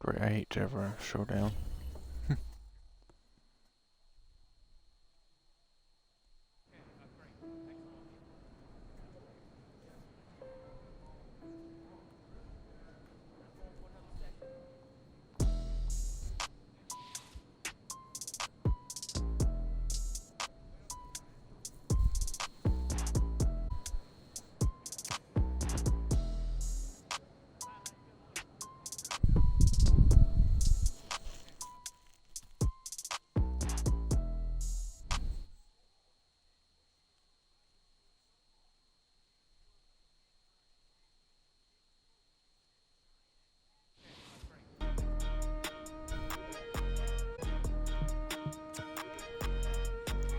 Great, I hate to ever showdown.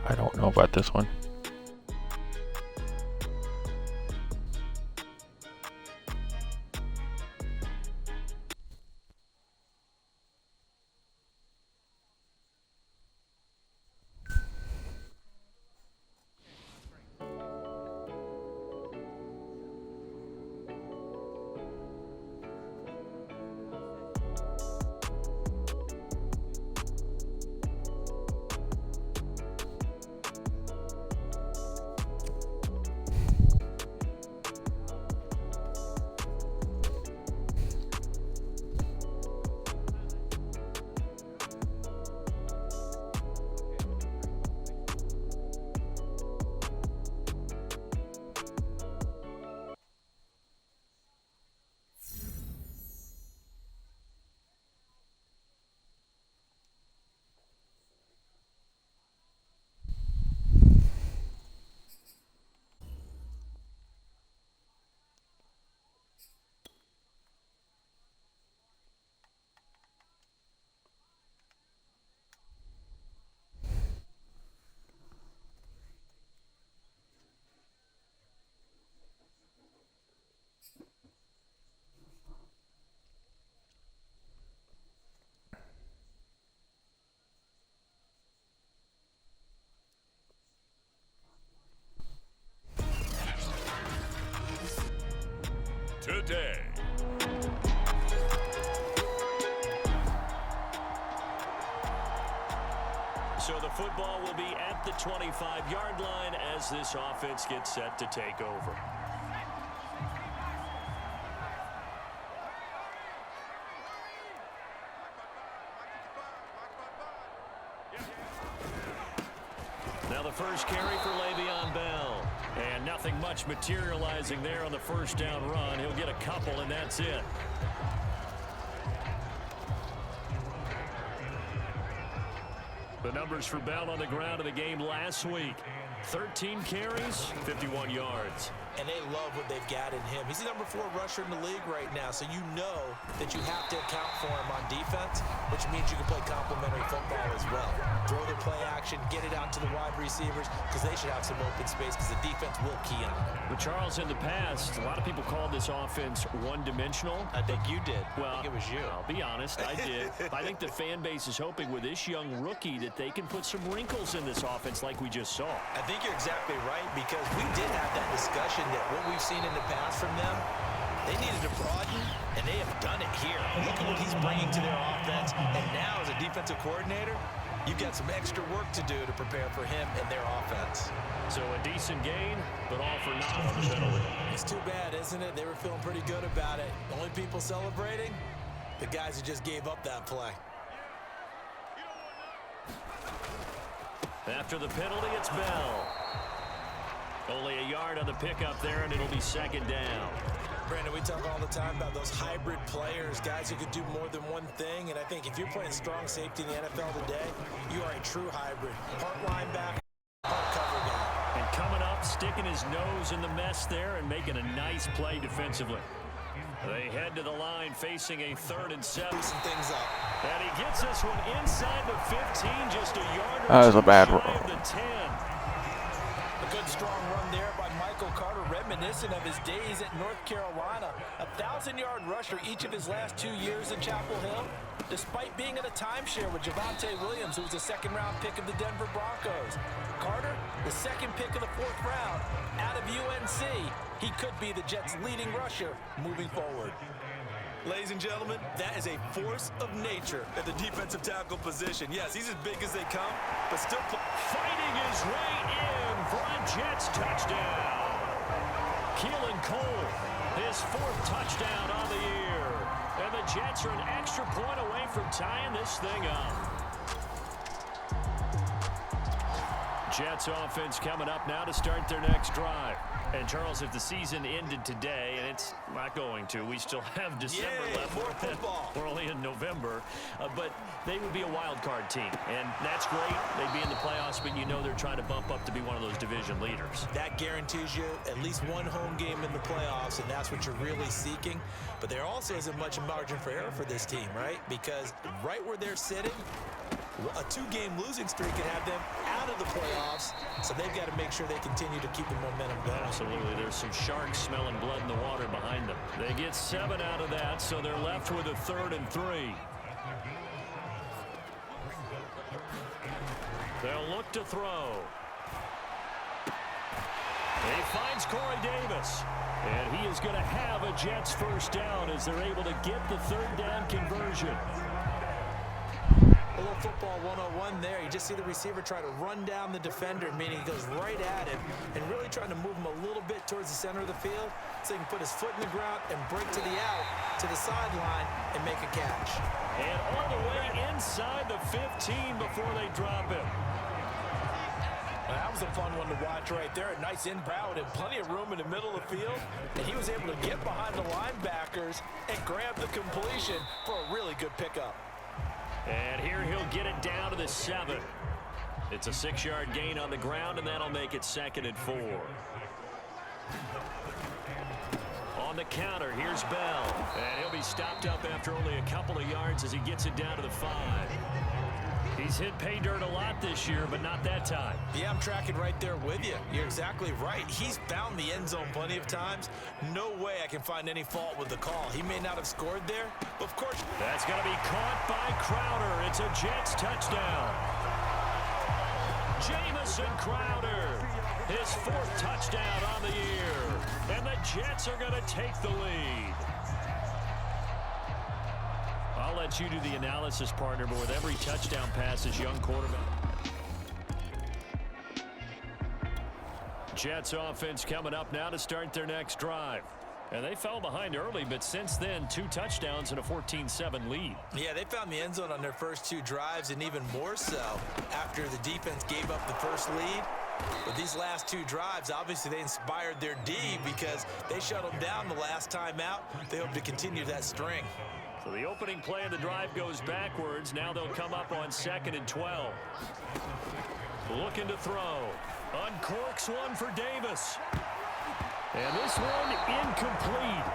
I don't know about this one. Today. So the football will be at the 25-yard line as this offense gets set to take over. Now the first carry for Le'Veon Bell. And nothing much materializing there on the first down run. He'll get a couple, and that's it. The numbers for Bell on the ground in the game last week. 13 carries, 51 yards. And they love what they've got in him. He's the number 4 rusher in the league right now, so you know that you have to account for him on defense, which means you can play complementary football as well. Throw the play action, get it out to the wide receivers, because they should have some open space, because the defense will key on it. But Charles, in the past, a lot of people called this offense one-dimensional. I think you did. Well, I think it was you. I'll be honest, I did. I think the fan base is hoping with this young rookie that they can put some wrinkles in this offense like we just saw. I think you're exactly right, because we did have that discussion that what we've seen in the past from them, they needed to broaden, and they have done it here. Look at what he's bringing to their offense, and now as a defensive coordinator, you've got some extra work to do to prepare for him and their offense. So a decent gain, but all for naught on the penalty. It's too bad, isn't it? They were feeling pretty good about it. The only people celebrating, the guys who just gave up that play. After the penalty, it's Bell. Only a yard on the pickup there, and it'll be second down. Brandon, we talk all the time about those hybrid players, guys who could do more than one thing, and I think if you're playing strong safety in the NFL today, you are a true hybrid. Part linebacker, part cover guy. And coming up, sticking his nose in the mess there and making a nice play defensively. They head to the line facing a 3rd and 7. Loosen things up. And he gets this one inside the 15, just a yard or That was two a bad shy roll. of the 10. A good strong run there by Michael Carter, reminiscent of his days at North Carolina. A 1,000-yard rusher each of his last 2 years at Chapel Hill, despite being in a timeshare with Javonte Williams, who was a second-round pick of the Denver Broncos. Carter, the second pick of the 4th round, out of UNC. He could be the Jets' leading rusher moving forward. Ladies and gentlemen, that is a force of nature at the defensive tackle position. Yes, he's as big as they come, but still fighting his way in for a Jets touchdown. Keelan Cole, his 4th touchdown on the year. And the Jets are an extra point away from tying this thing up. Jets offense coming up now to start their next drive. And Charles, if the season ended today, and it's not going to, we still have December left. More football. We're only in November, but they would be a wild card team, and that's great. They'd be in the playoffs, but you know they're trying to bump up to be one of those division leaders. That guarantees you at least one home game in the playoffs, and that's what you're really seeking. But there also isn't much margin for error for this team, right? Because right where they're sitting, a 2-game losing streak could have them out of the playoffs, so they've got to make sure they continue to keep the momentum going. Absolutely. There's some sharks smelling blood in the water behind them. They get 7 out of that, so they're left with a 3rd and 3. They'll look to throw. He finds Corey Davis, and he is going to have a Jets first down as they're able to get the 3rd down conversion. A little football 101 there. You just see the receiver try to run down the defender, meaning he goes right at him and really trying to move him a little bit towards the center of the field so he can put his foot in the ground and break to the out, to the sideline, and make a catch. And all the way inside the 15 before they drop him. That was a fun one to watch right there. A nice inbound and plenty of room in the middle of the field. And he was able to get behind the linebackers and grab the completion for a really good pickup. And here he'll get it down to the 7. It's a 6-yard gain on the ground, and that'll make it 2nd and 4. On the counter, here's Bell. And he'll be stopped up after only a couple of yards as he gets it down to the 5. He's hit pay dirt a lot this year, but not that time. Yeah, I'm tracking right there with you. You're exactly right. He's found the end zone plenty of times. No way I can find any fault with the call. He may not have scored there, but of course. That's going to be caught by Crowder. It's a Jets touchdown. Jamison Crowder, his 4th touchdown on the year. And the Jets are going to take the lead. I'll let you do the analysis, partner, but with every touchdown pass, this young quarterback. Jets offense coming up now to start their next drive. And they fell behind early, but since then, 2 touchdowns and a 14-7 lead. Yeah, they found the end zone on their first 2 drives, and even more so after the defense gave up the first lead. But these last 2 drives, obviously they inspired their D because they shut them down the last time out. They hope to continue that string. So the opening play of the drive goes backwards. Now they'll come up on 2nd and 12. Looking to throw. Uncorks one for Davis. And this one incomplete.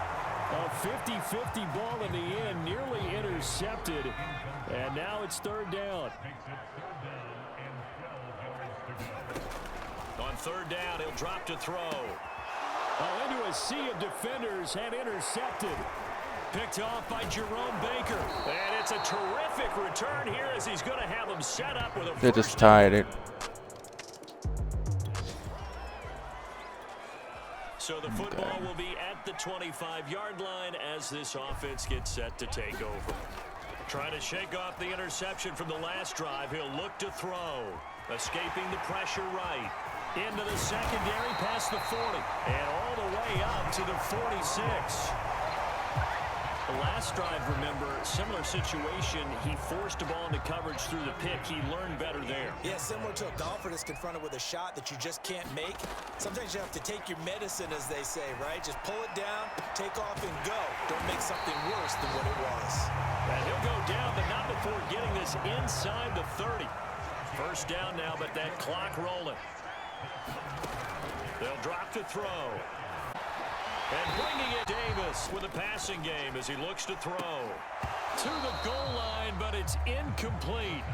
A 50-50 ball in the end, nearly intercepted. And now it's 3rd down. On 3rd down, he'll drop to throw. Into a sea of defenders and intercepted. Picked off by Jerome Baker. And it's a terrific return here as he's going to have him set up with a They just tied it. So the football will be at the 25-yard line as this offense gets set to take over. Trying to shake off the interception from the last drive. He'll look to throw. Escaping the pressure right. Into the secondary past the 40. And all the way up to the 46. The last drive, remember, similar situation. He forced the ball into coverage through the pick. He learned better there. Yeah, similar to a golfer that's confronted with a shot that you just can't make. Sometimes you have to take your medicine, as they say, right? Just pull it down, take off, and go. Don't make something worse than what it was. And he'll go down, but not before getting this inside the 30. First down now, but that clock rolling. They'll drop to throw. And bringing it Davis with a passing game as he looks to throw. To the goal line, but it's incomplete.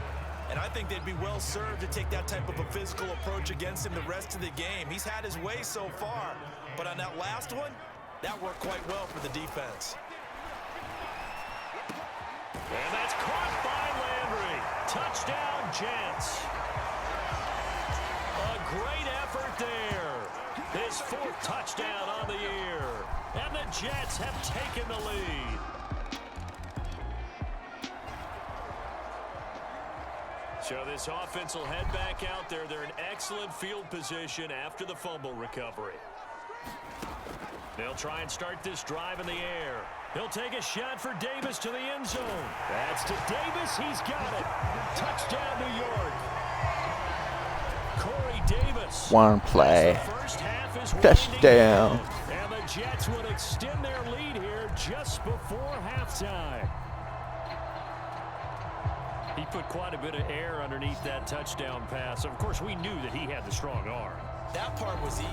And I think they'd be well served to take that type of a physical approach against him the rest of the game. He's had his way so far, but on that last one, that worked quite well for the defense. And that's caught by Landry. Touchdown, Jets. A great effort there. His 4th touchdown on the year. And the Jets have taken the lead. So this offense will head back out there. They're in excellent field position after the fumble recovery. They'll try and start this drive in the air. He'll take a shot for Davis to the end zone. That's to Davis. He's got it. Touchdown, New York. Corey Davis. One play. First half is Touchdown. and the Jets would extend their lead here just before halftime. He put quite a bit of air underneath that touchdown pass. Of course, we knew that he had the strong arm. That part was easy.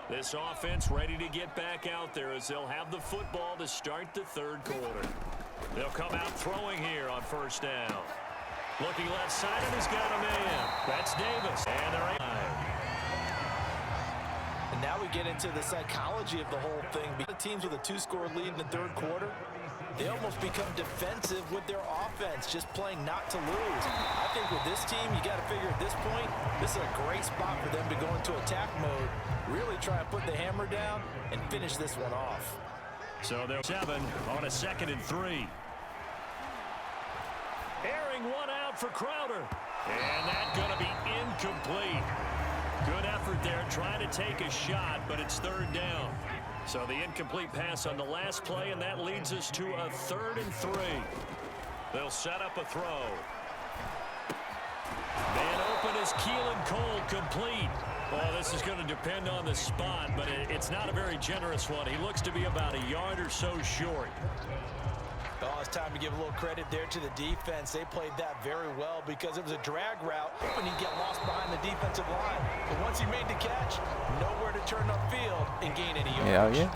This offense ready to get back out there as they'll have the football to start the third quarter. They'll come out throwing here on first down. Looking left side, and he's got a man. That's Davis. And they're And now we get into the psychology of the whole thing. The teams with a 2-score lead in the third quarter, they almost become defensive with their offense, just playing not to lose. I think with this team, you got to figure at this point, this is a great spot for them to go into attack mode, really try and put the hammer down and finish this one off. So they're 7 on a 2nd and 3. Airing one out for Crowder. And that's going to be incomplete. Good effort there trying to take a shot, but it's third down. So the incomplete pass on the last play, and that leads us to a 3rd and 3. They'll set up a throw. Man open is Keelan Cole, complete. Well, this is going to depend on the spot, but it's not a very generous one. He looks to be about a yard or so short. Oh, it's time to give a little credit there to the defense. They played that very well because it was a drag route when he'd get lost behind the defensive line. But once he made the catch, nowhere to turn upfield and gain any yards. Yeah.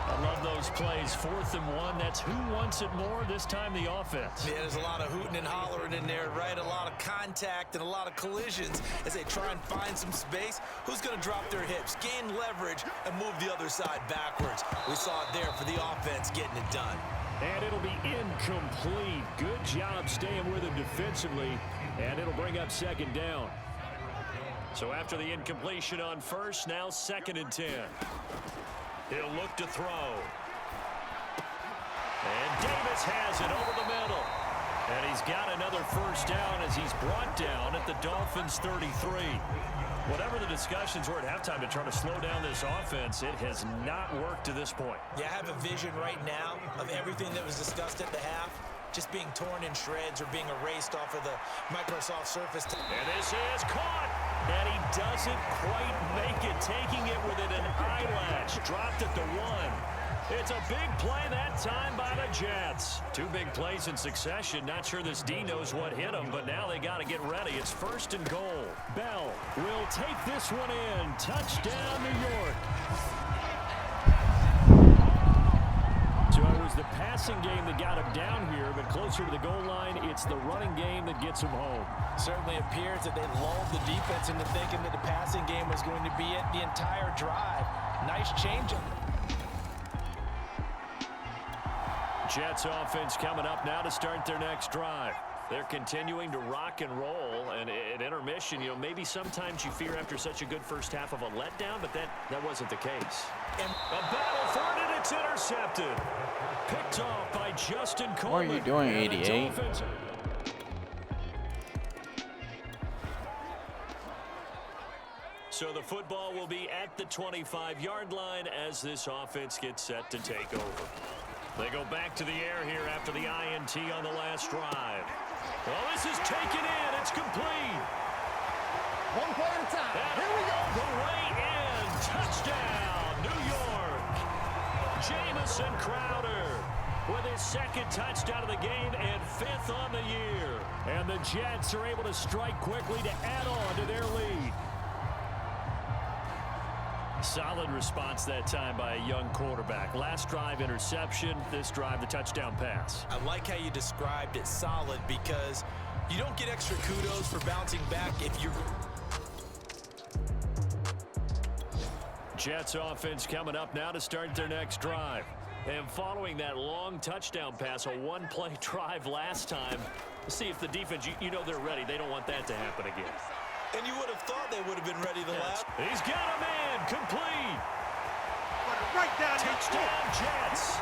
I love those plays. 4th and 1. That's who wants it more, this time the offense. Yeah, there's a lot of hooting and hollering in there, right? A lot of contact and a lot of collisions as they try and find some space. Who's going to drop their hips, gain leverage, and move the other side backwards? We saw it there for the offense getting it done. And it'll be incomplete. Good job staying with him defensively, and it'll bring up 2nd down. So after the incompletion on first, now 2nd and 10. He'll look to throw. And Davis has it over the middle. And he's got another first down as he's brought down at the Dolphins' 33. Whatever the discussions were at halftime to try to slow down this offense, it has not worked to this point. Yeah, I have a vision right now of everything that was discussed at the half just being torn in shreds or being erased off of the Microsoft Surface. And this is caught. And he doesn't quite make it, taking it within an eyelash. Dropped at the 1. It's a big play that time by the Jets. 2 big plays in succession. Not sure this D knows what hit him, but now they got to get ready. It's 1st and goal. Bell will take this one in. Touchdown, New York. So it was the passing game that got him down here, but closer to the goal line, it's the running game that gets him home. Certainly appears that they lulled the defense into thinking that the passing game was going to be it the entire drive. Nice change-up. Jets offense coming up now to start their next drive. They're continuing to rock and roll, and at intermission, maybe sometimes you fear after such a good first half of a letdown, but that wasn't the case. And a battle for it, and it's intercepted. Picked off by Justin Coleman. What are you doing, 88? So the football will be at the 25-yard line as this offense gets set to take over. They go back to the air here after the INT on the last drive. Well, this is taken in. It's complete. One play at a time. Here we go. The way in. Touchdown, New York. Jamison Crowder with his 2nd touchdown of the game and 5th on the year. And the Jets are able to strike quickly to add on to their lead. Solid response that time by a young quarterback. Last drive, interception. This drive, the touchdown pass. I like how you described it, solid, because you don't get extra kudos for bouncing back if you're... Jets offense coming up now to start their next drive. And following that long touchdown pass, a 1-play drive last time. Let's see if the defense, they're ready. They don't want that to happen again. And you would have thought they would have been ready the last. He's got a man, complete. Right down. Touchdown, Jets.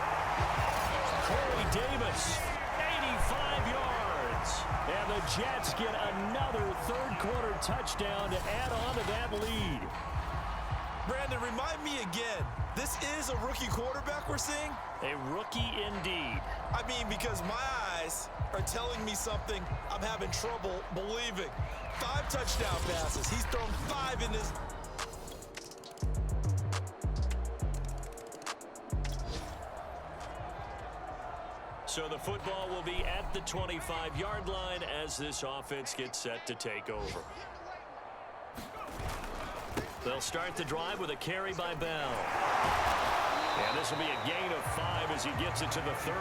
Corey Davis, 85 yards. And the Jets get another third-quarter touchdown to add on to that lead. Brandon, remind me again, this is a rookie quarterback we're seeing? A rookie indeed. I mean, because my eyes are telling me something I'm having trouble believing. 5 touchdown passes. He's thrown 5 in this. So the football will be at the 25-yard line as this offense gets set to take over. They'll start the drive with a carry by Bell. And this will be a gain of 5 as he gets it to the 30.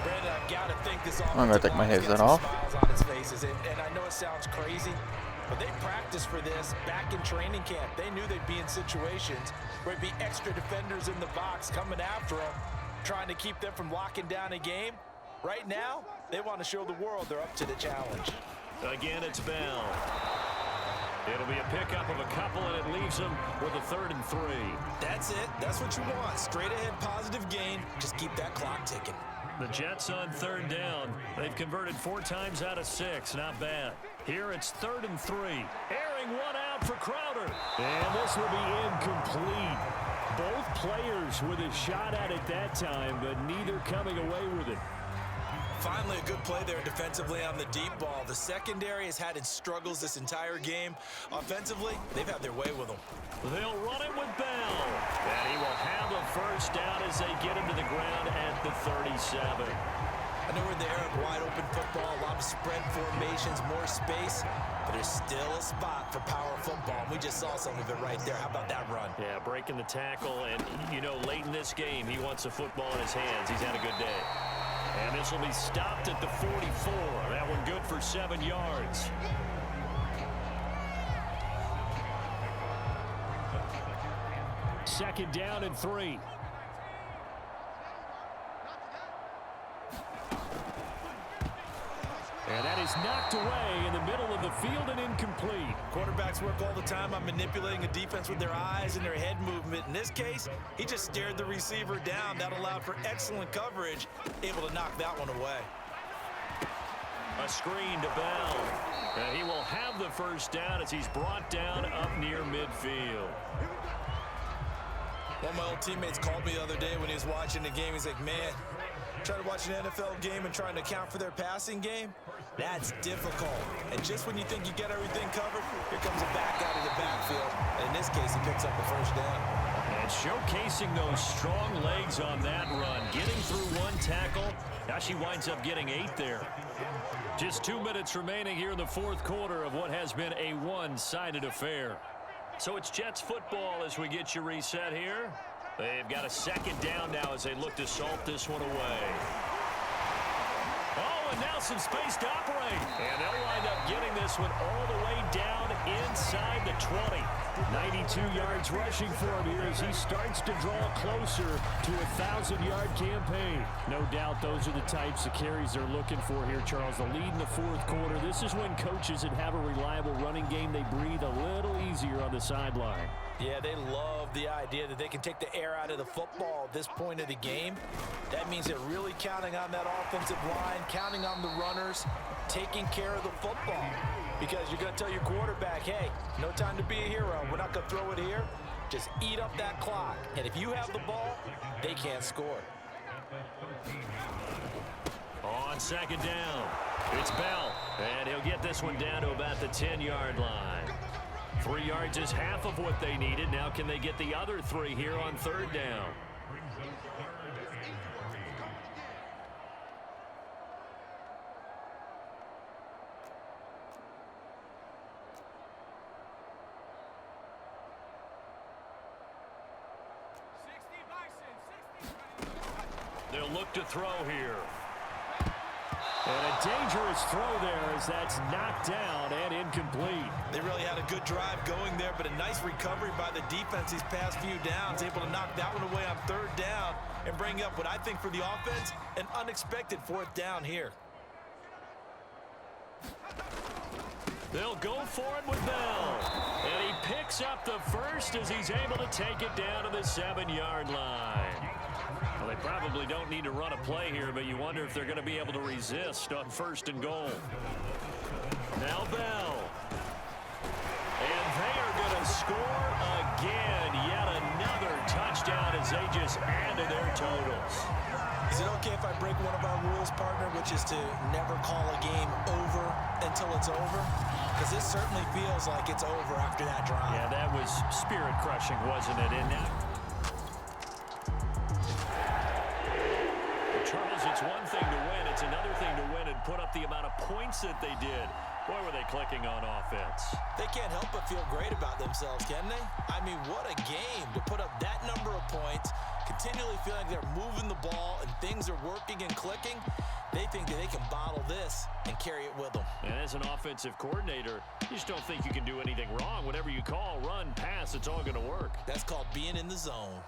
Brandon, I've got to think this I'm gonna take my headset off. Smiles on its faces, and I know it sounds crazy, but they practiced for this back in training camp. They knew they'd be in situations where there'd be extra defenders in the box coming after them, trying to keep them from locking down a game. Right now, they want to show the world they're up to the challenge. Again, it's Bell. It'll be a pickup of a couple, and it leaves them with a 3rd and 3. That's it. That's what you want. Straight ahead positive gain. Just keep that clock ticking. The Jets on 3rd down. They've converted 4 times out of 6. Not bad. Here it's 3rd and 3. Airing one out for Crowder. And this will be incomplete. Both players with a shot at it that time, but neither coming away with it. Finally, a good play there defensively on the deep ball. The secondary has had its struggles this entire game. Offensively, they've had their way with them. They'll run it with Bell. And he will have a 1st down as they get him to the ground at the 37. I know we're in the era of wide-open football, a lot of spread formations, more space, but there's still a spot for power football. And we just saw some of it right there. How about that run? Yeah, breaking the tackle, and, you know, late in this game, he wants the football in his hands. He's had a good day. And this will be stopped at the 44. That one good for 7 yards. Second down and 3. And that is knocked away in the middle of the field and incomplete. Quarterbacks work all the time on manipulating a defense with their eyes and their head movement. In this case, he just stared the receiver down. That allowed for excellent coverage, able to knock that one away. A screen to Bell. And he will have the 1st down as he's brought down up near midfield. One of my old teammates called me the other day when he was watching the game. He's like, man, trying to watch an NFL game and trying to account for their passing game, that's difficult. And just when you think you get everything covered, here comes a back out of the backfield. And in this case, he picks up the 1st down. And showcasing those strong legs on that run. Getting through 1 tackle. Now she winds up getting 8 there. Just 2 minutes remaining here in the 4th quarter of what has been a one-sided affair. So it's Jets football as we get you reset here. They've got a 2nd down now as they look to salt this one away. Oh, and now some space to operate. And they'll wind up getting this one all the way down inside the 20. 92 yards rushing for him here as he starts to draw closer to a 1,000-yard campaign. No doubt those are the types of carries they're looking for here, Charles. The lead in the 4th quarter. This is when coaches that have a reliable running game, they breathe a little easier on the sideline. Yeah, they love the idea that they can take the air out of the football at this point of the game. That means they're really counting on that offensive line, counting on the runners, taking care of the football. Because you're going to tell your quarterback, hey, no time to be a hero. We're not going to throw it here. Just eat up that clock. And if you have the ball, they can't score. On 2nd down, it's Bell. And he'll get this one down to about the 10-yard line. 3 yards is half of what they needed. Now can they get the other 3 here on 3rd down? They'll look to throw here. And a dangerous throw there as that's knocked down and incomplete. They really had a good drive going there, but a nice recovery by the defense these past few downs, able to knock that one away on 3rd down and bring up what I think for the offense, an unexpected 4th down here. They'll go for it with Bell. And he picks up the 1st as he's able to take it down to the 7-yard line. Well, they probably don't need to run a play here, but you wonder if they're going to be able to resist on 1st and goal. Now Bell. And they are going to score again. Yet another touchdown as they just add to their totals. Is it okay if I break one of our rules, partner, which is to never call a game over until it's over? Because this certainly feels like it's over after that drive. Yeah, that was spirit-crushing, wasn't it? And now, Charles, it's one thing to win. It's another thing to win and put up the amount of points that they did. Boy, were they clicking on offense. They can't help but feel great about themselves, can they? I mean, what a game to put up that number of points, continually feeling like they're moving the ball and things are working and clicking. They think that they can bottle this and carry it with them. And as an offensive coordinator, you just don't think you can do anything wrong. Whatever you call, run, pass, it's all going to work. That's called being in the zone.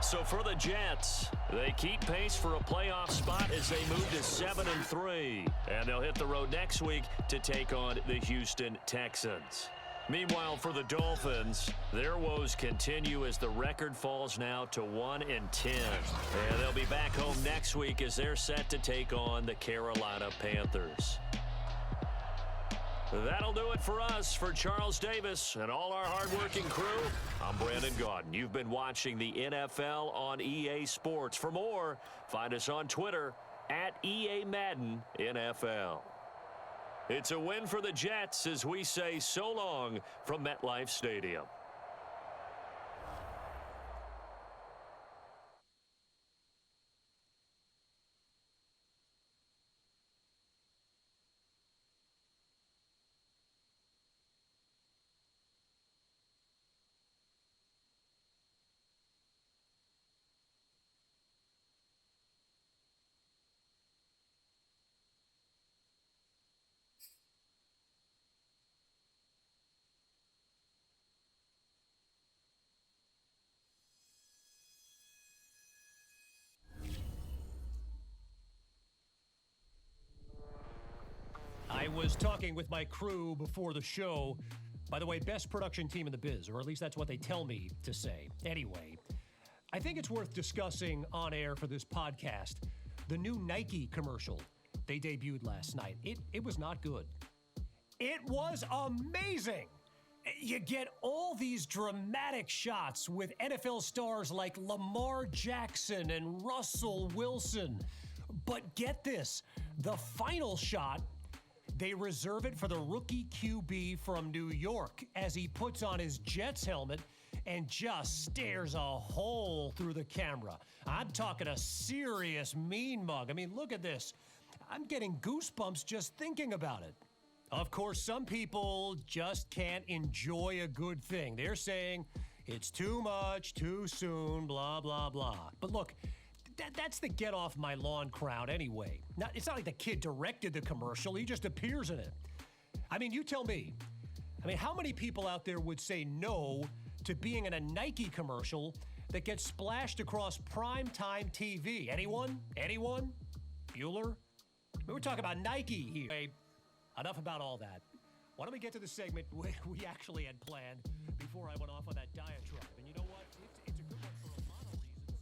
So for the Jets, they keep pace for a playoff spot as they move to 7-3. And they'll hit the road next week to take on the Houston Texans. Meanwhile, for the Dolphins, their woes continue as the record falls now to 1-10. And they'll be back home next week as they're set to take on the Carolina Panthers. That'll do it for us. For Charles Davis and all our hardworking crew, I'm Brandon Gaudin. You've been watching the NFL on EA Sports. For more, find us on Twitter at EA Madden NFL. It's a win for the Jets as we say so long from MetLife Stadium. I was talking with my crew before the show. By the way, best production team in the biz, or at least that's what they tell me to say. Anyway, I think it's worth discussing on air for this podcast the new Nike commercial they debuted last night. It was not good. It was amazing. You get all these dramatic shots with NFL stars like Lamar Jackson and Russell Wilson. But get this, the final shot, they reserve it for the rookie QB from New York as he puts on his Jets helmet and just stares a hole through the camera. I'm talking a serious mean mug. I mean, look at this. I'm getting goosebumps just thinking about it. Of course, some people just can't enjoy a good thing. They're saying it's too much, too soon, blah, blah, blah. But look, that's the get off my lawn crowd anyway. Now, it's not like the kid directed the commercial. He just appears in it. I mean, you tell me. I mean, how many people out there would say no to being in a Nike commercial that gets splashed across primetime TV? Anyone? Anyone? Bueller? We're talking about Nike here. Hey, enough about all that. Why don't we get to the segment we actually had planned before I went off on that diatribe? And you know what? It's a good one for a lot of reasons.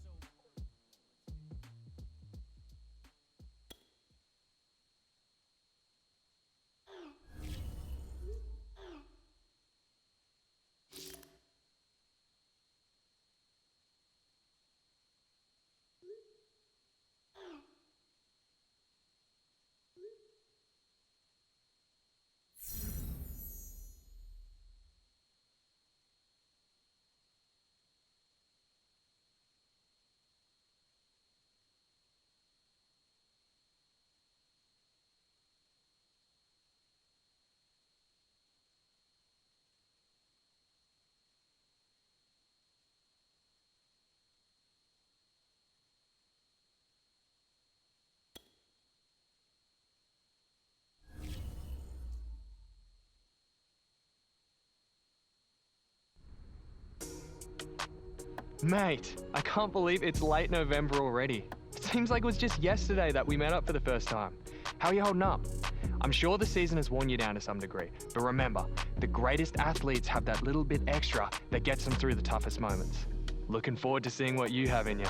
Mate, I can't believe it's late November already. It seems like it was just yesterday that we met up for the first time. How are you holding up? I'm sure the season has worn you down to some degree, but remember, the greatest athletes have that little bit extra that gets them through the toughest moments. Looking forward to seeing what you have in you.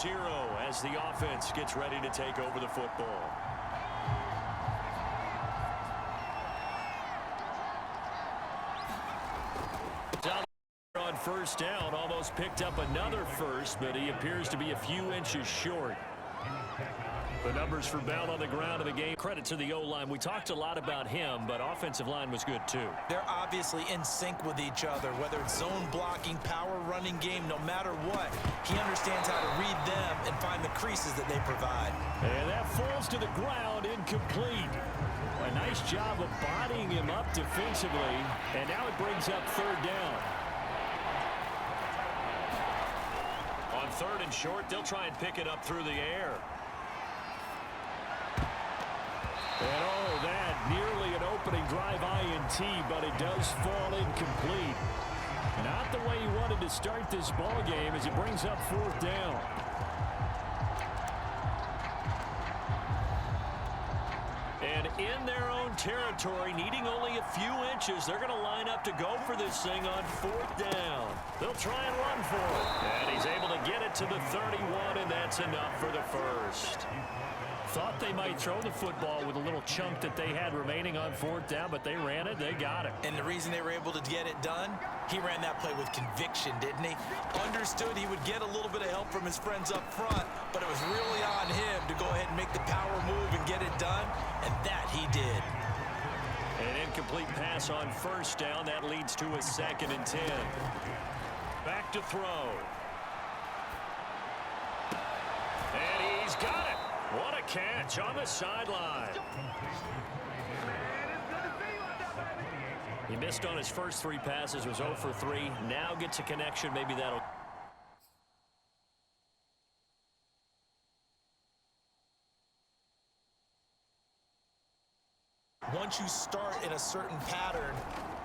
0 as the offense gets ready to take over the football. On first down, almost picked up another first, but he appears to be a few inches short. The numbers for Bell on the ground of the game. Credit to the O-line. We talked a lot about him, but offensive line was good too. They're obviously in sync with each other, whether it's zone blocking, power running game, no matter what. He understands how to read them and find the creases that they provide. And that falls to the ground, incomplete. A nice job of bodying him up defensively, and now it brings up third down. On third and short, they'll try and pick it up through the air. And oh, that nearly an opening drive INT, but it does fall incomplete. Not the way he wanted to start this ball game as it brings up fourth down. And in their own territory, needing only a few inches, they're going to line up to go for this thing on fourth down. They'll try and run for it. And he's able to get it to the 31, and that's enough for the first. Thought they might throw the football with a little chunk that they had remaining on fourth down, but they ran it, they got it. And the reason they were able to get it done, he ran that play with conviction, didn't he? Understood he would get a little bit of help from his friends up front, but it was really on him to go ahead and make the power move and get it done, and that he did. An incomplete pass on first down. That leads to a 2nd and 10. Back to throw. And he's got it. What a catch on the sideline. He missed on his first 3 passes, was 0 for 3. Now gets a connection. Maybe that'll... Once you start in a certain pattern,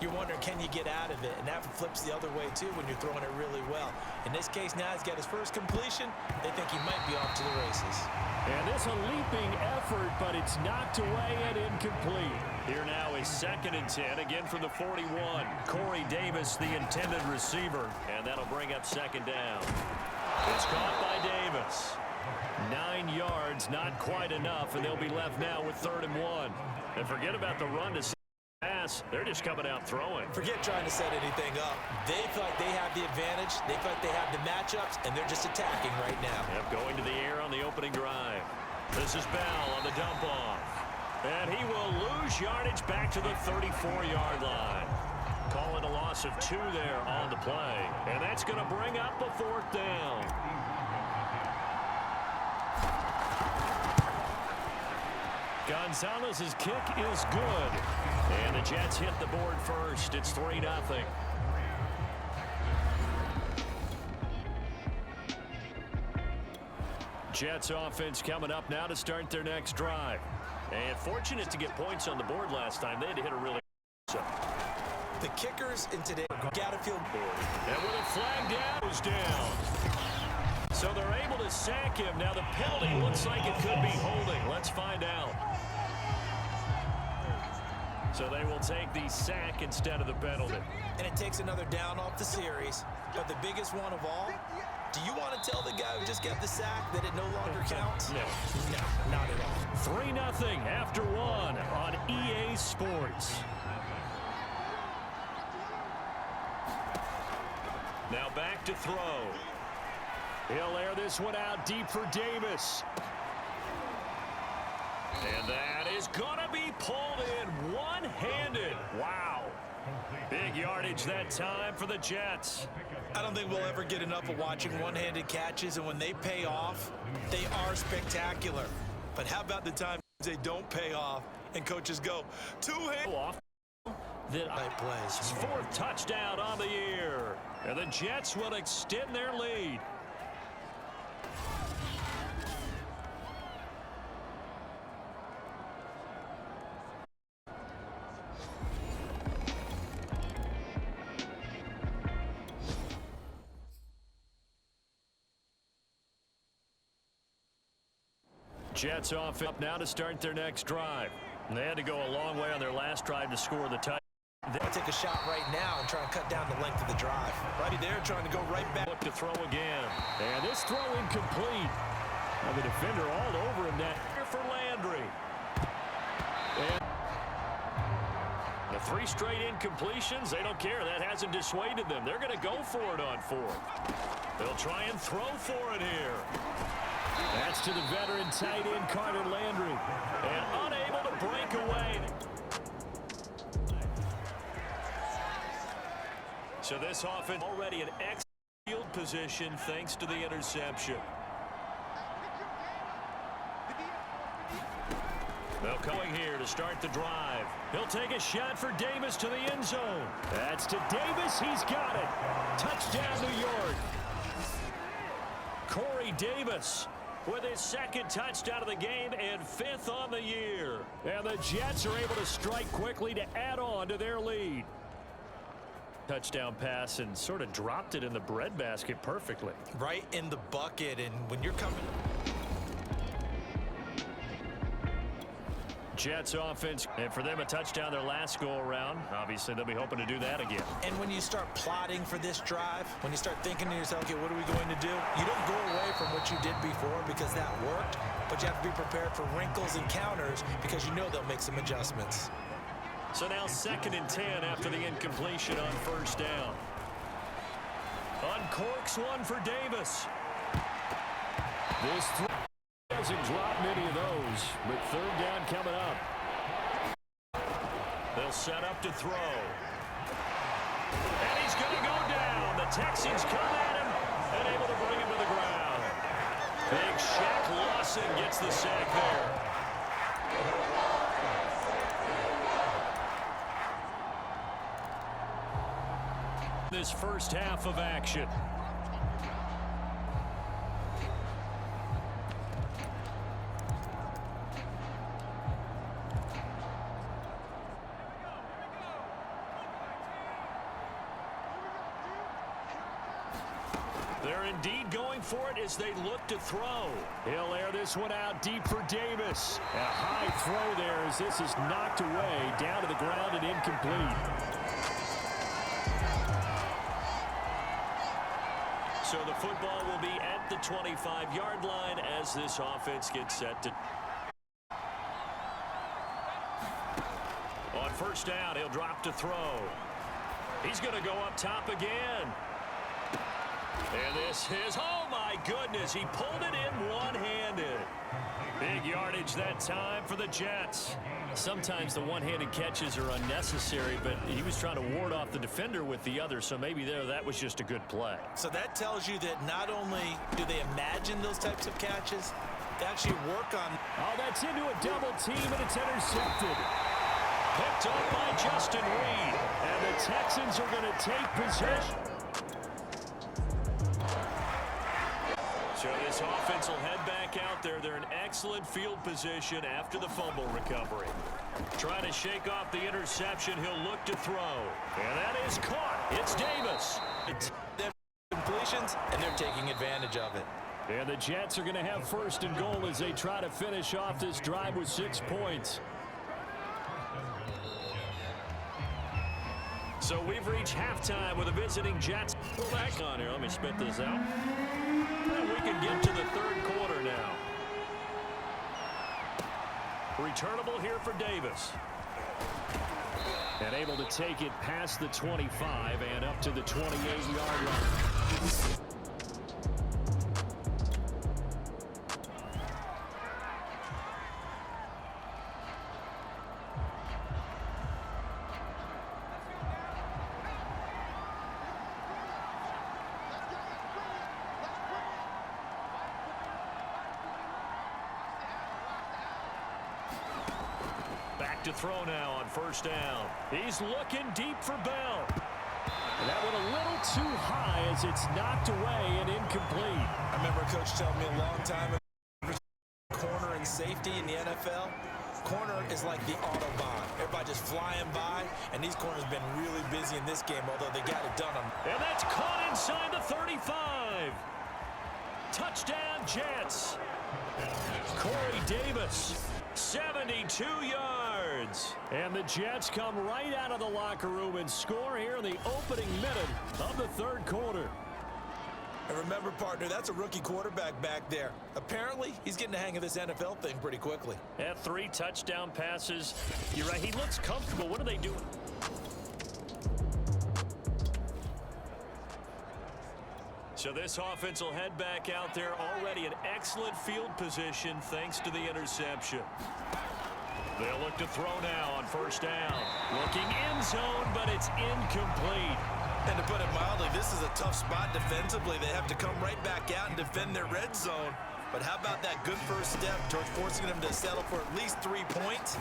you're wondering, can you get out of it? And that flips the other way, too, when you're throwing it really well. In this case, now he's got his first completion. They think he might be off to the races. And this a leaping effort, but it's knocked away and incomplete. Here now is 2nd and 10, again from the 41. Corey Davis, the intended receiver, and that'll bring up 2nd down. It's caught by Davis. 9 yards, not quite enough, and they'll be left now with 3rd and 1. And forget about the run to pass. They're just coming out throwing. Forget trying to set anything up. They feel like they have the advantage. They feel like they have the matchups, and they're just attacking right now. Yep, going to the air on the opening drive. This is Bell on the dump off. And he will lose yardage back to the 34-yard line. Calling a loss of 2 there on the play. And that's going to bring up a 4th down. Gonzalez's kick is good. And the Jets hit the board first. It's 3-0. Jets offense coming up now to start their next drive. And fortunate to get points on the board last time. They had to hit a really The kickers in today got to feel bored. And with a flag down, goes down. So they're able to sack him. Now the penalty looks like it could be holding. Let's find out. So they will take the sack instead of the penalty. And it takes another down off the series. But the biggest one of all, do you want to tell the guy who just got the sack that it no longer counts? No. No, not at all. 3-0 after 1 on EA Sports. Now back to throw. He'll air this one out deep for Davis. And that is going to be pulled in one-handed. Wow. Big yardage that time for the Jets. I don't think we'll ever get enough of watching one-handed catches, and when they pay off, they are spectacular. But how about the times they don't pay off and coaches go two-handed? That plays. 4th touchdown on the year. And the Jets will extend their lead. Jets off up now to start their next drive. And they had to go a long way on their last drive to score the touchdown. They'll take a shot right now and try and cut down the length of the drive. Right there, trying to go right back. Look to throw again. And this throw incomplete. And the defender all over him that here for Landry. And the 3 straight incompletions, they don't care. That hasn't dissuaded them. They're going to go for it on 4th. They'll try and throw for it here. That's to the veteran tight end, Carter Landry. And unable to break away. So this offense already an excellent field position thanks to the interception. They'll going here to start the drive. He'll take a shot for Davis to the end zone. That's to Davis. He's got it. Touchdown, New York. Corey Davis with his 2nd touchdown of the game and 5th on the year. And the Jets are able to strike quickly to add on to their lead. Touchdown pass and sort of dropped it in the breadbasket perfectly. Right in the bucket, and when you're coming... Jets offense, and for them a touchdown their last go around. Obviously they'll be hoping to do that again. And when you start plotting for this drive, when you start thinking to yourself, okay, what are we going to do? You don't go away from what you did before because that worked, but you have to be prepared for wrinkles and counters because you know they'll make some adjustments. So now 2nd and 10 after the incompletion on 1st down. Uncorks one for Davis. This doesn't drop many of those, but 3rd down coming up. They'll set up to throw. And he's going to go down. The Texans come at him and able to bring him to the ground. Big Shaq Lawson gets the sack there. This first half of action. They're indeed going for it as they look to throw. He'll air this one out deep for Davis. A high throw there as this is knocked away down to the ground and incomplete. So the football will be at the 25-yard line as this offense gets set to... On 1st down, he'll drop to throw. He's going to go up top again. And this is, oh my goodness, he pulled it in one-handed. Big yardage that time for the Jets. Sometimes the one-handed catches are unnecessary, but he was trying to ward off the defender with the other, so maybe that was just a good play. So that tells you that not only do they imagine those types of catches, they actually work on... Oh, that's into a double team, and it's intercepted. Picked up by Justin Reed, and the Texans are going to take possession. So this offense will head back out there. They're in excellent field position after the fumble recovery. Trying to shake off the interception. He'll look to throw. And that is caught. It's Davis. They're completions, and they're taking advantage of it. And the Jets are going to have 1st and goal as they try to finish off this drive with 6 points. So we've reached halftime with the visiting Jets. Pull back on here. Let me spit this out. And we can get to the 3rd quarter now. Returnable here for Davis. And able to take it past the 25 and up to the 28-yard line. To throw now on 1st down. He's looking deep for Bell. And that one a little too high as it's knocked away and incomplete. I remember a coach telling me a long time ago, corner and safety in the NFL, corner is like the Autobahn. Everybody just flying by, and these corners have been really busy in this game, although they got it done on. And that's caught inside the 35. Touchdown, Jets. Corey Davis 72 yards. And the Jets come right out of the locker room and score here in the opening minute of the third quarter. And remember, partner, that's a rookie quarterback back there. Apparently, he's getting the hang of this NFL thing pretty quickly. Had 3 touchdown passes. You're right, he looks comfortable. What are they doing? So this offense will head back out there, already in excellent field position thanks to the interception. They'll look to throw now on first down. Looking end zone, but it's incomplete. And to put it mildly, this is a tough spot defensively. They have to come right back out and defend their red zone. But how about that good first step towards forcing them to settle for at least 3 points?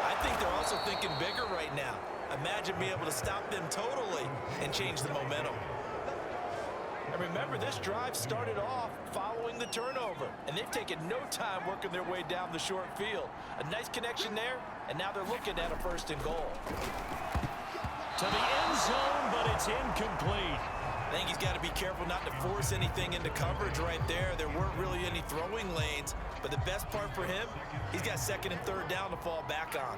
I think they're also thinking bigger right now. Imagine being able to stop them totally and change the momentum. And remember, this drive started off following the turnover, and they've taken no time working their way down the short field. A nice connection there, and now they're looking at a 1st and goal. To the end zone, but it's incomplete. I think he's got to be careful not to force anything into coverage right there. There weren't really any throwing lanes, but the best part for him, he's got 2nd and 3rd down to fall back on.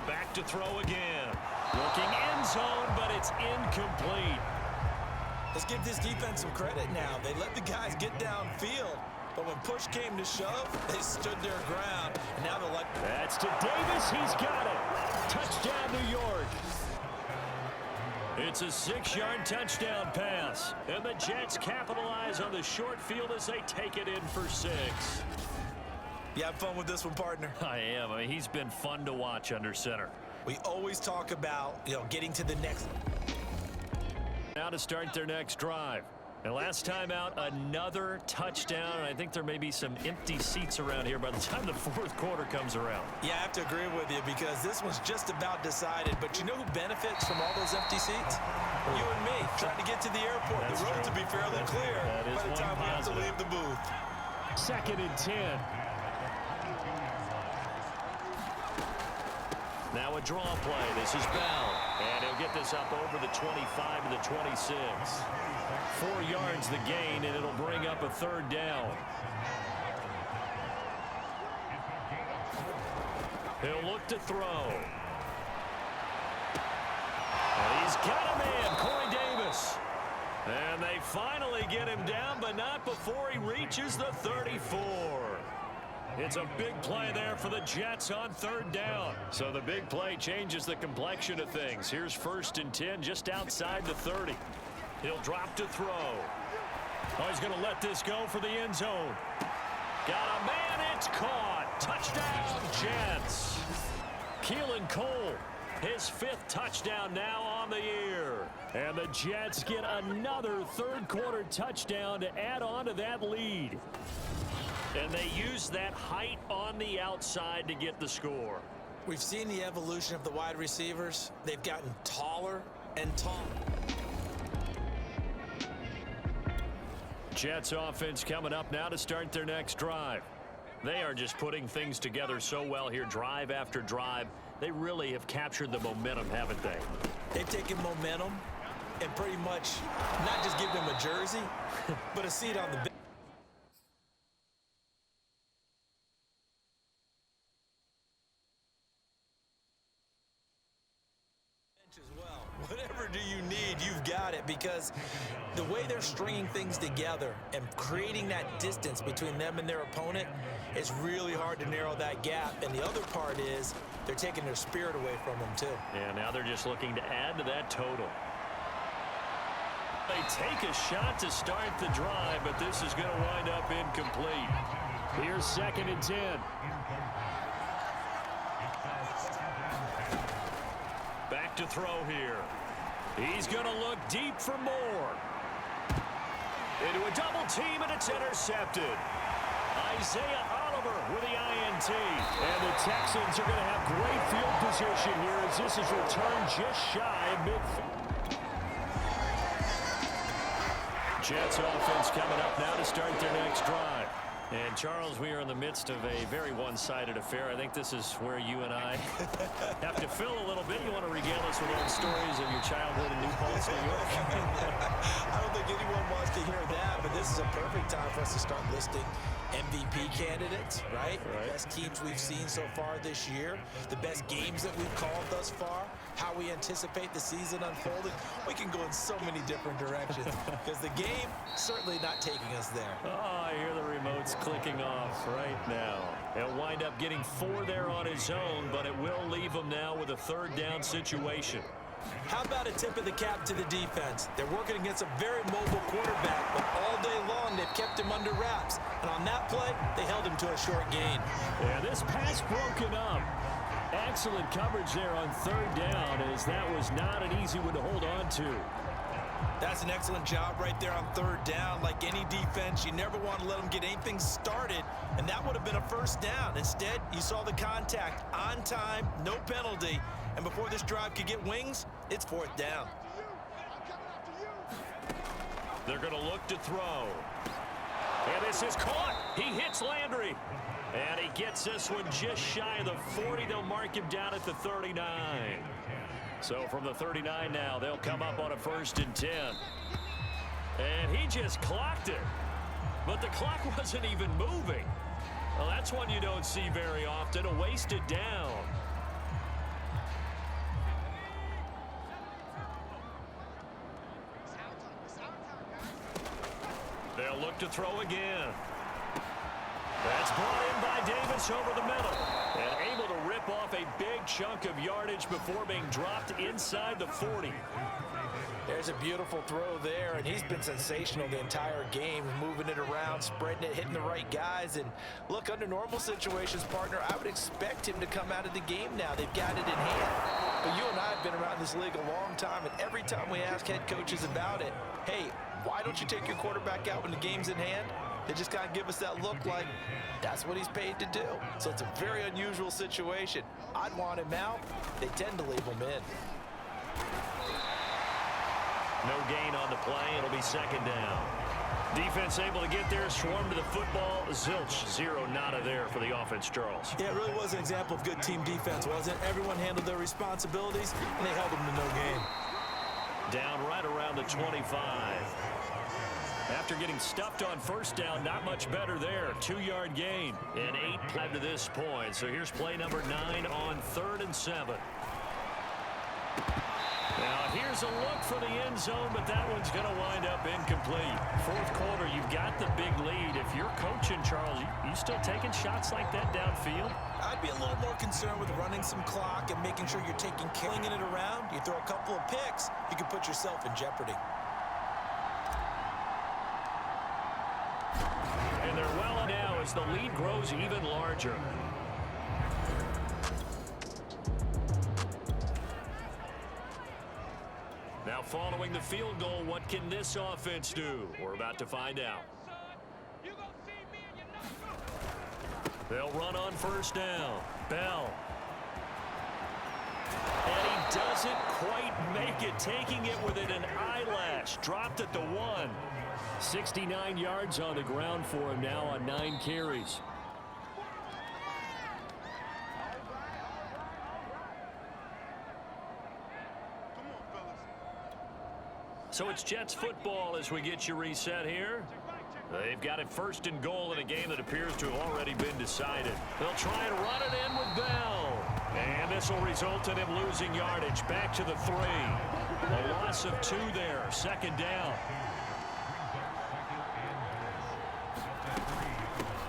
Back to throw again. Looking end zone, but it's incomplete. Let's give this defense some credit now. They let the guys get downfield, but when push came to shove, they stood their ground. And now they're like... That's to Davis. He's got it. Touchdown, New York. It's a 6-yard touchdown pass. And the Jets capitalize on the short field as they take it in for 6. You have fun with this one, partner? I am. I mean, he's been fun to watch under center. We always talk about, getting to the next... Now to start their next drive. And last time out, another touchdown. And I think there may be some empty seats around here by the time the 4th quarter comes around. Yeah, I have to agree with you because this one's just about decided. But you know who benefits from all those empty seats? You and me, trying to get to the airport. That's the roads true. will be fairly clear That is by the time we have to positive. leave the booth. 2nd and 10. Now a draw play. This is Bell. And he'll get this up over the 25 to the 26. 4 yards the gain, and it'll bring up a 3rd down. He'll look to throw. And he's got a man, Corey Davis. And they finally get him down, but not before he reaches the 34. It's a big play there for the Jets on 3rd down. So the big play changes the complexion of things. Here's 1st and 10 just outside the 30. He'll drop to throw. Oh, he's going to let this go for the end zone. Got a man, it's caught. Touchdown, Jets. Keelan Cole, his 5th touchdown now on the year. And the Jets get another 3rd quarter touchdown to add on to that lead. And they use that height on the outside to get the score. We've seen the evolution of the wide receivers. They've gotten taller and taller. Jets offense coming up now to start their next drive. They are just putting things together so well here, drive after drive. They really have captured the momentum, haven't they? They've taken momentum and pretty much not just give them a jersey, but a seat on the bench. Whatever do you need, you've got it, because the way they're stringing things together and creating that distance between them and their opponent, it's really hard to narrow that gap. And the other part is they're taking their spirit away from them, too. Yeah, now they're just looking to add to that total. They take a shot to start the drive, but this is going to wind up incomplete. Here's 2nd and 10. Back to throw here. He's going to look deep for more. Into a double team, and it's intercepted. Isaiah Oliver with the INT. And the Texans are going to have great field position here as this is returned just shy of midfield. Jets offense coming up now to start their next drive. And Charles, we are in the midst of a very one-sided affair. I think this is where you and I have to fill a little bit. You want to regale us with old stories of your childhood in New Paltz, New York? I don't think anyone wants to hear that, but this is a perfect time for us to start listing MVP candidates, right? The best teams we've seen so far this year, the best games that we've called thus far, how we anticipate the season unfolding. We can go in so many different directions because the game certainly not taking us there. Oh, I hear the remotes clicking off right now. He'll wind up getting 4 there on his own, but it will leave him now with a 3rd down situation. How about a tip of the cap to the defense? They're working against a very mobile quarterback, but all day long they've kept him under wraps. And on that play, they held him to a short gain. Yeah, this pass broken up. Excellent coverage there on 3rd down, as that was not an easy one to hold on to. That's an excellent job right there on 3rd down. Like any defense, you never want to let them get anything started, and that would have been a 1st down. Instead, you saw the contact on time, no penalty, and before this drive could get wings, it's 4th down. They're going to look to throw. And this is caught. He hits Landry. And he gets this one just shy of the 40. They'll mark him down at the 39. So from the 39 now, they'll come up on a 1st and 10. And he just clocked it. But the clock wasn't even moving. Well, that's one you don't see very often, a wasted down. They'll look to throw again. That's brought in by Davis over the middle. And able to rip off a big chunk of yardage before being dropped inside the 40. There's a beautiful throw there, and he's been sensational the entire game, moving it around, spreading it, hitting the right guys. And look, under normal situations, partner, I would expect him to come out of the game now. They've got it in hand. But you and I have been around this league a long time, and every time we ask head coaches about it, hey, why don't you take your quarterback out when the game's in hand? They just kind of give us that look like that's what he's paid to do. So it's a very unusual situation. I'd want him out. They tend to leave him in. No gain on the play. It'll be 2nd down. Defense able to get there, swarm to the football. Zilch, 0 nada there for the offense, Charles. Yeah, it really was an example of good team defense, wasn't it? Everyone handled their responsibilities, and they held them to no gain. Down right around the 25. After getting stuffed on 1st down, not much better there. 2-yard gain and 8 play to this point. So here's play number 9 on 3rd and 7. Now here's a look for the end zone, but that one's going to wind up incomplete. 4th quarter, you've got the big lead. If you're coaching, Charles, you still taking shots like that downfield? I'd be a little more concerned with running some clock and making sure you're killing it around. You throw a couple of picks, you can put yourself in jeopardy. And they're well now as the lead grows even larger. Now following the field goal, what can this offense do? We're about to find out. They'll run on 1st down. Bell. And he doesn't quite make it, taking it within an eyelash. Dropped at the 1. 69 yards on the ground for him now on 9 carries. So it's Jets football as we get you reset here. They've got it 1st and goal in a game that appears to have already been decided. They'll try and run it in with Bell. And this will result in him losing yardage. Back to the 3. A loss of 2 there. 2nd down.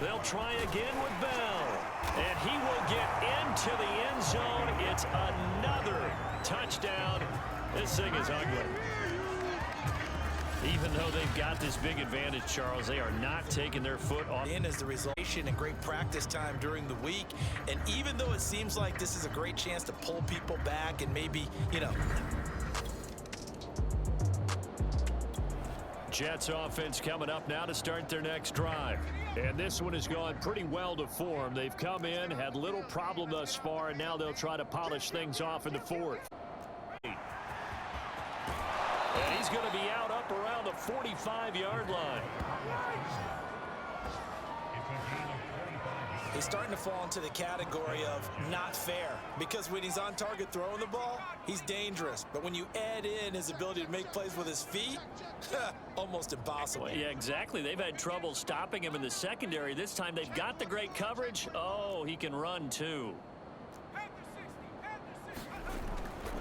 They'll try again with Bell. And he will get into the end zone. It's another touchdown. This thing is ugly. Even though they've got this big advantage, Charles, they are not taking their foot off. In as the result and great practice time during the week. And even though it seems like this is a great chance to pull people back and maybe, Jets offense coming up now to start their next drive. And this one has gone pretty well to form. They've come in, had little problem thus far, and now they'll try to polish things off in the 4th. And he's going to be out up around the 45-yard line. He's starting to fall into the category of not fair, because when he's on target throwing the ball, he's dangerous. But when you add in his ability to make plays with his feet, almost impossible. Well, yeah, exactly. They've had trouble stopping him in the secondary. This time they've got the great coverage. Oh, he can run too.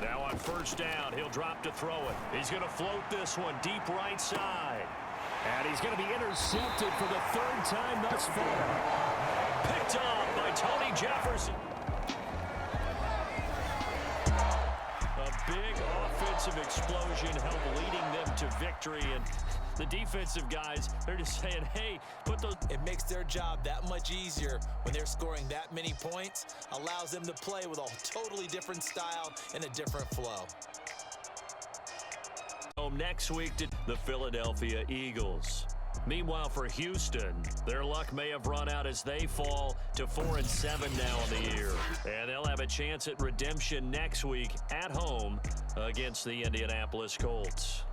Now on first down, he'll drop to throw it. He's going to float this one deep right side. And he's going to be intercepted for the third time thus far. Picked up by Tony Jefferson. A big offensive explosion helped leading them to victory. And the defensive guys, they're just saying, hey, put those. It makes their job that much easier when they're scoring that many points. Allows them to play with a totally different style and a different flow. Home next week to the Philadelphia Eagles. Meanwhile, for Houston, their luck may have run out as they fall to 4-7 now on the year. And they'll have a chance at redemption next week at home against the Indianapolis Colts.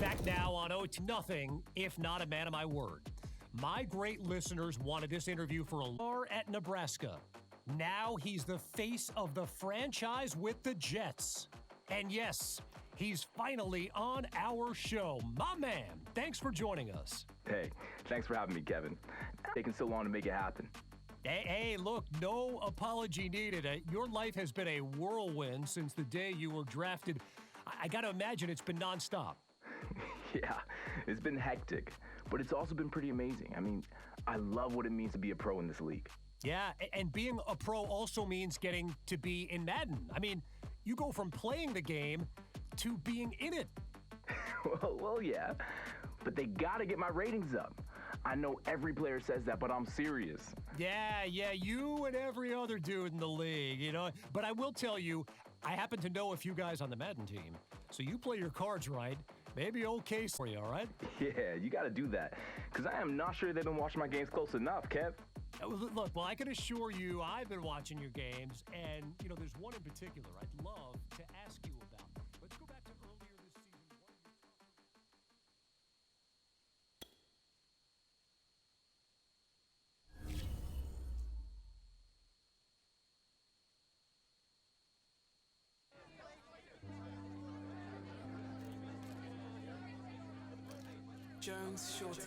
Back now on nothing, if not a man of my word. My great listeners wanted this interview for a lure at Nebraska. Now he's the face of the franchise with the Jets. And yes, he's finally on our show. My man, thanks for joining us. Hey, thanks for having me, Kevin. Taking so long to make it happen. Hey, look, no apology needed. Your life has been a whirlwind since the day you were drafted. I got to imagine it's been nonstop. Yeah, it's been hectic, but it's also been pretty amazing. I mean, I love what it means to be a pro in this league. Yeah, and being a pro also means getting to be in Madden. I mean, you go from playing the game to being in it. well, yeah, but they got to get my ratings up. I know every player says that, but I'm serious. Yeah, you and every other dude in the league, you know. But I will tell you, I happen to know a few guys on the Madden team. So you play your cards right, maybe okay for you, all right? Yeah, you got to do that, because I am not sure they've been watching my games close enough, Kev. Look, well, I can assure you I've been watching your games, and, you know, there's one in particular I'd love to ask you about. Let's go back to earlier this season. Jones Shorty.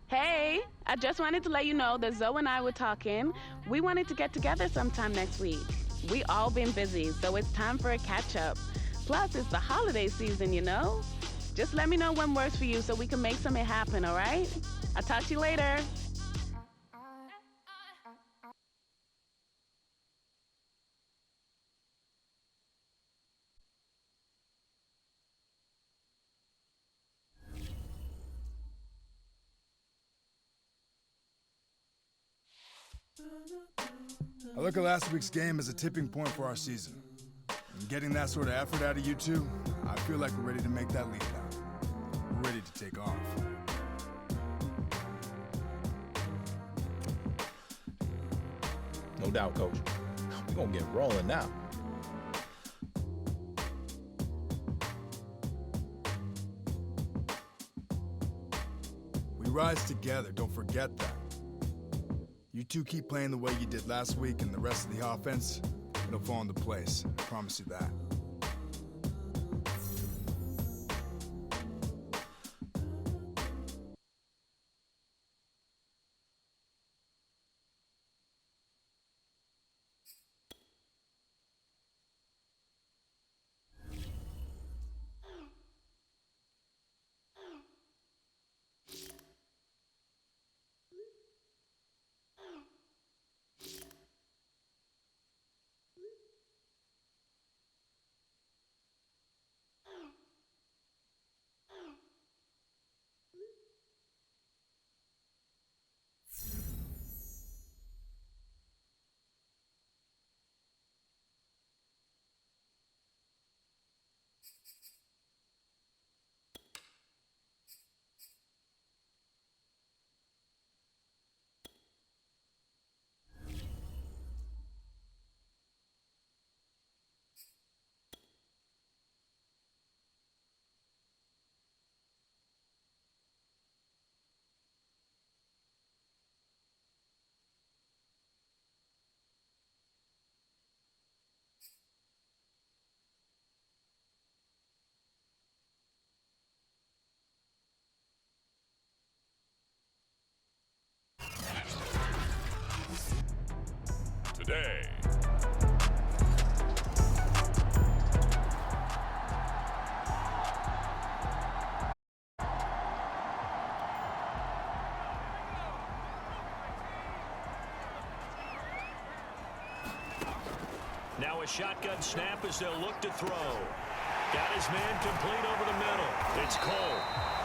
Hey, I just wanted to let you know that Zoe and I were talking. We wanted to get together sometime next week. We all been busy, so it's time for a catch-up. Plus, it's the holiday season, you know? Just let me know when works for you so we can make something happen, all right? I'll talk to you later. I look at last week's game as a tipping point for our season. And getting that sort of effort out of you two, I feel like we're ready to make that leap now. We're ready to take off. No doubt, Coach. We're going to get rolling now. We rise together, don't forget that. You two keep playing the way you did last week, and the rest of the offense, it'll fall into place. I promise you that. Today. Now a shotgun snap as they'll look to throw. Got his man complete over the middle. It's Cole.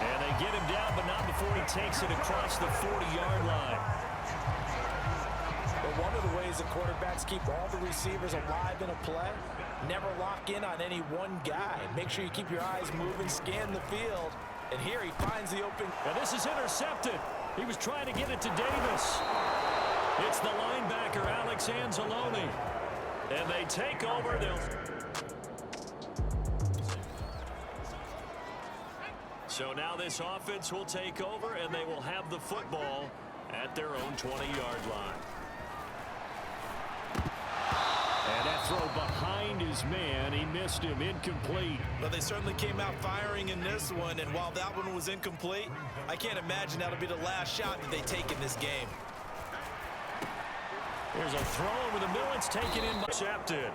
And they get him down, but not before he takes it across the 40-yard line. But one of the ways the quarterbacks keep all the receivers alive in a play, never lock in on any one guy. Make sure you keep your eyes moving, scan the field. And here he finds the open. And this is intercepted. He was trying to get it to Davis. It's the linebacker, Alex Anzalone. And they take over. So now this offense will take over, and they will have the football at their own 20-yard line. And that throw behind his man, he missed him, incomplete. Well, they certainly came out firing in this one, and while that one was incomplete, I can't imagine that'll be the last shot that they take in this game. Here's a throw over the middle. It's taken in by intercepted.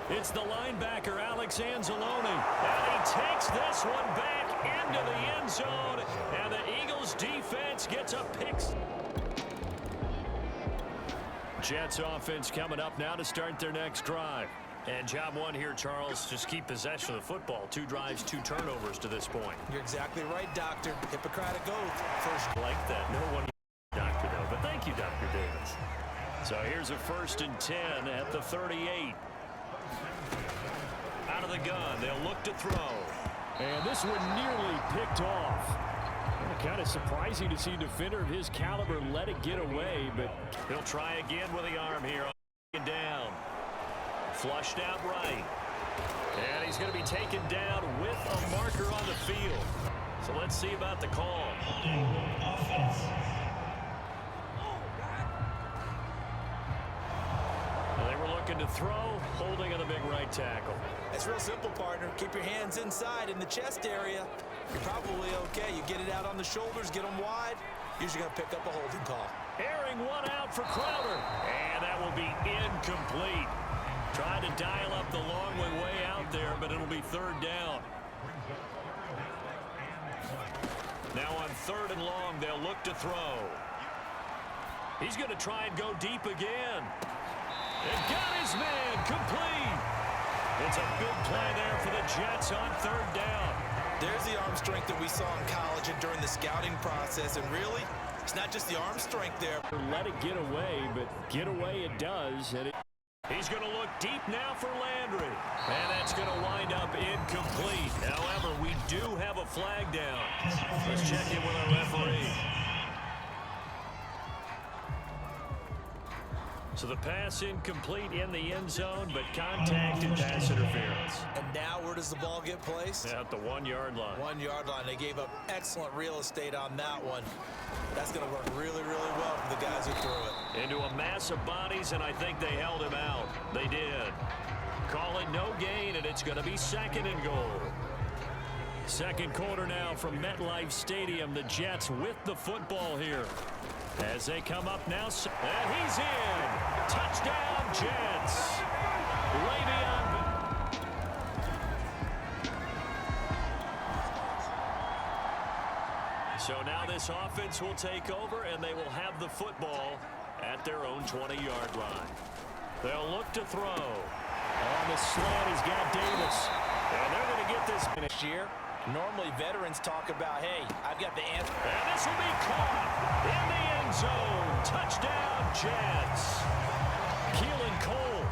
It's the linebacker, Alex Anzalone. And he takes this one back into the end zone. And the Eagles defense gets a pick. Jets offense coming up now to start their next drive. And job one here, Charles, just keep possession of the football. 2 drives, 2 turnovers to this point. You're exactly right, Doctor. Hippocratic oath. First like that. No one, Doctor, though. But thank you, Dr. Davis. So here's a 1st and 10 at the 38. Out of the gun, they'll look to throw. And this one nearly picked off. Kind of surprising to see a defender of his caliber let it get away, but he'll try again with the arm here. Down. Flushed out right. And he's going to be taken down with a marker on the field. So let's see about the call. They were looking to throw, holding on the big right tackle. It's real simple, partner. Keep your hands inside in the chest area. You're probably okay. You get it out on the shoulders, get them wide. Usually going to pick up a holding call. Airing one out for Crowder. And that will be incomplete. Tried to dial up the long way out there, but it'll be 3rd down. Now on 3rd and long, they'll look to throw. He's going to try and go deep again. And got his man complete. It's a big play there for the Jets on 3rd down. There's the arm strength that we saw in college and during the scouting process. And really, It's not just the arm strength there. Let it get away, but get away it does. And he's going to look deep now for Landry. And that's going to wind up incomplete. However, we do have a flag down. Let's check in with our referee. So the pass incomplete in the end zone, but contact and pass interference. And now where does the ball get placed? At the 1-yard line. 1-yard line. They gave up excellent real estate on that one. That's going to work really, really well for the guys who threw it. Into a mass of bodies, and I think they held him out. They did. Call it no gain, and it's going to be 2nd and goal. Second quarter now from MetLife Stadium. The Jets with the football here. As they come up now, and he's in. Touchdown, Jets. Le'Veon. So now this offense will take over, and they will have the football at their own 20-yard line. They'll look to throw. On the slant, he's got Davis. And they're going to get this next year. Normally, veterans talk about, hey, I've got the answer. And this will be caught in the end zone. Touchdown, Jets. Keelan Cole,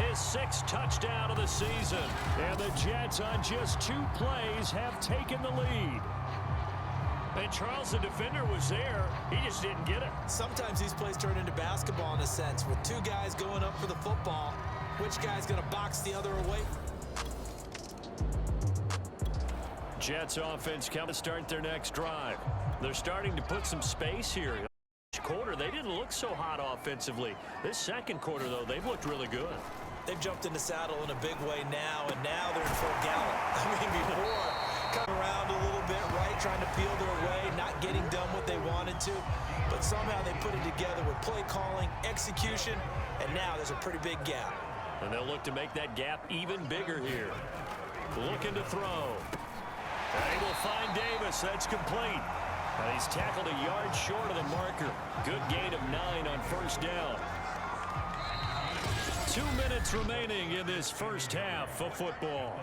his 6th touchdown of the season. And the Jets, on just 2 plays, have taken the lead. And Charles, the defender, was there. He just didn't get it. Sometimes these plays turn into basketball in a sense. With 2 guys going up for the football, which guy's going to box the other away? Jets offense coming to start their next drive. They're starting to put some space here. This quarter, they didn't look so hot offensively. This second quarter, though, they've looked really good. They've jumped in the saddle in a big way now, and now they're in full gallop. I mean, before, coming around a little bit right, trying to peel their way, not getting done what they wanted to. But somehow they put it together with play calling, execution, and now there's a pretty big gap. And they'll look to make that gap even bigger here. Looking to throw. They will find Davis. That's complete. And he's tackled a yard short of the marker. Good gain of 9 on first down. 2 minutes remaining in this first half of football.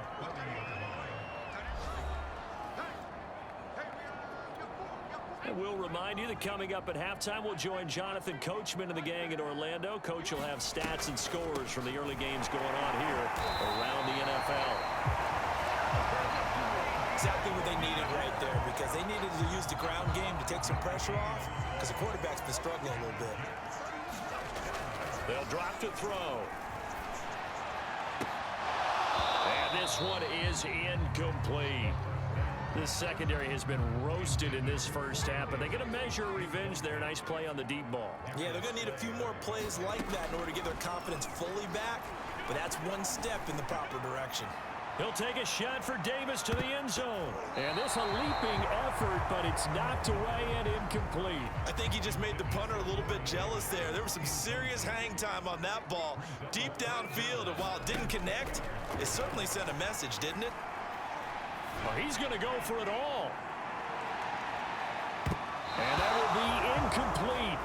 And we'll remind you that coming up at halftime, we'll join Jonathan Coachman and the gang in Orlando. Coach will have stats and scores from the early games going on here around the NFL. Exactly what they needed right there, because they needed to use the ground game to take some pressure off, because the quarterback's been struggling a little bit. They'll drop to throw. And this one is incomplete. This secondary has been roasted in this first half, but they're going to measure revenge there. Nice play on the deep ball. Yeah, they're going to need a few more plays like that in order to get their confidence fully back, but that's one step in the proper direction. He'll take a shot for Davis to the end zone. And this a leaping effort, but it's knocked away and incomplete. I think he just made the punter a little bit jealous there. There was some serious hang time on that ball deep downfield, and while it didn't connect, it certainly sent a message, didn't it? Well, he's going to go for it all. And that will be incomplete.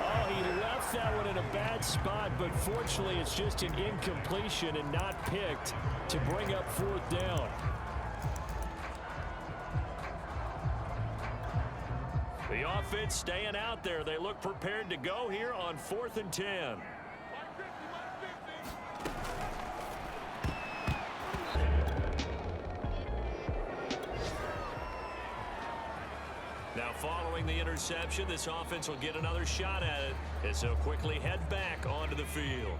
Oh, he left that one in a bad spot, but fortunately it's just an incompletion and not picked to bring up 4th down. The offense staying out there. They look prepared to go here on 4th and 10. Now, following the interception, this offense will get another shot at it as they'll quickly head back onto the field.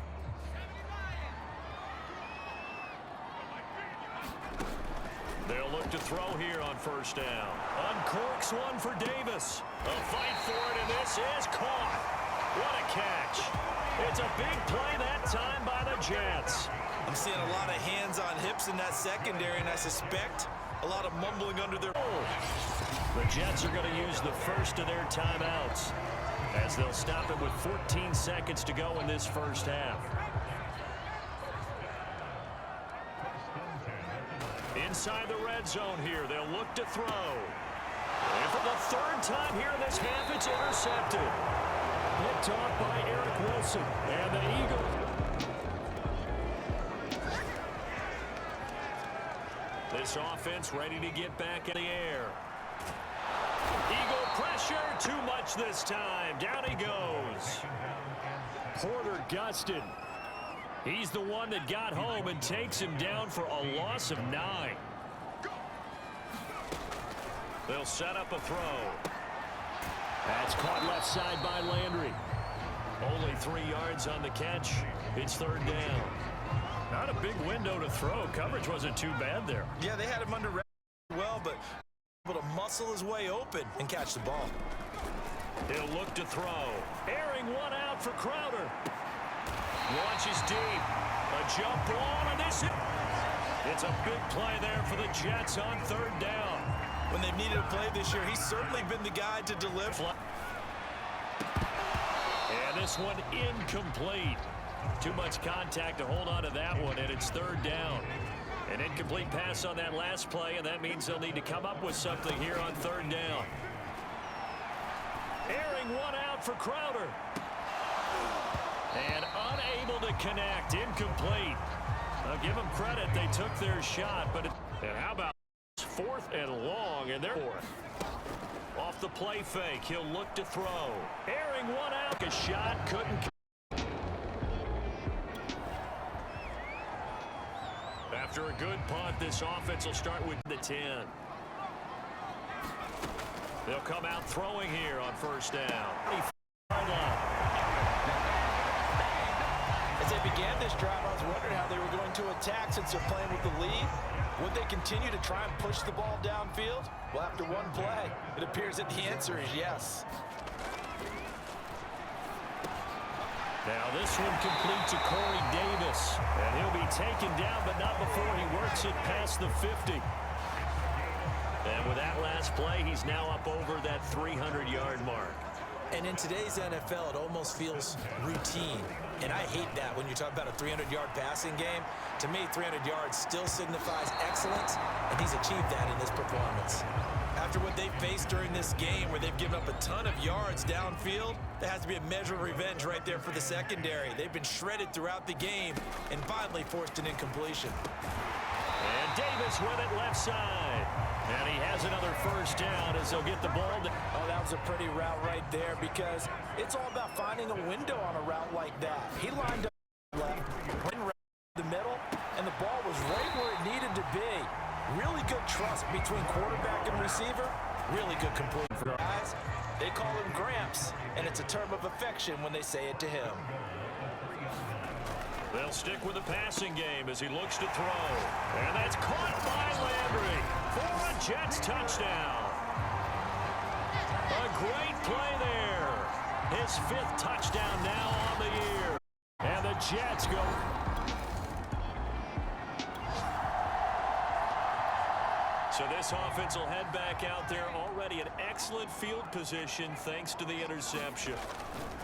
They'll look to throw here on first down. Uncorks one for Davis. A fight for it, and this is caught. What a catch. It's a big play that time by the Jets. I'm seeing a lot of hands on hips in that secondary, and I suspect a lot of mumbling under their... The Jets are going to use the first of their timeouts as they'll stop it with 14 seconds to go in this first half. Inside the red zone here, they'll look to throw. And for the 3rd time here in this half, it's intercepted. Picked off by Eric Wilson. And the Eagles. This offense ready to get back in the air. Eagle Pressure too much this time. Down he goes. Porter Gustin. He's the one that got home and takes him down for a loss of 9. They'll set up a throw. That's caught left side by Landry. Only 3 yards on the catch. It's 3rd down. Not a big window to throw. Coverage wasn't too bad there. Yeah, they had him under well, but able to muscle his way open and catch the ball. He'll look to throw. Airing one out for Crowder. Launches deep. A jump ball, and this it's a big play there for the Jets on 3rd down. When they've needed a play this year, he's certainly been the guy to deliver. And this one incomplete. Too much contact to hold on to that one, and it's 3rd down. An incomplete pass on that last play, and that means they'll need to come up with something here on 3rd down. Airing one out for Crowder. And unable to connect. Incomplete. I'll give them credit. They took their shot, but and how about 4th and long, and they're 4th. Off the play fake, he'll look to throw. Airing one out. A shot couldn't. After a good punt, this offense will start with the 10. They'll come out throwing here on 1st down. As they began this drive, I was wondering how they were going to attack since they're playing with the lead. Would they continue to try and push the ball downfield? Well, after one play, it appears that the answer is yes. Now this one complete to Corey Davis. And he'll be taken down, but not before he works it past the 50. And with that last play, he's now up over that 300-yard mark. And in today's NFL, it almost feels routine. And I hate that when you talk about a 300-yard passing game. To me, 300 yards still signifies excellence, and he's achieved that in this performance. After what they've faced during this game, where they've given up a ton of yards downfield, there has to be a measure of revenge right there for the secondary. They've been shredded throughout the game and finally forced an incompletion. And Davis with it left side. And he has another 1st down as they'll get the ball. Oh, that was a pretty route right there, because it's all about finding a window on a route like that. He lined up left, went right in the middle, and the ball was right where it needed to be. Really good trust between quarterback and receiver. Really good completion for guys. They call him Gramps, and it's a term of affection when they say it to him. They'll stick with the passing game as he looks to throw. And that's caught by Landry for a Jets touchdown. A great play there. His 5th touchdown now on the year. And the Jets go. So this offense will head back out there, already in excellent field position thanks to the interception.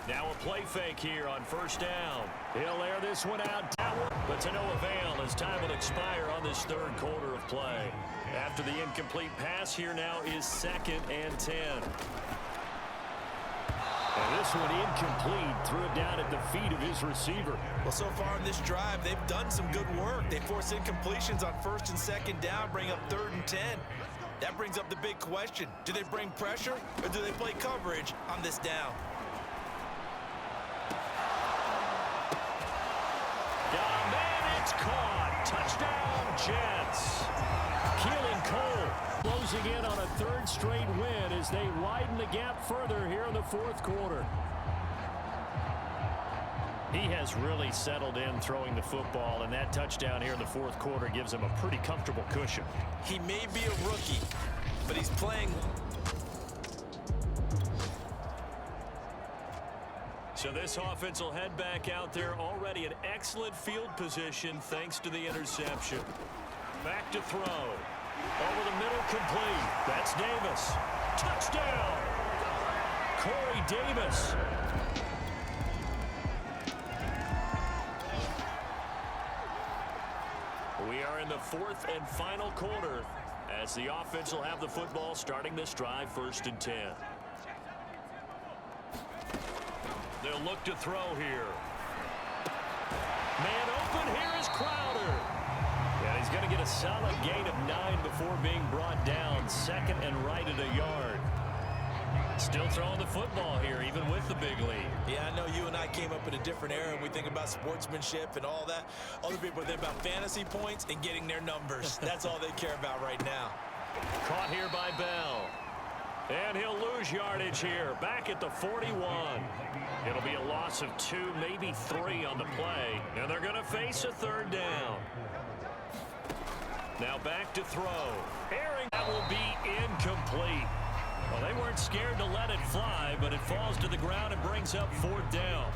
Now a play fake here on 1st down. He'll air this one out downward, but to no avail as time will expire on this 3rd quarter of play. After the incomplete pass, here now is 2nd and 10. And this one incomplete, threw it down at the feet of his receiver. Well, so far in this drive, they've done some good work. They force incompletions on 1st and 2nd down, bring up 3rd and 10. That brings up the big question. Do they bring pressure, or do they play coverage on this down? Got a man, it's caught. Touchdown, Jets. Keelan Cole closing in on a 3rd straight win as they widen the gap further here in the 4th quarter. He has really settled in throwing the football, and that touchdown here in the 4th quarter gives him a pretty comfortable cushion. He may be a rookie, but he's playing. So this offense will head back out there, already in excellent field position thanks to the interception. Back to throw. Over the middle, complete. That's Davis. Touchdown! Corey Davis. We are in the 4th and final quarter as the offense will have the football starting this drive 1st and 10. They'll look to throw here. Man open, here is Crowder. And he's going to get a solid gain of 9 before being brought down. 2nd and right at a yard. Still throwing the football here, even with the big lead. Yeah, I know you and I came up in a different era and we think about sportsmanship and all that. Other people think about fantasy points and getting their numbers. That's all they care about right now. Caught here by Bell. And he'll lose yardage here, back at the 41. It'll be a loss of 2, maybe 3 on the play. And they're going to face a third down. Now back to throw. Airing, that will be incomplete. Well, they weren't scared to let it fly, but it falls to the ground and brings up 4th down.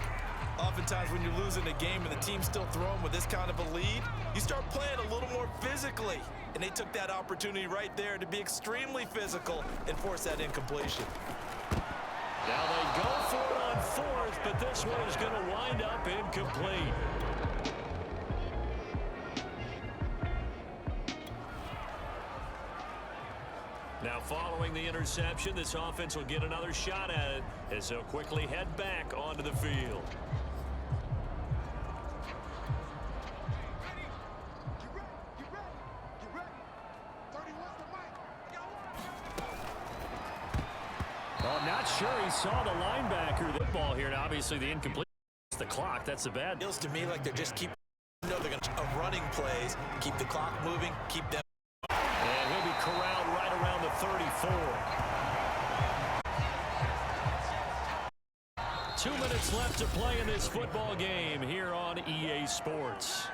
Oftentimes when you're losing a game and the team's still throwing with this kind of a lead, you start playing a little more physically. And they took that opportunity right there to be extremely physical and force that incompletion. Now they go for it on 4th, but this one is going to wind up incomplete. Now following the interception, this offense will get another shot at it as they'll quickly head back onto the field. Well, I'm not sure he saw the linebacker. The ball here, and obviously the incomplete. The clock, that's the bad. Feels to me like they're just keep. No, they're going to running plays, keep the clock moving, keep them. And he'll be corralled right around the 34. 2 minutes left to play in this football game here on EA Sports.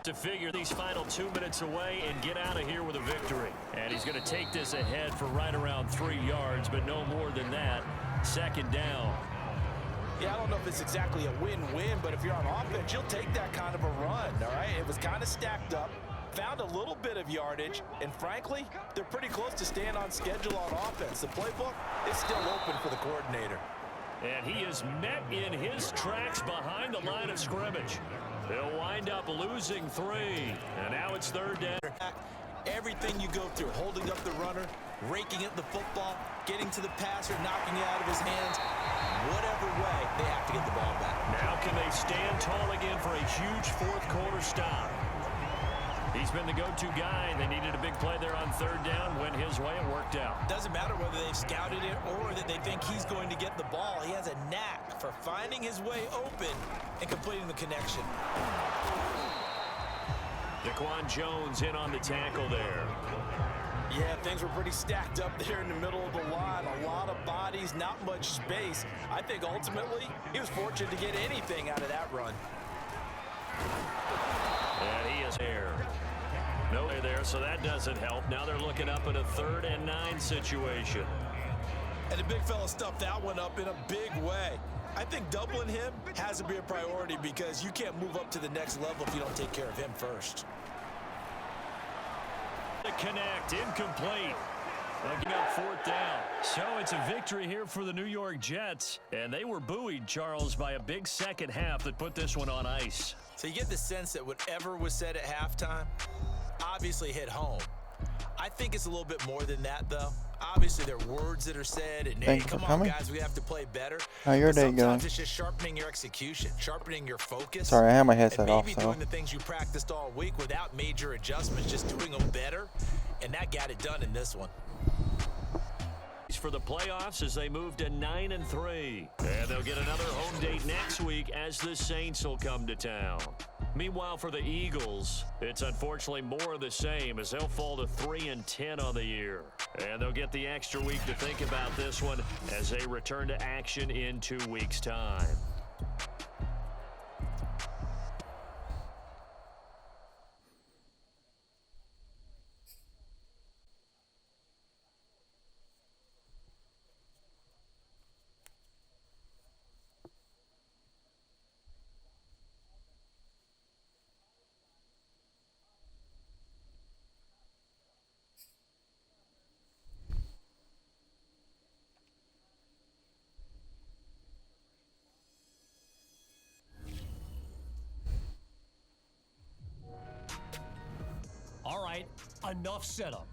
To figure these final 2 minutes away and get out of here with a victory. And he's going to take this ahead for right around 3 yards, but no more than that. 2nd down. Yeah, I don't know if it's exactly a win-win, but if you're on offense, you'll take that kind of a run, all right? It was kind of stacked up, found a little bit of yardage, and frankly, they're pretty close to staying on schedule on offense. The playbook is still open for the coordinator. And he is met in his tracks behind the line of scrimmage. They'll wind up losing 3, and now it's 3rd down. Everything you go through, holding up the runner, raking at the football, getting to the passer, knocking it out of his hands, whatever way, they have to get the ball back. Now can they stand tall again for a huge 4th quarter stop? He's been the go-to guy. They needed a big play there on 3rd down. Went his way and worked out. Doesn't matter whether they've scouted it or that they think he's going to get the ball. He has a knack for finding his way open and completing the connection. Daquan Jones in on the tackle there. Yeah, things were pretty stacked up there in the middle of the line. A lot of bodies, not much space. I think ultimately he was fortunate to get anything out of that run. And he is there. No way there, so that doesn't help. Now they're looking up at a 3rd and 9 situation. And the big fella stuffed that one up in a big way. I think doubling him has to be a priority because you can't move up to the next level if you don't take care of him first. The connect, incomplete. Looking up 4th down. So it's a victory here for the New York Jets. And they were buoyed, Charles, by a big second half that put this one on ice. So you get the sense that whatever was said at halftime obviously hit home. I think it's a little bit more than that, though. Obviously, there are words that are said, and hey, come on, guys, we have to play better. How your day going? Sometimes it's just sharpening your execution, sharpening your focus. Sorry, I have my headset off, maybe so. doing the things you practiced all week without major adjustments, just doing them better, and that got it done in this one. For the playoffs as they move to 9-3. And they'll get another home date next week as the Saints will come to town. Meanwhile, for the Eagles, it's unfortunately more of the same as they'll fall to 3-10 on the year. And they'll get the extra week to think about this one as they return to action in 2 weeks' time. Enough setup.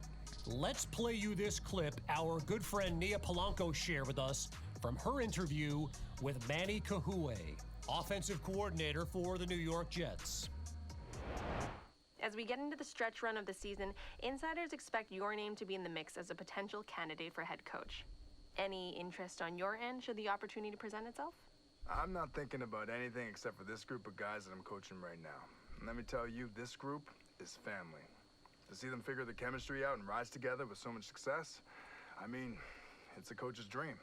Let's play you this clip our good friend Nia Polanco shared with us from her interview with Manny Kahue, offensive coordinator for the New York Jets. As we get into the stretch run of the season, insiders expect your name to be in the mix as a potential candidate for head coach. Any interest on your end should the opportunity present itself? I'm not thinking about anything except for this group of guys that I'm coaching right now. And let me tell you, this group is family. To see them figure the chemistry out and rise together with so much success, I mean, it's a coach's dream.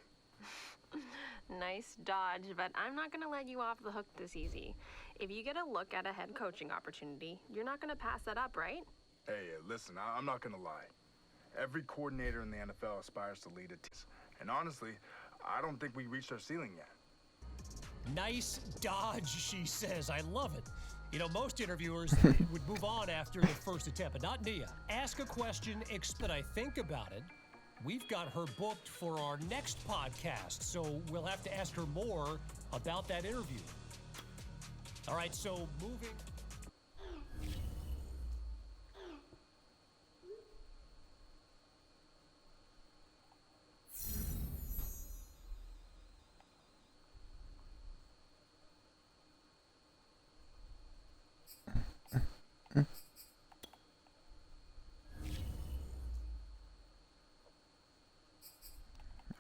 Nice dodge, but I'm not going to let you off the hook this easy. If you get a look at a head coaching opportunity, you're not going to pass that up, right? Hey, listen, I'm not going to lie. Every coordinator in the NFL aspires to lead a team. And honestly, I don't think we reached our ceiling yet. Nice dodge, she says. I love it. You know, most interviewers would move on after the first attempt, but not Nia. Ask a question, but I think about it. We've got her booked for our next podcast, so we'll have to ask her more about that interview. All right, so moving...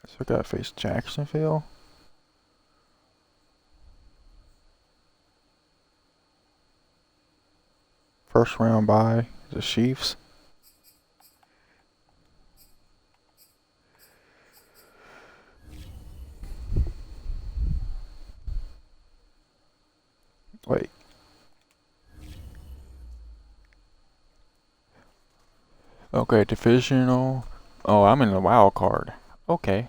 So I gotta face Jacksonville. First round bye, the Chiefs. Wait. Okay, divisional. Oh, I'm in the wild card. Okay.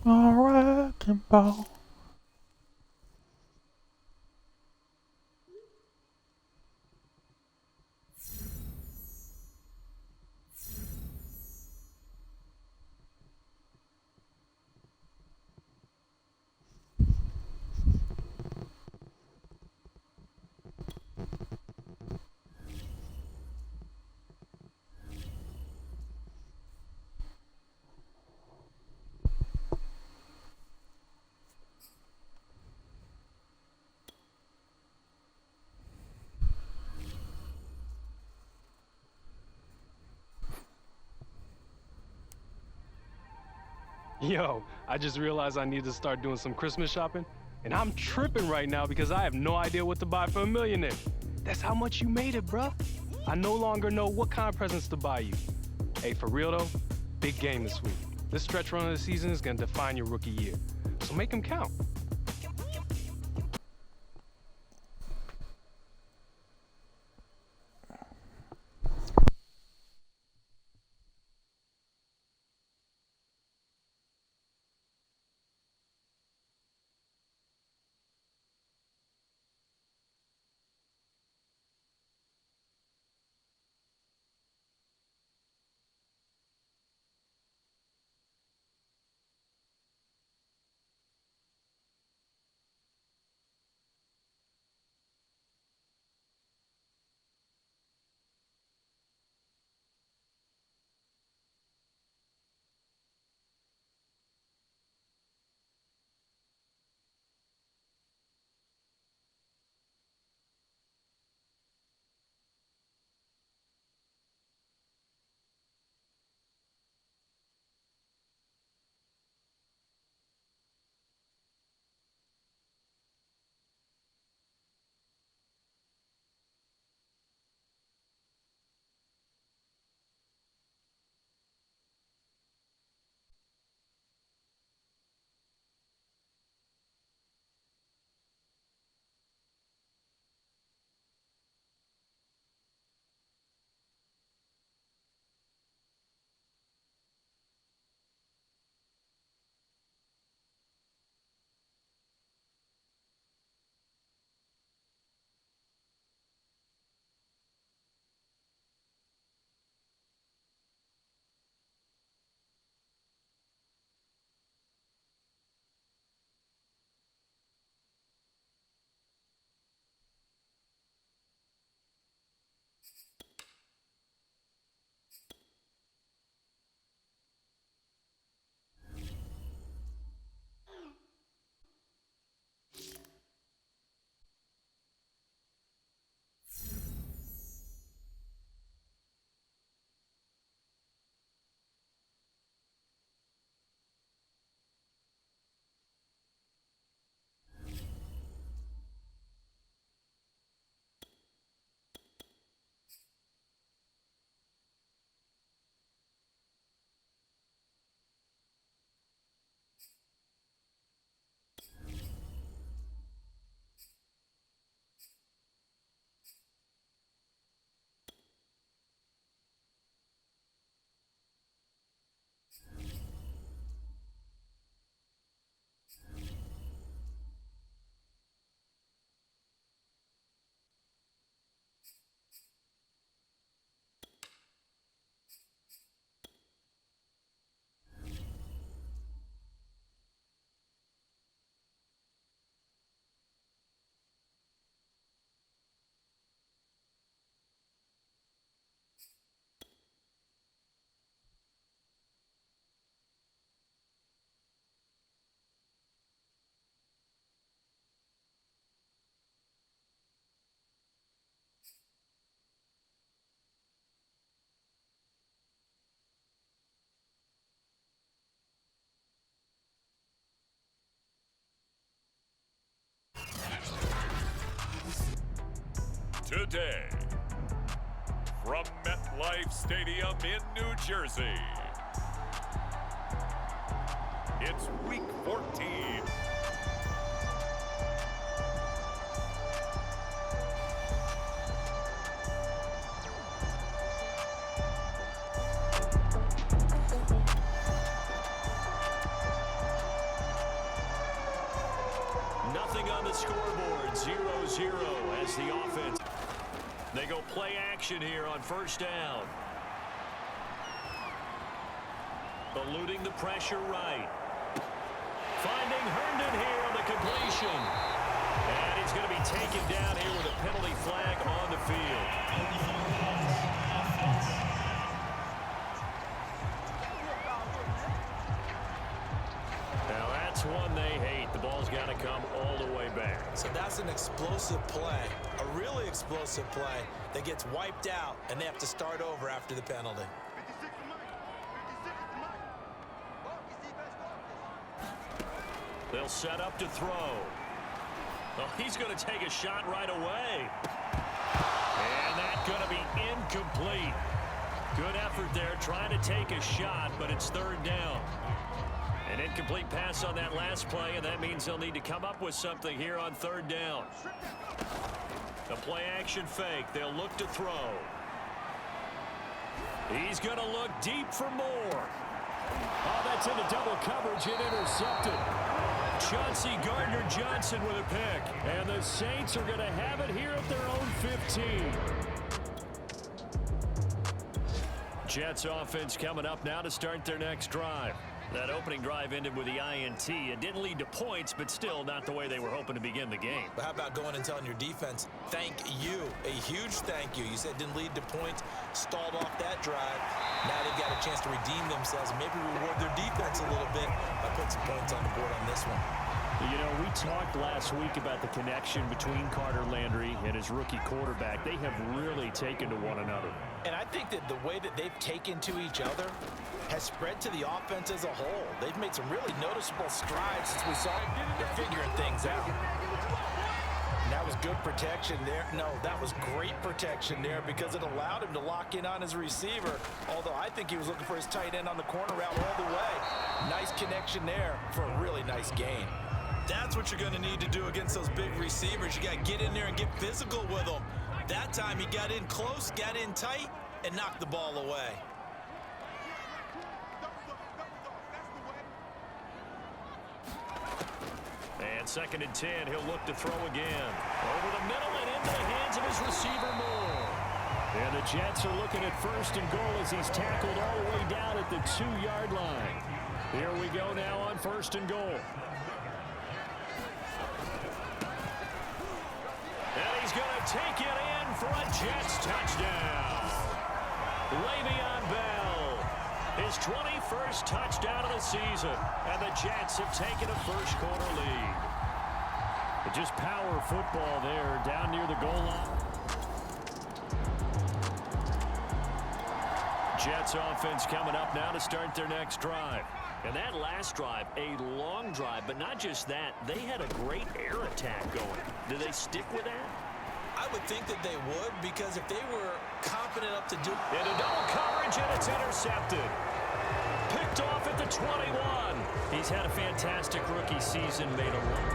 Alright, can ball. Yo, I just realized I need to start doing some Christmas shopping, and I'm tripping right now because I have no idea what to buy for a millionaire. That's how much you made it, bruh. I no longer know what kind of presents to buy you. Hey, for real though, big game this week. This stretch run of the season is gonna define your rookie year, so make them count. today. From MetLife Stadium in New Jersey, it's Week 14. Nothing on the scoreboard, 0-0 as the offense. They go play action here on first down. Eluding the pressure right. Finding Herndon here on the completion. And he's going to be taken down here with a penalty flag on the field. Now that's one they hate. The ball's got to come all the way back. So that's an explosive play, a really explosive play that gets wiped out, and they have to start over after the penalty. They'll set up to throw. Well, he's going to take a shot right away. And that's going to be incomplete. Good effort there trying to take a shot, but it's third down. An incomplete pass on that last play, and that means they'll need to come up with something here on third down. The play action fake. They'll look to throw. He's going to look deep for more. Oh, that's into double coverage and intercepted. Chauncey Gardner-Johnson with a pick. And the Saints are going to have it here at their own 15. Jets offense coming up now to start their next drive. That opening drive ended with the INT. It didn't lead to points, but still not the way they were hoping to begin the game. But how about going and telling your defense, thank you, a huge thank you. You said it didn't lead to points, stalled off that drive. Now they've got a chance to redeem themselves and maybe reward their defense a little bit by putting some points on the board on this one. You know, we talked last week about the connection between Carter Landry and his rookie quarterback. They have really taken to one another. And I think that the way that they've taken to each other has spread to the offense as a whole. They've made some really noticeable strides since we saw they're figuring things out. And that was good protection there. No, that was great protection there because it allowed him to lock in on his receiver, although I think he was looking for his tight end on the corner route all the way. Nice connection there for a really nice gain. That's what you're going to need to do against those big receivers. You got to get in there and get physical with them. That time he got in close, got in tight, and knocked the ball away. And 2nd and 10, he'll look to throw again. Over the middle and into the hands of his receiver Moore. And the Jets are looking at 1st and goal as he's tackled all the way down at the 2-yard line. Here we go now on 1st and goal. And he's going to take it in for a Jets touchdown. Le'Veon Bell, his 21st touchdown of the season. And the Jets have taken a first-quarter lead. But just power football there down near the goal line. Jets offense coming up now to start their next drive. And that last drive, a long drive, but not just that. They had a great air attack going. Do they stick with that? I would think that they would, because if they were confident up to do... Into double coverage, and it's intercepted. Picked off at the 21. He's had a fantastic rookie season, made a run.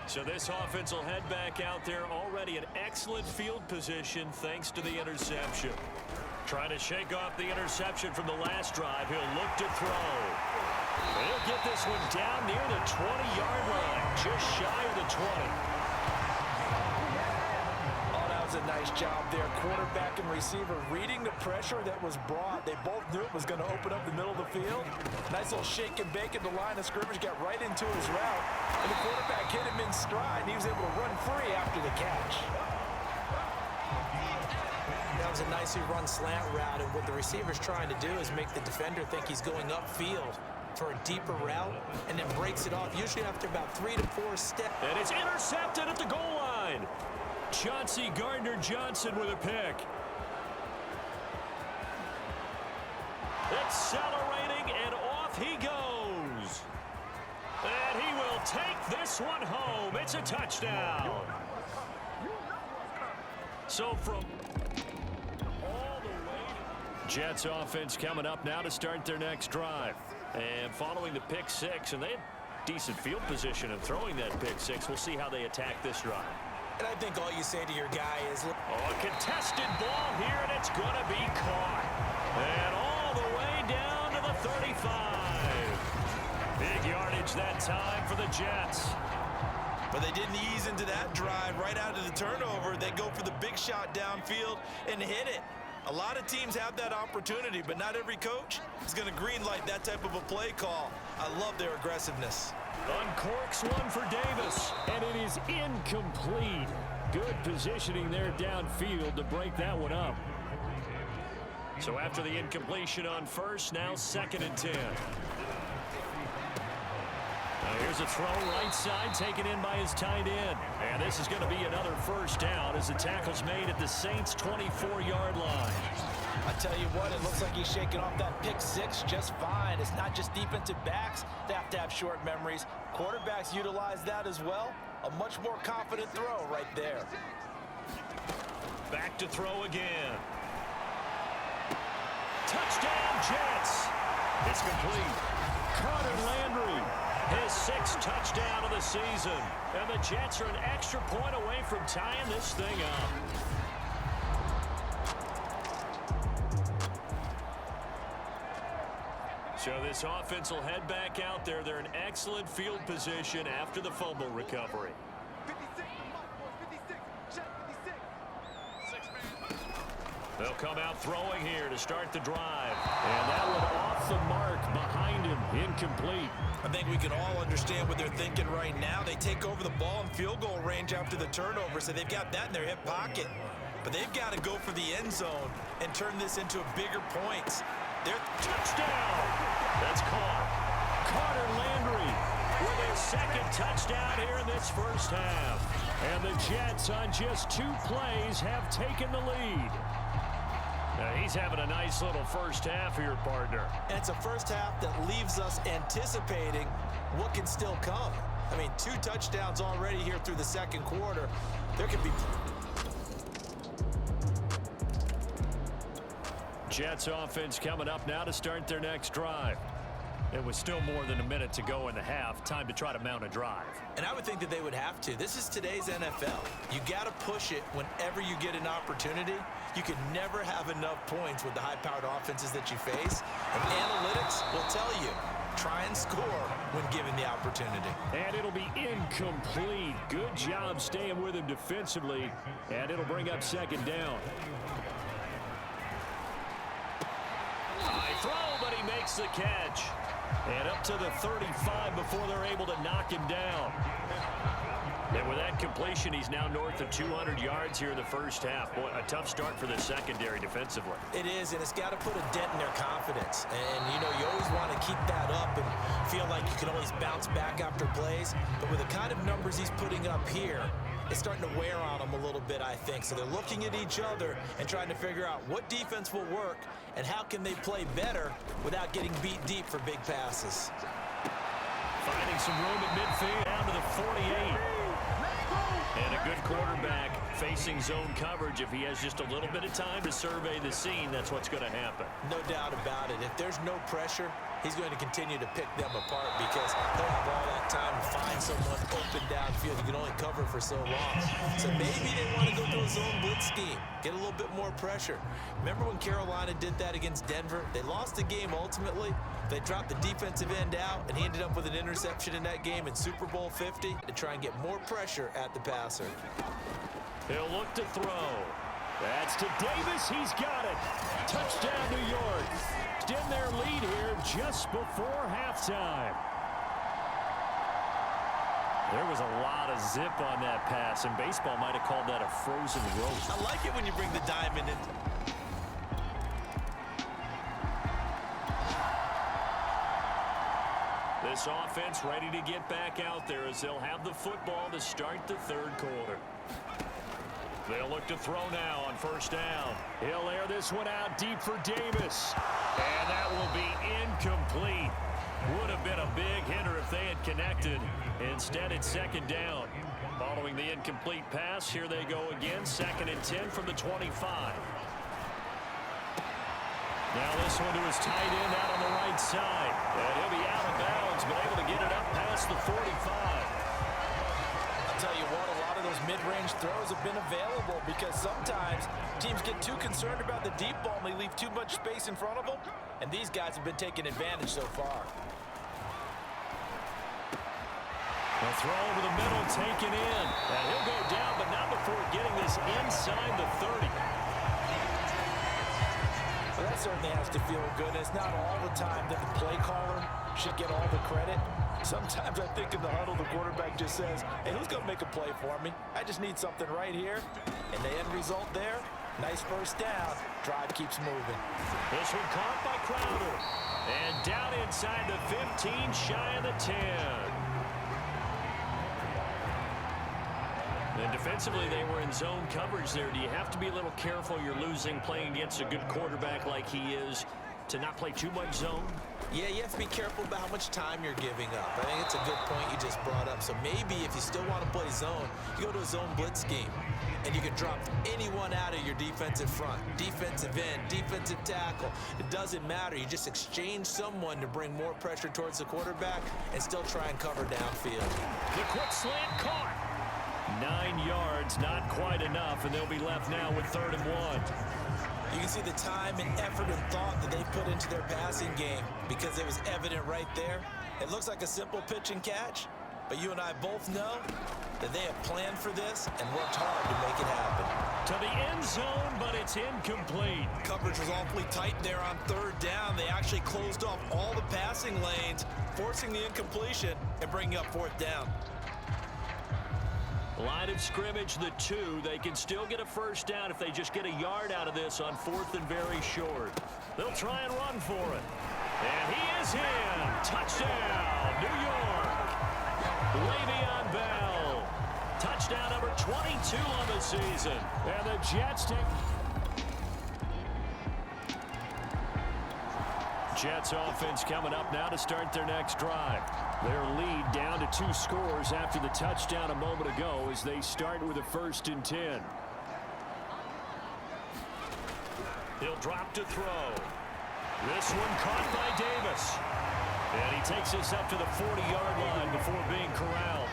So this offense will head back out there, already in excellent field position thanks to the interception. Trying to shake off the interception from the last drive. He'll look to throw. He'll get this one down near the 20-yard line, just shy of the 20. Oh, that was a nice job there. Quarterback and receiver reading the pressure that was brought. They both knew it was going to open up the middle of the field. Nice little shake and bake at the line of scrimmage, got right into his route. And the quarterback hit him in stride, and he was able to run free after the catch. That was a nicely run slant route, and what the receiver's trying to do is make the defender think he's going upfield for a deeper route, and then breaks it off, usually after about 3 to 4 steps. And it's intercepted at the goal line. Chauncey Gardner-Johnson with a pick. Accelerating, and off he goes. And he will take this one home. It's a touchdown. So from all the way, Jets offense coming up now to start their next drive. And following the pick six, and they had decent field position in throwing that pick six. We'll see how they attack this drive. And I think all you say to your guy is, oh, a contested ball here, and it's going to be caught. And all the way down to the 35. Big yardage that time for the Jets. But they didn't ease into that drive right out of the turnover. They go for the big shot downfield and hit it. A lot of teams have that opportunity, but not every coach is going to greenlight that type of a play call. I love their aggressiveness. Uncorks one for Davis, and it is incomplete. Good positioning there downfield to break that one up. So after the incompletion on first, now 2nd and 10. Here's a throw right side taken in by his tight end. And this is going to be another first down as the tackle's made at the Saints' 24-yard line. I tell you what, it looks like he's shaking off that pick six just fine. It's not just defensive backs that have to have short memories. Quarterbacks utilize that as well. A much more confident throw right there. Back to throw again. Touchdown, Jets. It's complete. Carter Landry, his 6th touchdown of the season. And the Jets are an extra point away from tying this thing up. So this offense will head back out there. They're in excellent field position after the fumble recovery. They'll come out throwing here to start the drive. And that one off the mark behind him. Incomplete. I think we can all understand what they're thinking right now. They take over the ball in field goal range after the turnover, so they've got that in their hip pocket. But they've got to go for the end zone and turn this into a bigger points. They're touchdown. That's caught. Carter Landry with his 2nd touchdown here in this first half. And the Jets on just 2 plays have taken the lead. Now he's having a nice little first half here, partner. And it's a first half that leaves us anticipating what can still come. I mean, 2 touchdowns already here through the 2nd quarter. There could be... Jets offense coming up now to start their next drive. It was still more than a minute to go in the half. Time to try to mount a drive. And I would think that they would have to. This is today's NFL. You got to push it whenever you get an opportunity. You can never have enough points with the high-powered offenses that you face. And analytics will tell you, try and score when given the opportunity. And it'll be incomplete. Good job staying with him defensively. And it'll bring up 2nd down. High throw, but he makes the catch. And up to the 35 before they're able to knock him down. And with that completion, he's now north of 200 yards here in the first half. Boy, a tough start for the secondary defensively. It is, and it's got to put a dent in their confidence. And, you know, you always want to keep that up and feel like you can always bounce back after plays. But with the kind of numbers he's putting up here, it's starting to wear on them a little bit, I think. So they're looking at each other and trying to figure out what defense will work and how can they play better without getting beat deep for big passes. Finding some room at midfield down to the 48. And a good quarterback facing zone coverage. If he has just a little bit of time to survey the scene, that's what's going to happen. No doubt about it. If there's no pressure, he's going to continue to pick them apart because he'll have all that time to find someone open downfield. You can only cover for so long. So maybe they want to go to a zone blitz scheme, get a little bit more pressure. Remember when Carolina did that against Denver? They lost the game ultimately. They dropped the defensive end out, and he ended up with an interception in that game in Super Bowl 50 to try and get more pressure at the passer. He'll look to throw. That's to Davis. He's got it. Touchdown, New York. In their lead here just before halftime. There was a lot of zip on that pass, and baseball might have called that a frozen roast. I like it when you bring the diamond in. This offense ready to get back out there as they'll have the football to start the 3rd quarter. They'll look to throw now on first down. He'll air this one out deep for Davis. And that will be incomplete. Would have been been a big hitter if they had connected. Instead, it's second down. Following the incomplete pass, here they go again. 2nd and 10 from the 25. Now this one to his tight end out on the right side. And he'll be out of bounds, but able to get it up past the 45. I'll tell you what, a lot of those mid-range throws have been available because sometimes teams get too concerned about the deep ball and they leave too much space in front of them. And these guys have been taking advantage so far. The throw over the middle taken in. And he'll go down, but not before getting this inside the 30. Well, that certainly has to feel good. It's not all the time that the play caller should get all the credit. Sometimes I think in the huddle, the quarterback just says, hey, who's going to make a play for me? I just need something right here. And the end result there, nice first down. Drive keeps moving. This one caught by Crowder. And down inside the 15, shy of the 10. And defensively, they were in zone coverage there. Do you have to be a little careful? You're losing playing against a good quarterback like he is to not play too much zone? Yeah, you have to be careful about how much time you're giving up. I think it's a good point you just brought up. So maybe if you still want to play zone, you go to a zone blitz scheme. And you can drop anyone out of your defensive front, defensive end, defensive tackle. It doesn't matter. You just exchange someone to bring more pressure towards the quarterback and still try and cover downfield. The quick slant caught. 9 yards, not quite enough, and they'll be left now with 3rd and 1. You can see the time and effort and thought that they put into their passing game because it was evident right there. It looks like a simple pitch and catch, but you and I both know that they have planned for this and worked hard to make it happen. To the end zone, but it's incomplete. Coverage was awfully tight there on 3rd down. They actually closed off all the passing lanes, forcing the incompletion and bringing up 4th down. Line of scrimmage, the 2. They can still get a first down if they just get a yard out of this on 4th and very short. They'll try and run for it. And he is in. Touchdown, New York. Le'Veon Bell. Touchdown number 22 on the season. And the Jets take... Jets offense coming up now to start their next drive. Their lead down to 2 scores after the touchdown a moment ago as they start with a 1st and 10. He'll drop to throw. This one caught by Davis. And he takes this up to the 40-yard line before being corralled.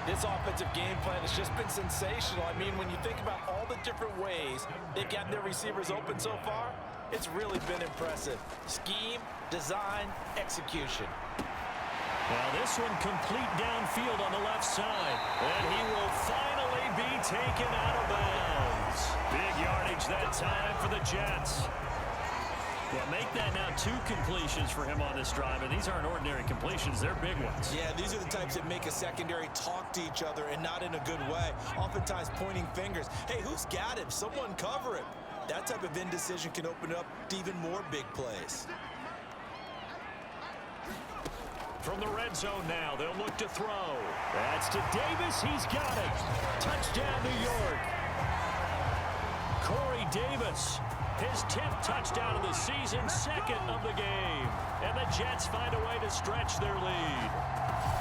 This offensive game plan has just been sensational. I mean, when you think about all the different ways they've gotten their receivers open so far, it's really been impressive. Scheme, design, execution. Now this one complete downfield on the left side. And he will finally be taken out of bounds. Big yardage that time for the Jets. Well, make that now 2 completions for him on this drive, and these aren't ordinary completions. They're big ones. Yeah, these are the types that make a secondary talk to each other and not in a good way. Oftentimes pointing fingers. Hey, who's got him? Someone cover him. That type of indecision can open up to even more big plays. From the red zone now, they'll look to throw. That's to Davis. He's got it. Touchdown, New York. Corey Davis. His 10th touchdown of the season, 2nd of the game. And the Jets find a way to stretch their lead.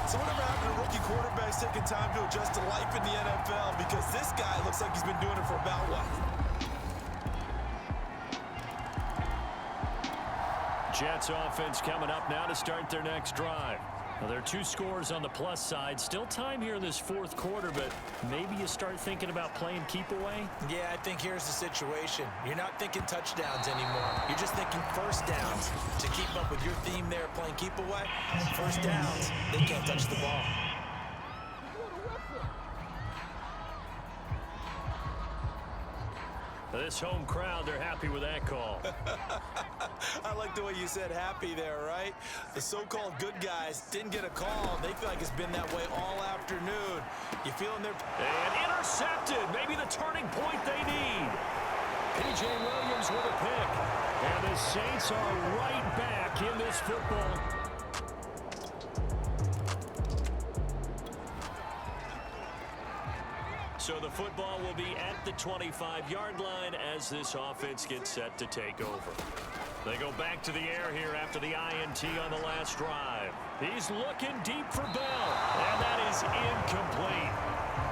So whatever happened to rookie quarterbacks taking time to adjust to life in the NFL? Because this guy looks like he's been doing it for about what? Jets offense coming up now to start their next drive. Well, there are 2 scores on the plus side. Still time here in this 4th quarter, but maybe you start thinking about playing keep away? Yeah, I think here's the situation. You're not thinking touchdowns anymore. You're just thinking first downs. To keep up with your theme there, playing keep away, first downs, they can't touch the ball. This home crowd, they're happy with that call. I like the way you said happy there, right? The so-called good guys didn't get a call. They feel like it's been that way all afternoon. You feeling their... And intercepted. Maybe the turning point they need. P.J. Williams with a pick. And the Saints are right back in this football. So the football will be at the 25-yard line as this offense gets set to take over. They go back to the air here after the INT on the last drive. He's looking deep for Bell, and that is incomplete.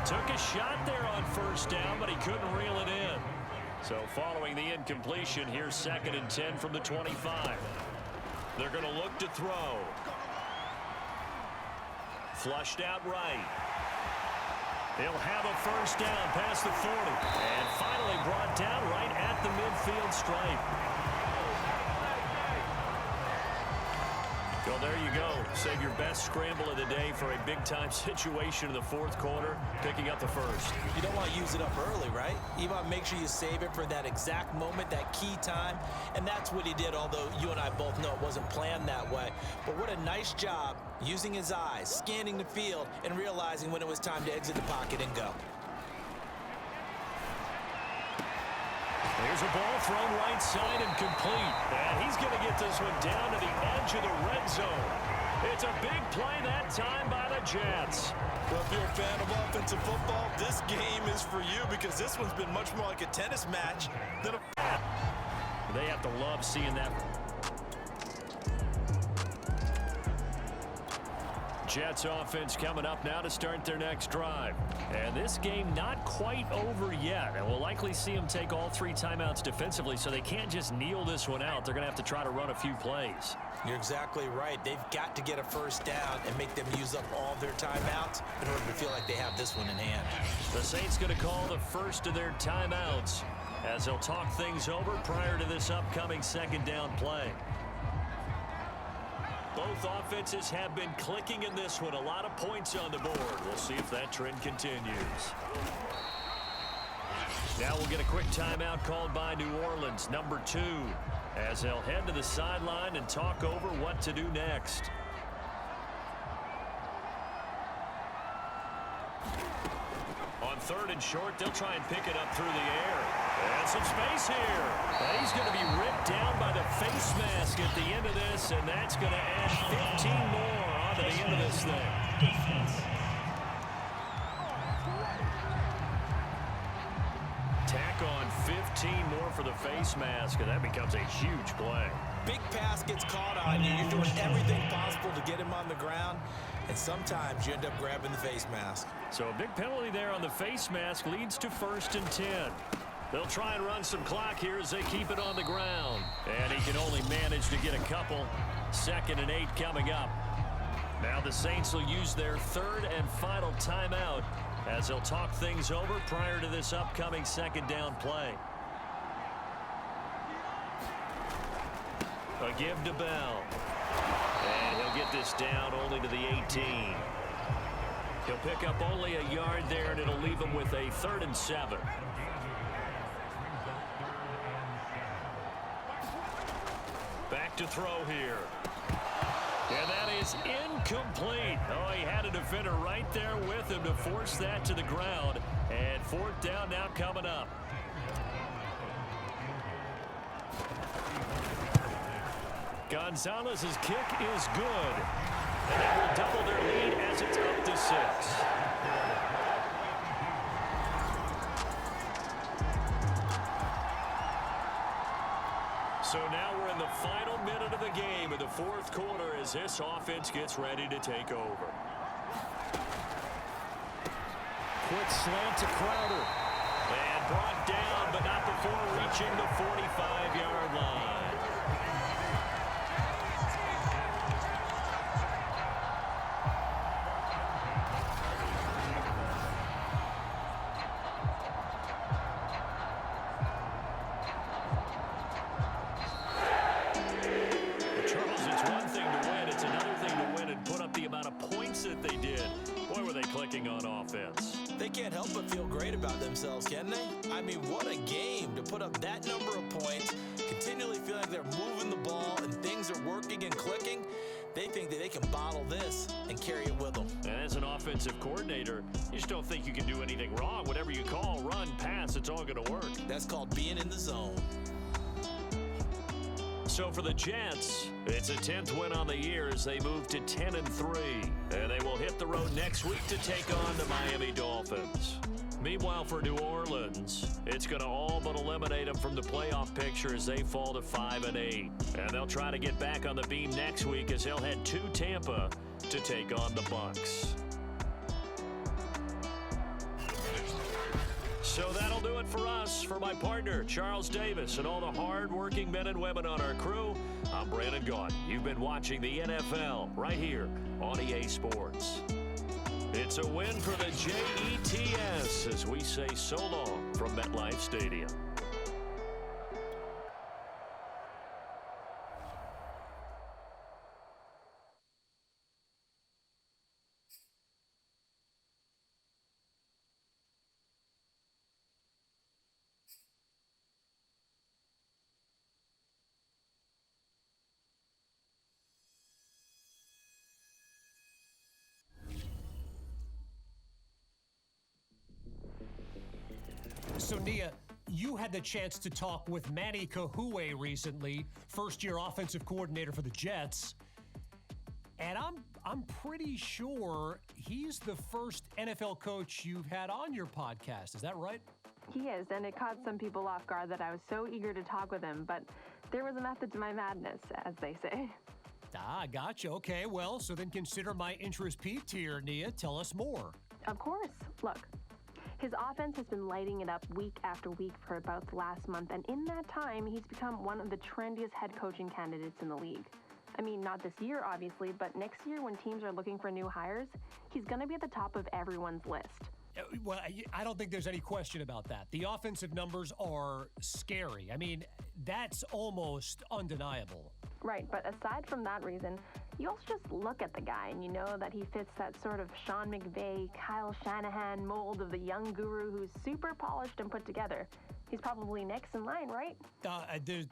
Took a shot there on first down, but he couldn't reel it in. So following the incompletion, here's 2nd and 10 from the 25. They're going to look to throw. Flushed out right. He'll have a first down past the 40. And finally brought down right at the midfield stripe. Well, there you go. Save your best scramble of the day for a big-time situation in the 4th quarter, picking up the first. You don't want to use it up early, right? You want to make sure you save it for that exact moment, that key time. And that's what he did, although you and I both know it wasn't planned that way. But what a nice job using his eyes, scanning the field, and realizing when it was time to exit the pocket and go. There's a ball thrown right side and complete. And he's going to get this one down to the edge of the red zone. It's a big play that time by the Jets. Well, if you're a fan of offensive football, this game is for you because this one's been much more like a tennis match than a... They have to love seeing that. Jets offense coming up now to start their next drive. And this game not quite over yet. And we'll likely see them take all 3 timeouts defensively, so they can't just kneel this one out. They're going to have to try to run a few plays. You're exactly right. They've got to get a first down and make them use up all their timeouts in order to feel like they have this one in hand. The Saints going to call the first of their timeouts as they'll talk things over prior to this upcoming 2nd down play. Both offenses have been clicking in this one. A lot of points on the board. We'll see if that trend continues. Now we'll get a quick timeout called by New Orleans, number 2, as they'll head to the sideline and talk over what to do next. On 3rd and short, they'll try and pick it up through the air. And some space here. And he's going to be ripped down by the face mask at the end of this, and that's going to add 15 more onto the end of this thing. Tack on 15 more for the face mask, and that becomes a huge play. Big pass gets caught on you. You're doing everything possible to get him on the ground, and sometimes you end up grabbing the face mask. So a big penalty there on the face mask leads to 1st and 10. They'll try and run some clock here as they keep it on the ground. And he can only manage to get a couple. 2nd and 8 coming up. Now the Saints will use their 3rd and final timeout as they'll talk things over prior to this upcoming 2nd down play. A give to Bell. And he'll get this down only to the 18. He'll pick up only a yard there, and it'll leave him with a 3rd and 7. Back to throw here. And that is incomplete. Oh, he had a defender right there with him to force that to the ground. And 4th down now coming up. Gonzalez's kick is good. And that will double their lead as it's up to 6. So now we're in the final minute of the game in the 4th quarter as this offense gets ready to take over. Quick slant to Crowder. And brought down, but not before reaching the 45-yard line. On offense. They can't help but feel great about themselves, can they? I mean, what a game to put up that number of points, continually feel like they're moving the ball and things are working and clicking. They think that they can bottle this and carry it with them. And as an offensive coordinator, you just don't think you can do anything wrong. Whatever you call, run, pass, it's all going to work. That's called being in the zone. So for the Jets, it's a 10th win on the year as they move to 10-3. And they will hit the road next week to take on the Miami Dolphins. Meanwhile, for New Orleans, it's going to all but eliminate them from the playoff picture as they fall to 5-8. And they'll try to get back on the beam next week as they'll head to Tampa to take on the Bucs. So that'll do it for us. For my partner, Charles Davis, and all the hard-working men and women on our crew, I'm Brandon Gaudin. You've been watching the NFL right here on EA Sports. It's a win for the Jets as we say so long from MetLife Stadium. So, Nia, you had the chance to talk with Manny Kahue recently, first-year offensive coordinator for the Jets. And I'm pretty sure he's the first NFL coach you've had on your podcast. Is that right? He is, and it caught some people off guard that I was so eager to talk with him, but there was a method to my madness, as they say. Ah, gotcha. Okay, well, so then consider my interest piqued here, Nia. Tell us more. Of course. Look, his offense has been lighting it up week after week for about the last month, and in that time, he's become one of the trendiest head coaching candidates in the league. I mean, not this year, obviously, but next year when teams are looking for new hires, he's going to be at the top of everyone's list. Well, I don't think there's any question about that. The offensive numbers are scary. I mean, that's almost undeniable. Right, but aside from that reason, you also just look at the guy and you know that he fits that sort of Sean McVay, Kyle Shanahan mold of the young guru who's super polished and put together. He's probably next in line, right?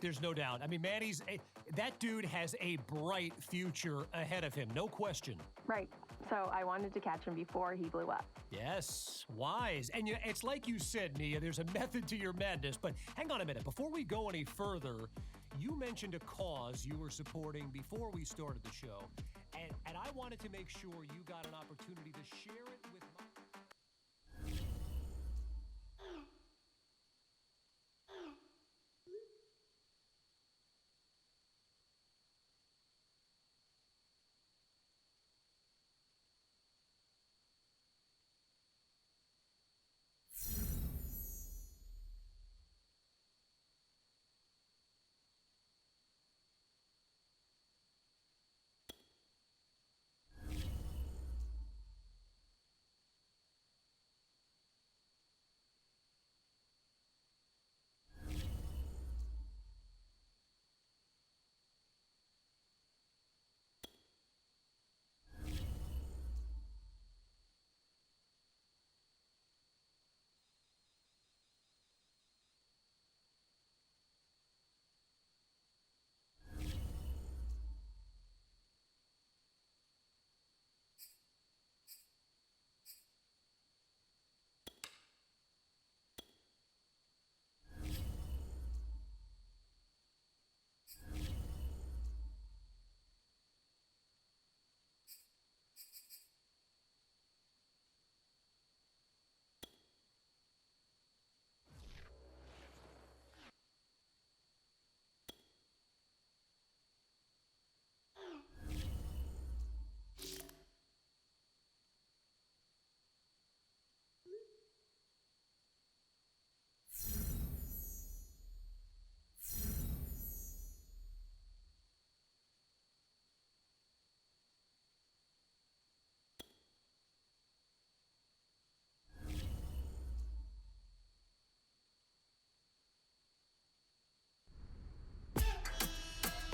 There's no doubt. I mean, that dude has a bright future ahead of him, no question. Right. So I wanted to catch him before he blew up. Yes, wise. And it's like you said, Nia, there's a method to your madness. But hang on a minute. Before we go any further, you mentioned a cause you were supporting before we started the show. And I wanted to make sure you got an opportunity to share it with my...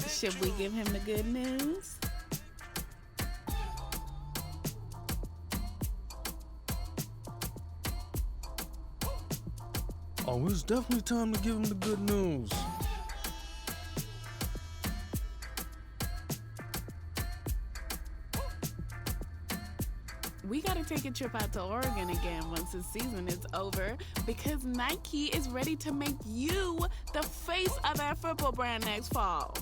Should we give him the good news? Oh, it's definitely time to give him the good news. We got to take a trip out to Oregon again once the season is over because Nike is ready to make you the face of their football brand next fall.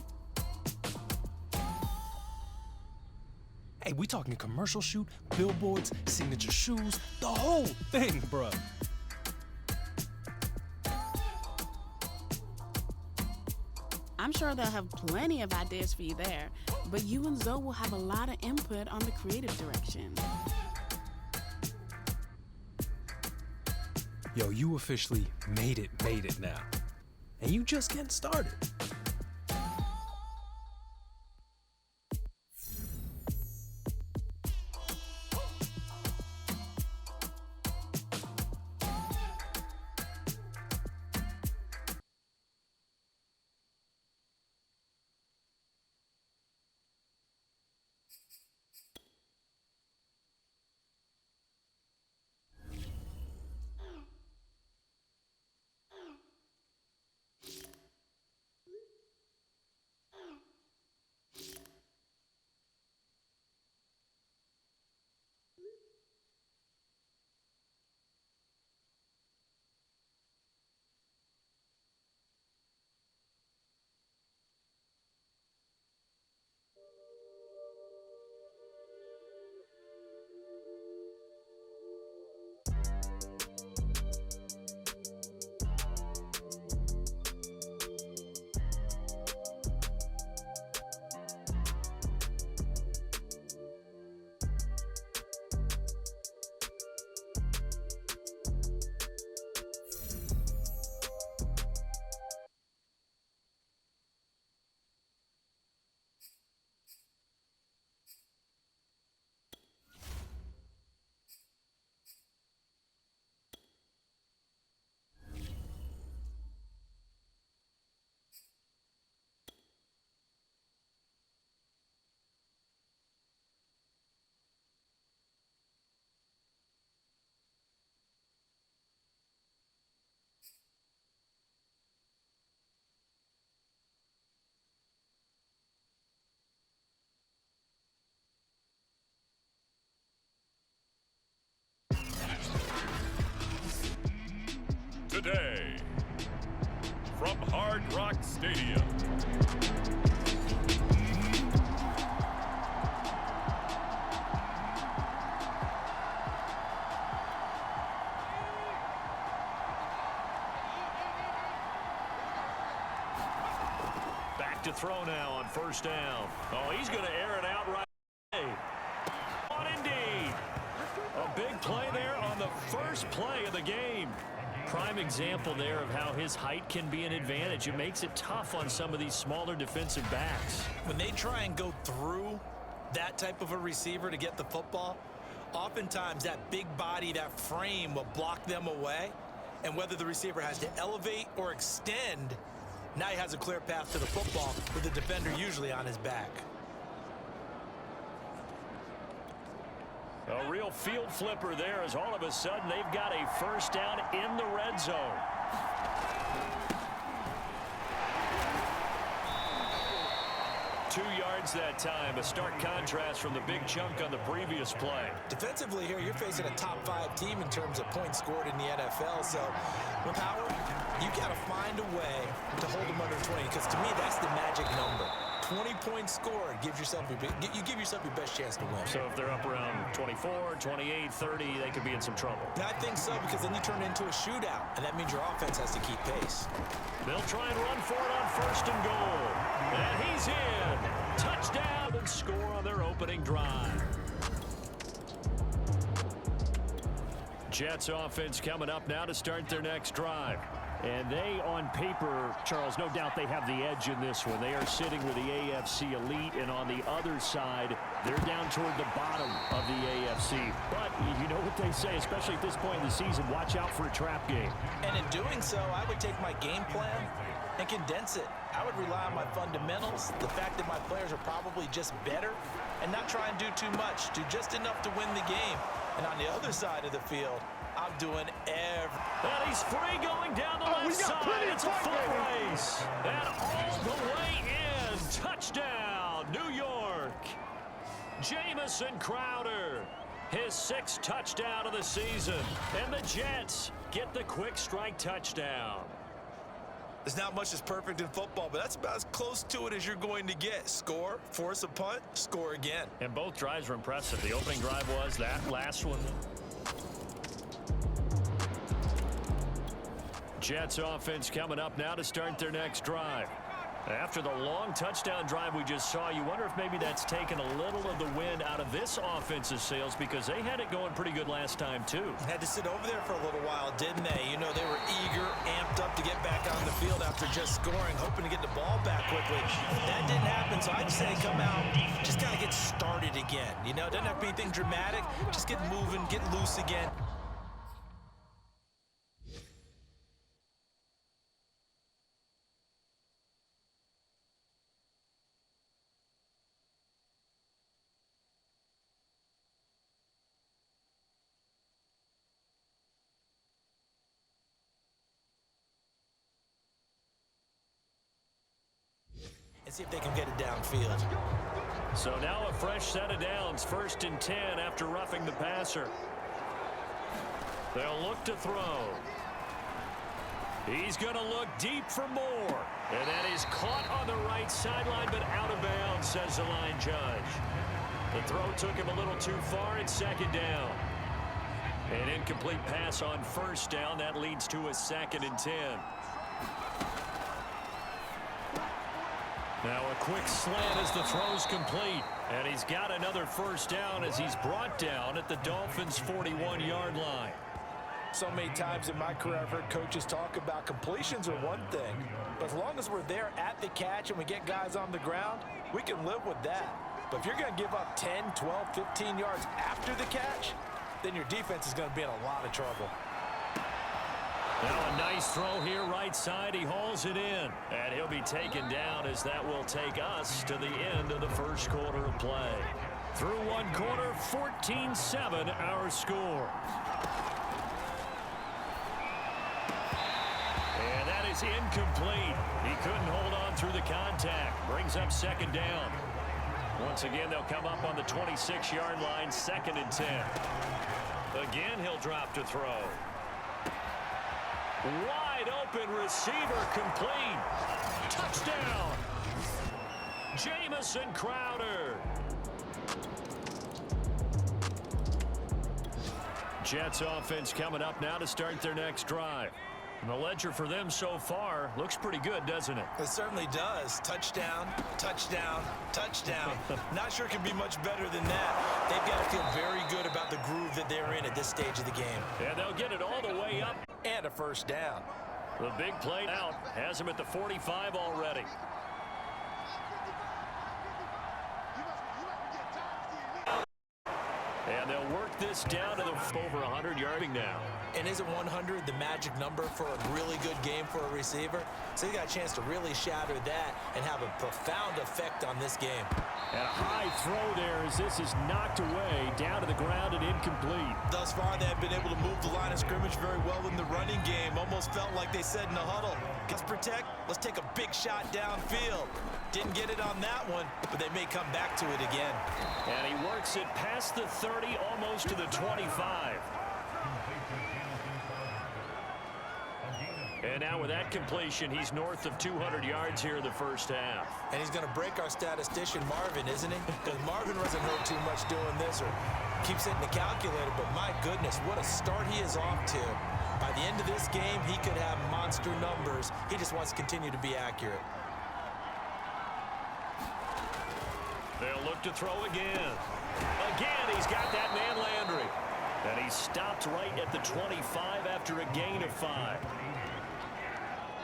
Hey, we talking commercial shoot, billboards, signature shoes, the whole thing, bruh. I'm sure they'll have plenty of ideas for you there, but you and Zoe will have a lot of input on the creative direction. Yo, you officially made it now. And you just getting started. Today, from Hard Rock Stadium. Back to throw now on first down. Oh, he's going to air it out right away. On indeed. A big play there on the first play of the game. Prime example there of how his height can be an advantage. It makes it tough on some of these smaller defensive backs. When they try and go through that type of a receiver to get the football, oftentimes that big body, that frame will block them away. And whether the receiver has to elevate or extend, now he has a clear path to the football with the defender usually on his back. A real field flipper there as all of a sudden they've got a first down in the red zone. 2 yards that time. A stark contrast from the big chunk on the previous play. Defensively here, you're facing a top 5 team in terms of points scored in the NFL. So with Howard, you got to find a way to hold them under 20, because to me, that's the magic number. 20 points scored gives yourself you give yourself your best chance to win. So if they're up around 24, 28, 30, they could be in some trouble. I think so, because then you turn it into a shootout, and that means your offense has to keep pace. They'll try and run for it on first and goal. And he's in. Touchdown and score on their opening drive. Jets offense coming up now to start their next drive. And they, on paper, Charles, no doubt they have the edge in this one. They are sitting with the AFC elite, and on the other side, they're down toward the bottom of the AFC. But you know what they say, especially at this point in the season, watch out for a trap game. And in doing so, I would take my game plan and condense it. I would rely on my fundamentals, the fact that my players are probably just better, and not try and do too much, do just enough to win the game. And on the other side of the field, I'm doing everything. And he's free going down the left side. It's a foot race. And all the way in. Touchdown, New York. Jamison Crowder, his 6th touchdown of the season. And the Jets get the quick strike touchdown. There's not much that's perfect in football, but that's about as close to it as you're going to get. Score, force a punt, score again. And both drives were impressive. The opening drive was, that last one. Jets offense coming up now to start their next drive. After the long touchdown drive we just saw, you wonder if maybe that's taken a little of the wind out of this offense's sails, because they had it going pretty good last time, too. Had to sit over there for a little while, didn't they? You know, they were eager, amped up to get back on the field after just scoring, hoping to get the ball back quickly. That didn't happen, so I'd say come out, just kind of get started again. You know, doesn't have to be anything dramatic. Just get moving, get loose again. See if they can get it downfield. So now a fresh set of downs, 1st and 10 after roughing the passer. They'll look to throw. He's going to look deep for more. And that is caught on the right sideline, but out of bounds, says the line judge. The throw took him a little too far. It's 2nd down. An incomplete pass on 1st down. That leads to a 2nd and 10. Now a quick slant as the throw's complete. And he's got another 1st down as he's brought down at the Dolphins' 41-yard line. So many times in my career I've heard coaches talk about completions are one thing, but as long as we're there at the catch and we get guys on the ground, we can live with that. But if you're going to give up 10, 12, 15 yards after the catch, then your defense is going to be in a lot of trouble. Now a nice throw here right side. He hauls it in. And he'll be taken down as that will take us to the end of the 1st quarter of play. Through 1 quarter, 14-7 our score. And that is incomplete. He couldn't hold on through the contact. Brings up 2nd down. Once again, they'll come up on the 26-yard line, 2nd and 10. Again, he'll drop to throw. Wide open receiver complete. Touchdown. Jamison Crowder. Jets offense coming up now to start their next drive. And the ledger for them so far looks pretty good, doesn't it? It certainly does. Touchdown, touchdown, touchdown. Not sure it can be much better than that. They've got to feel very good about the groove that they're in at this stage of the game. And they'll get it all the way up. And a 1st down. The big play out has him at the 45 already. And they'll work this down to the over 100-yarding now. And isn't 100 the magic number for a really good game for a receiver? So he got a chance to really shatter that and have a profound effect on this game. And a high throw there as this is knocked away, down to the ground and incomplete. Thus far, they have been able to move the line of scrimmage very well in the running game. Almost felt like they said in the huddle, let's protect, let's take a big shot downfield. Didn't get it on that one, but they may come back to it again. And he works it past the 30, almost to the 25. And now with that completion, he's north of 200 yards here in the 1st half. And he's going to break our statistician, Marvin, isn't he? Because Marvin doesn't know too much doing this or keeps hitting the calculator, but my goodness, what a start he is off to. By the end of this game, he could have monster numbers. He just wants to continue to be accurate. They'll look to throw again. Again, he's got that man Landry. And he stopped right at the 25 after a gain of 5.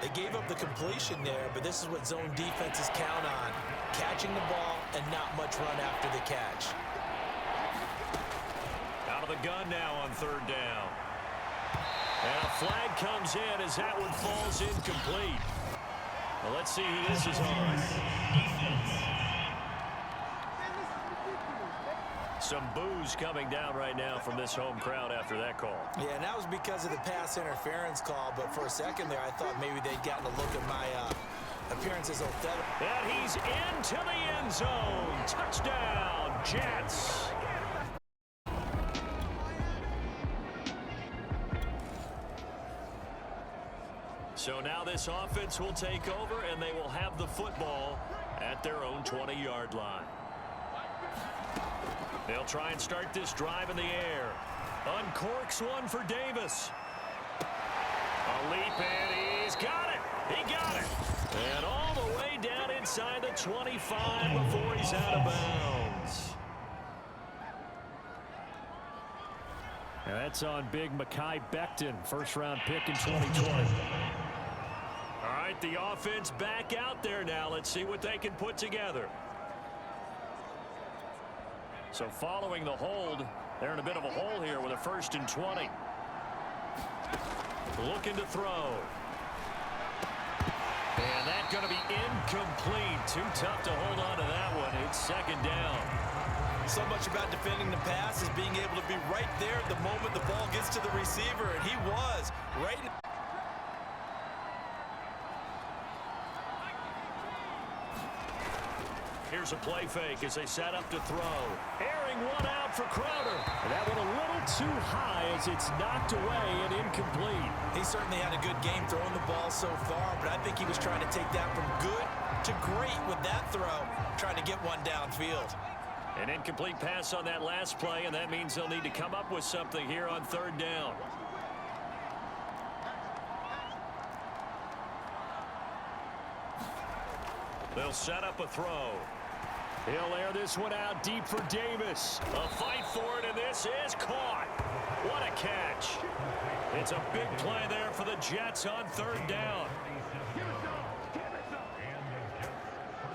They gave up the completion there, but this is what zone defenses count on. Catching the ball and not much run after the catch. Out of the gun now on 3rd down. And a flag comes in as that one falls incomplete. Well, let's see who this is on. Some boos coming down right now from this home crowd after that call. Yeah, and that was because of the pass interference call, but for a second there, I thought maybe they'd gotten a look at my appearance as Othello. And he's into the end zone. Touchdown, Jets. So now this offense will take over, and they will have the football at their own 20-yard line. They'll try and start this drive in the air. Uncorks one for Davis. A leap, and he's got it. He got it. And all the way down inside the 25 before he's out of bounds. And that's on big Mekhi Becton, first-round pick in 2020. All right, the offense back out there now. Let's see what they can put together. So following the hold, they're in a bit of a hole here with a 1st and 20. Looking to throw. And that's going to be incomplete. Too tough to hold on to that one. It's 2nd down. So much about defending the pass is being able to be right there at the moment the ball gets to the receiver, and he was right in. Here's a play fake as they set up to throw. Airing one out for Crowder. And that one a little too high as it's knocked away and incomplete. He certainly had a good game throwing the ball so far, but I think he was trying to take that from good to great with that throw, trying to get one downfield. An incomplete pass on that last play, and that means they'll need to come up with something here on 3rd down. They'll set up a throw. He'll air this one out deep for Davis. A fight for it, and this is caught. What a catch. It's a big play there for the Jets on 3rd down.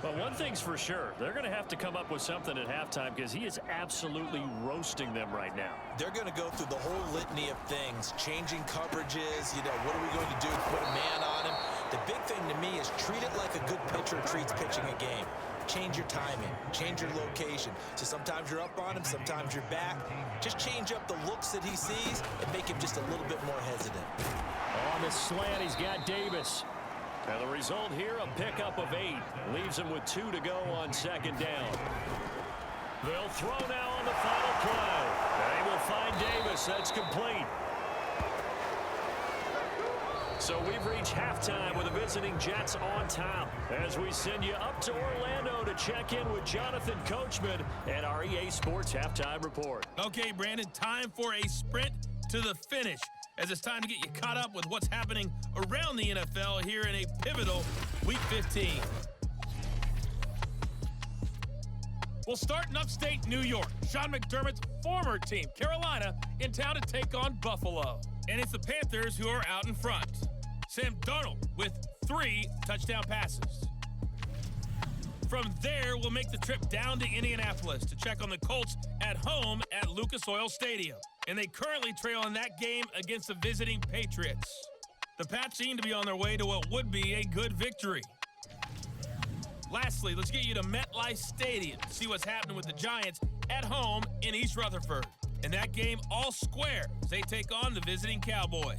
But one thing's for sure, they're going to have to come up with something at halftime because he is absolutely roasting them right now. They're going to go through the whole litany of things, changing coverages, what are we going to do to put a man on him? The big thing to me is treat it like a good pitcher treats pitching a game. Change your timing, change your location. So sometimes you're up on him, sometimes you're back. Just change up the looks that he sees and make him just a little bit more hesitant. On the slant, he's got Davis. And the result here, a pickup of 8. Leaves him with 2 to go on 2nd down. They'll throw now on the final play. They will find Davis. That's complete. So we've reached halftime with the visiting Jets on top as we send you up to Orlando to check in with Jonathan Coachman and our EA Sports Halftime Report. Okay, Brandon, time for a sprint to the finish as it's time to get you caught up with what's happening around the NFL here in a pivotal Week 15. We'll start in upstate New York. Sean McDermott's former team, Carolina, in town to take on Buffalo. And it's the Panthers who are out in front. Sam Darnold with 3 touchdown passes. From there, we'll make the trip down to Indianapolis to check on the Colts at home at Lucas Oil Stadium. And they currently trail in that game against the visiting Patriots. The Pats seem to be on their way to what would be a good victory. Lastly, let's get you to MetLife Stadium to see what's happening with the Giants at home in East Rutherford. And that game all square as they take on the visiting Cowboys.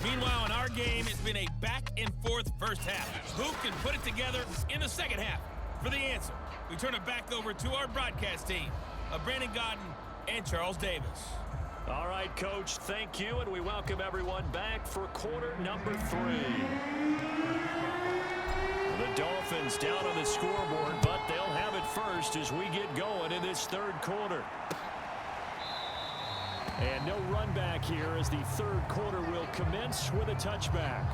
Meanwhile, in our game, it's been a back-and-forth first half. Who can put it together in the second half? For the answer, we turn it back over to our broadcast team of Brandon Godden and Charles Davis. All right, Coach, thank you, and we welcome everyone back for quarter number 3. The Dolphins down on the scoreboard, but they'll have it first as we get going in this 3rd quarter. And no run back here as the 3rd quarter will commence with a touchback.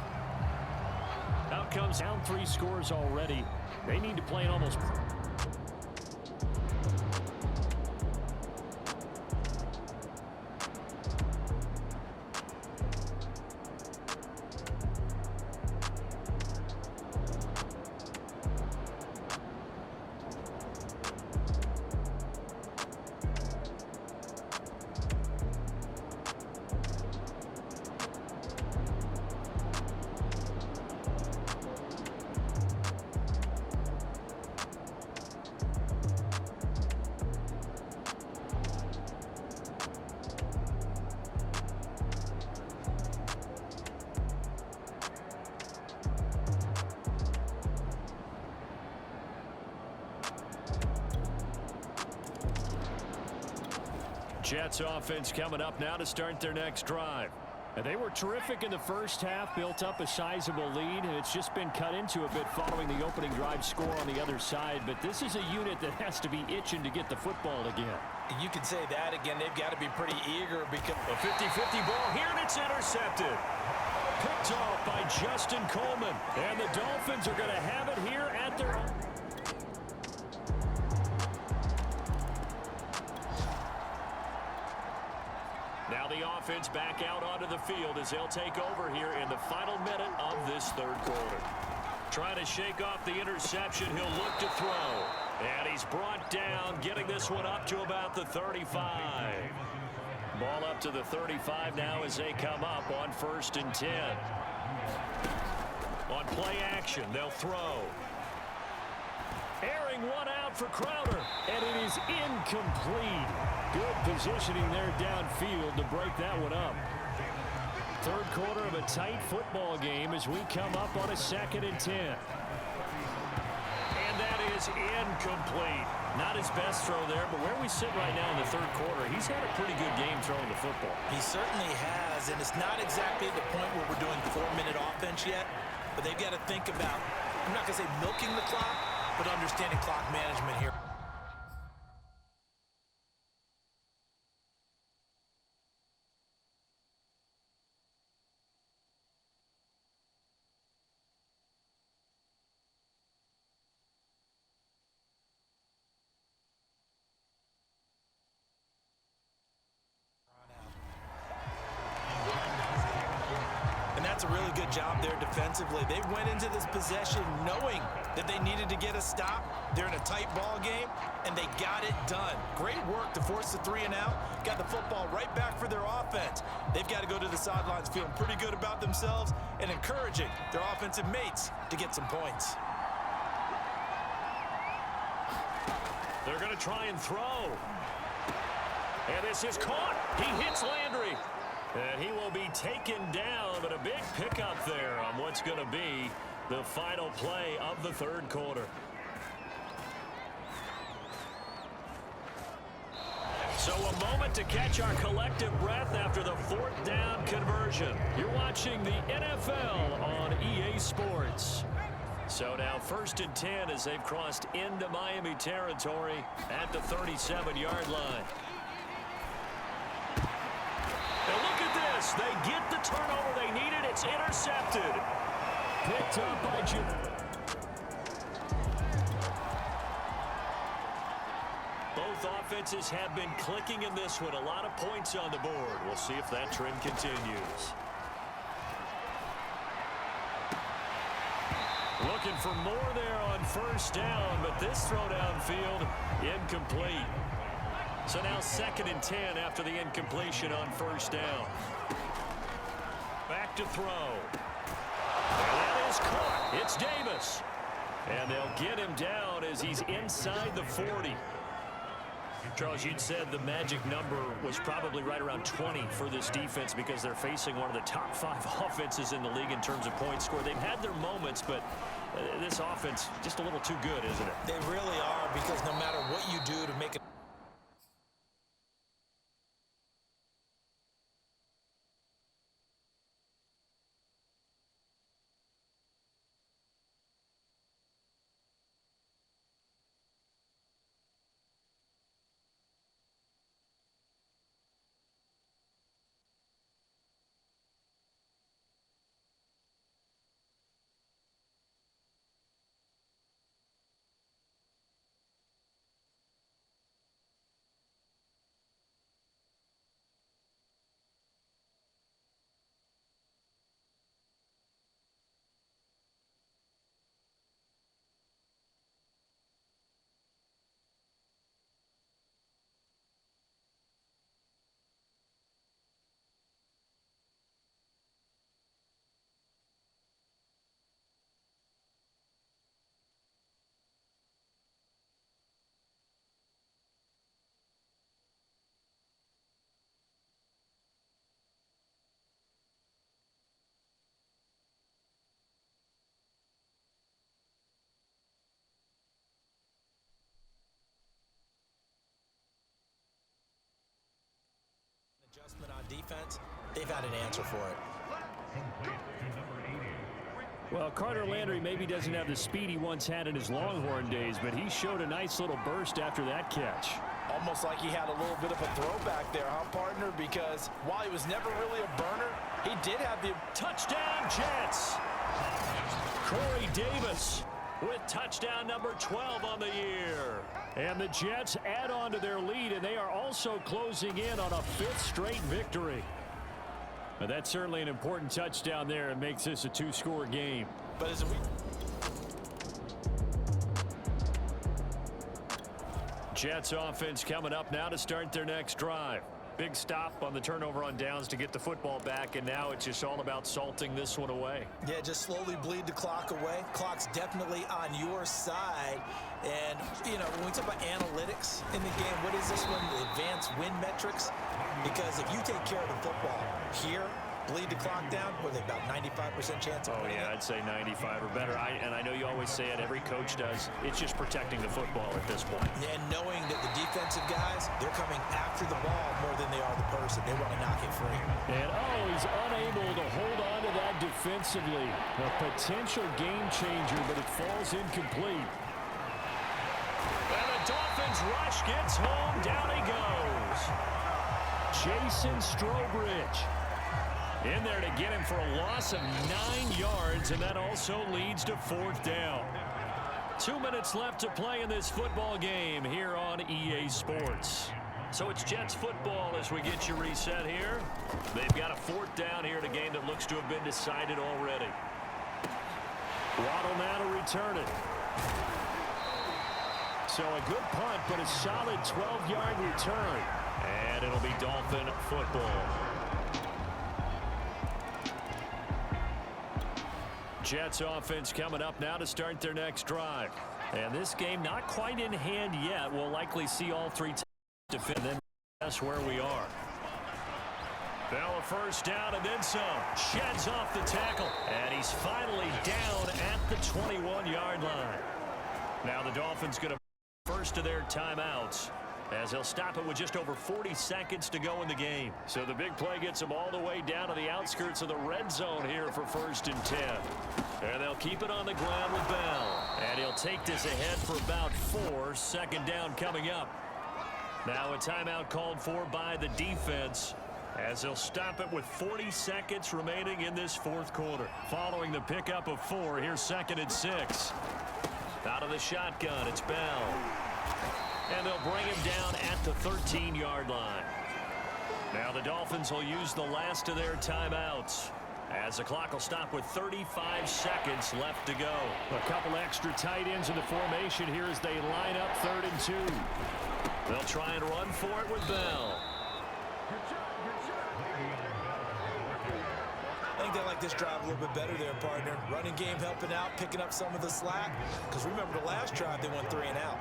Outcomes down 3 scores already. They need to play an almost... Jets offense coming up now to start their next drive. And they were terrific in the first half, built up a sizable lead, and it's just been cut into a bit following the opening drive score on the other side. But this is a unit that has to be itching to get the football again. You can say that again. They've got to be pretty eager because... A 50-50 ball here, and it's intercepted. picked off by Justin Coleman. And the Dolphins are going to have it here at their own. Now the offense back out onto the field as they'll take over here in the final minute of this third quarter. Trying to shake off the interception, he'll look to throw. And he's brought down, getting this one up to about the 35. Ball up to the 35 now as they come up on 1st and 10. On play action, they'll throw. Airing one out for Crowder, and it is incomplete. Good positioning there downfield to break that one up. Third quarter of a tight football game as we come up on a 2nd and 10. And that is incomplete. Not his best throw there, but where we sit right now in the third quarter, he's had a pretty good game throwing the football. He certainly has, and it's not exactly the point where we're doing 4-minute offense yet, but they've got to think about, I'm not going to say milking the clock, but understanding clock management here. That's a really good job there defensively. They went into this possession knowing that they needed to get a stop. They're in a tight ball game, and they got it done. Great work to force the 3 and out. Got the football right back for their offense. They've got to go to the sidelines feeling pretty good about themselves and encouraging their offensive mates to get some points. They're going to try and throw. And this is caught. He hits Landry. And he will be taken down, but a big pickup there on what's going to be the final play of the third quarter. So a moment to catch our collective breath after the 4th down conversion. You're watching the NFL on EA Sports. So now 1st and 10 as they've crossed into Miami territory at the 37-yard line. Now look at this. They get the turnover they needed. It's intercepted. Picked up by Jim. Both offenses have been clicking in this one. A lot of points on the board. We'll see if that trend continues. Looking for more there on 1st down, but this throw downfield incomplete. So now 2nd and 10 after the incompletion on 1st down. Back to throw. And that is caught. It's Davis. And they'll get him down as he's inside the 40. Charles, you'd said the magic number was probably right around 20 for this defense because they're facing one of the top 5 offenses in the league in terms of points scored. They've had their moments, but this offense just a little too good, isn't it? They really are, because no matter what you do to make it adjustment on defense, they've had an answer for it. Well, Carter Landry maybe doesn't have the speed he once had in his Longhorn days, but he showed a nice little burst after that catch. Almost like he had a little bit of a throwback there, huh, partner? Because while he was never really a burner, He did have the touchdown Jets. Corey Davis with touchdown number 12 on the year. And the Jets add on to their lead, and they are also closing in on a 5th straight victory. But that's certainly an important touchdown there. It makes this a 2-score game. But as Jets offense coming up now to start their next drive. Big stop on the turnover on downs to get the football back, and now it's just all about salting this one away. Yeah, just slowly bleed the clock away. Clock's definitely on your side. And, you know, when we talk about analytics in the game, what is this one? The advanced win metrics? Because if you take care of the football here, bleed the clock down, with about 95% chance of winning. Oh, yeah, I'd say 95 or better. And I know you always say it, every coach does. It's just protecting the football at this point. And knowing that the defensive guys, they're coming after the ball more than they are the person. They want to knock it free. And, he's unable to hold on to that defensively. A potential game changer, but it falls incomplete. And the Dolphins rush gets home. Down he goes. Jason Strobridge in there to get him for a loss of 9 yards, and that also leads to 4th down. 2 minutes left to play in this football game here on EA Sports. So it's Jets football as we get you reset here. They've got a 4th down here in a game that looks to have been decided already. Waddle now to return it. So a good punt, but a solid 12-yard return. And it'll be Dolphin football. Jets offense coming up now to start their next drive. And this game not quite in hand yet. We'll likely see all 3 teams defend them. That's where we are. Now a 1st down and then some. Sheds off the tackle. And he's finally down at the 21-yard line. Now the Dolphins going to first of their timeouts, as they'll stop it with just over 40 seconds to go in the game. So the big play gets them all the way down to the outskirts of the red zone here for 1st and 10. And they'll keep it on the ground with Bell. And he'll take this ahead for about 4. 2nd down coming up. Now a timeout called for by the defense, as they'll stop it with 40 seconds remaining in this 4th quarter. Following the pickup of 4, here's 2nd and 6. Out of the shotgun, it's Bell. And they'll bring him down at the 13-yard line. Now the Dolphins will use the last of their timeouts, as the clock will stop with 35 seconds left to go. A couple extra tight ends in the formation here as they line up 3rd and 2. They'll try and run for it with Bell. I think they like this drive a little bit better there, partner. Running game helping out, picking up some of the slack. Because remember, the last drive, they went 3 and out.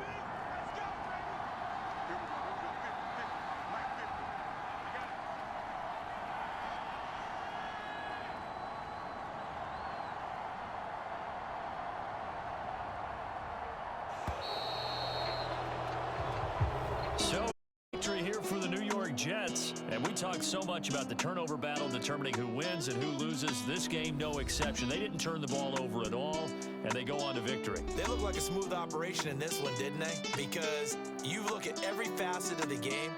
So, victory here for the New York Jets. And we talk so much about the turnover battle determining who wins and who loses. This game, no exception. They didn't turn the ball over at all, and they go on to victory. They look like a smooth operation in this one, didn't they? Because you look at every facet of the game,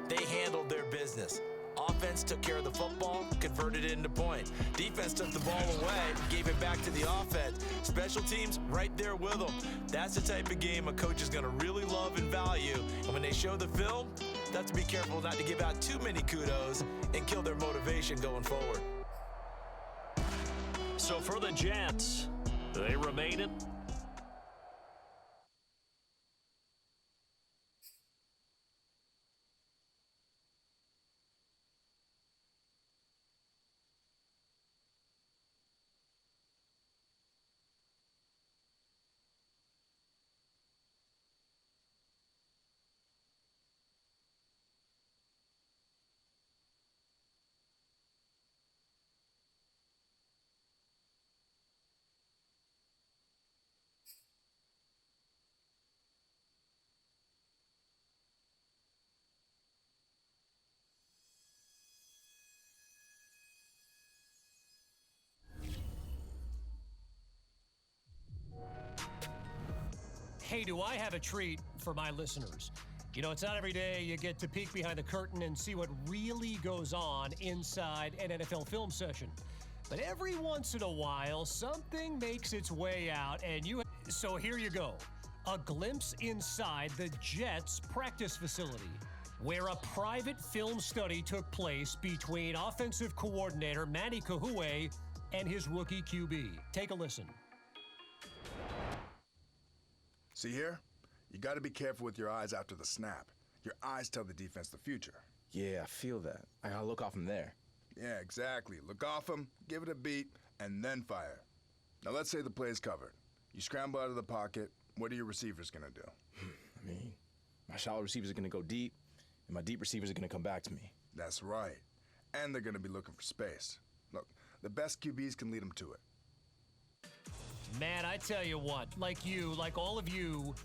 they handled their business. Offense took care of the football, converted it into point. Defense took the ball away, gave it back to the offense. Special teams right there with them. That's the type of game a coach is going to really love and value. And when they show the film, they have to be careful not to give out too many kudos and kill their motivation going forward. So for the Jets, they remain in. Hey, do I have a treat for my listeners? You know, it's not every day you get to peek behind the curtain and see what really goes on inside an NFL film session. But every once in a while, something makes its way out, and so here you go. A glimpse inside the Jets practice facility, where a private film study took place between offensive coordinator Manny Kahue and his rookie QB. Take a listen. See here? You got to be careful with your eyes after the snap. Your eyes tell the defense the future. Yeah, I feel that. I gotta look off from there. Yeah, exactly. Look off them, give it a beat, and then fire. Now let's say the play's covered. You scramble out of the pocket. What are your receivers going to do? I mean, my shallow receivers are going to go deep, and my deep receivers are going to come back to me. That's right. And they're going to be looking for space. Look, the best QBs can lead them to it. Man, I tell you what, like all of you,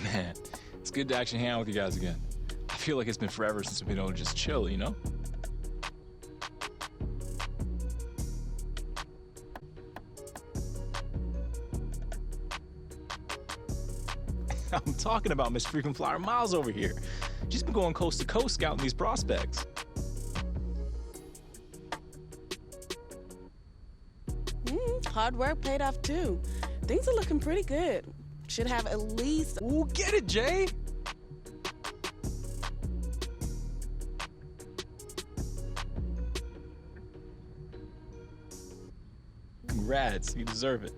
Man, it's good to actually hang out with you guys again. I feel like it's been forever since we've been able to just chill, you know? I'm talking about Miss Frequent Flyer Miles over here. She's been going coast to coast scouting these prospects. Hard work paid off too. Things are looking pretty good. Should have at least... Ooh, get it, Jay! Congrats, you deserve it.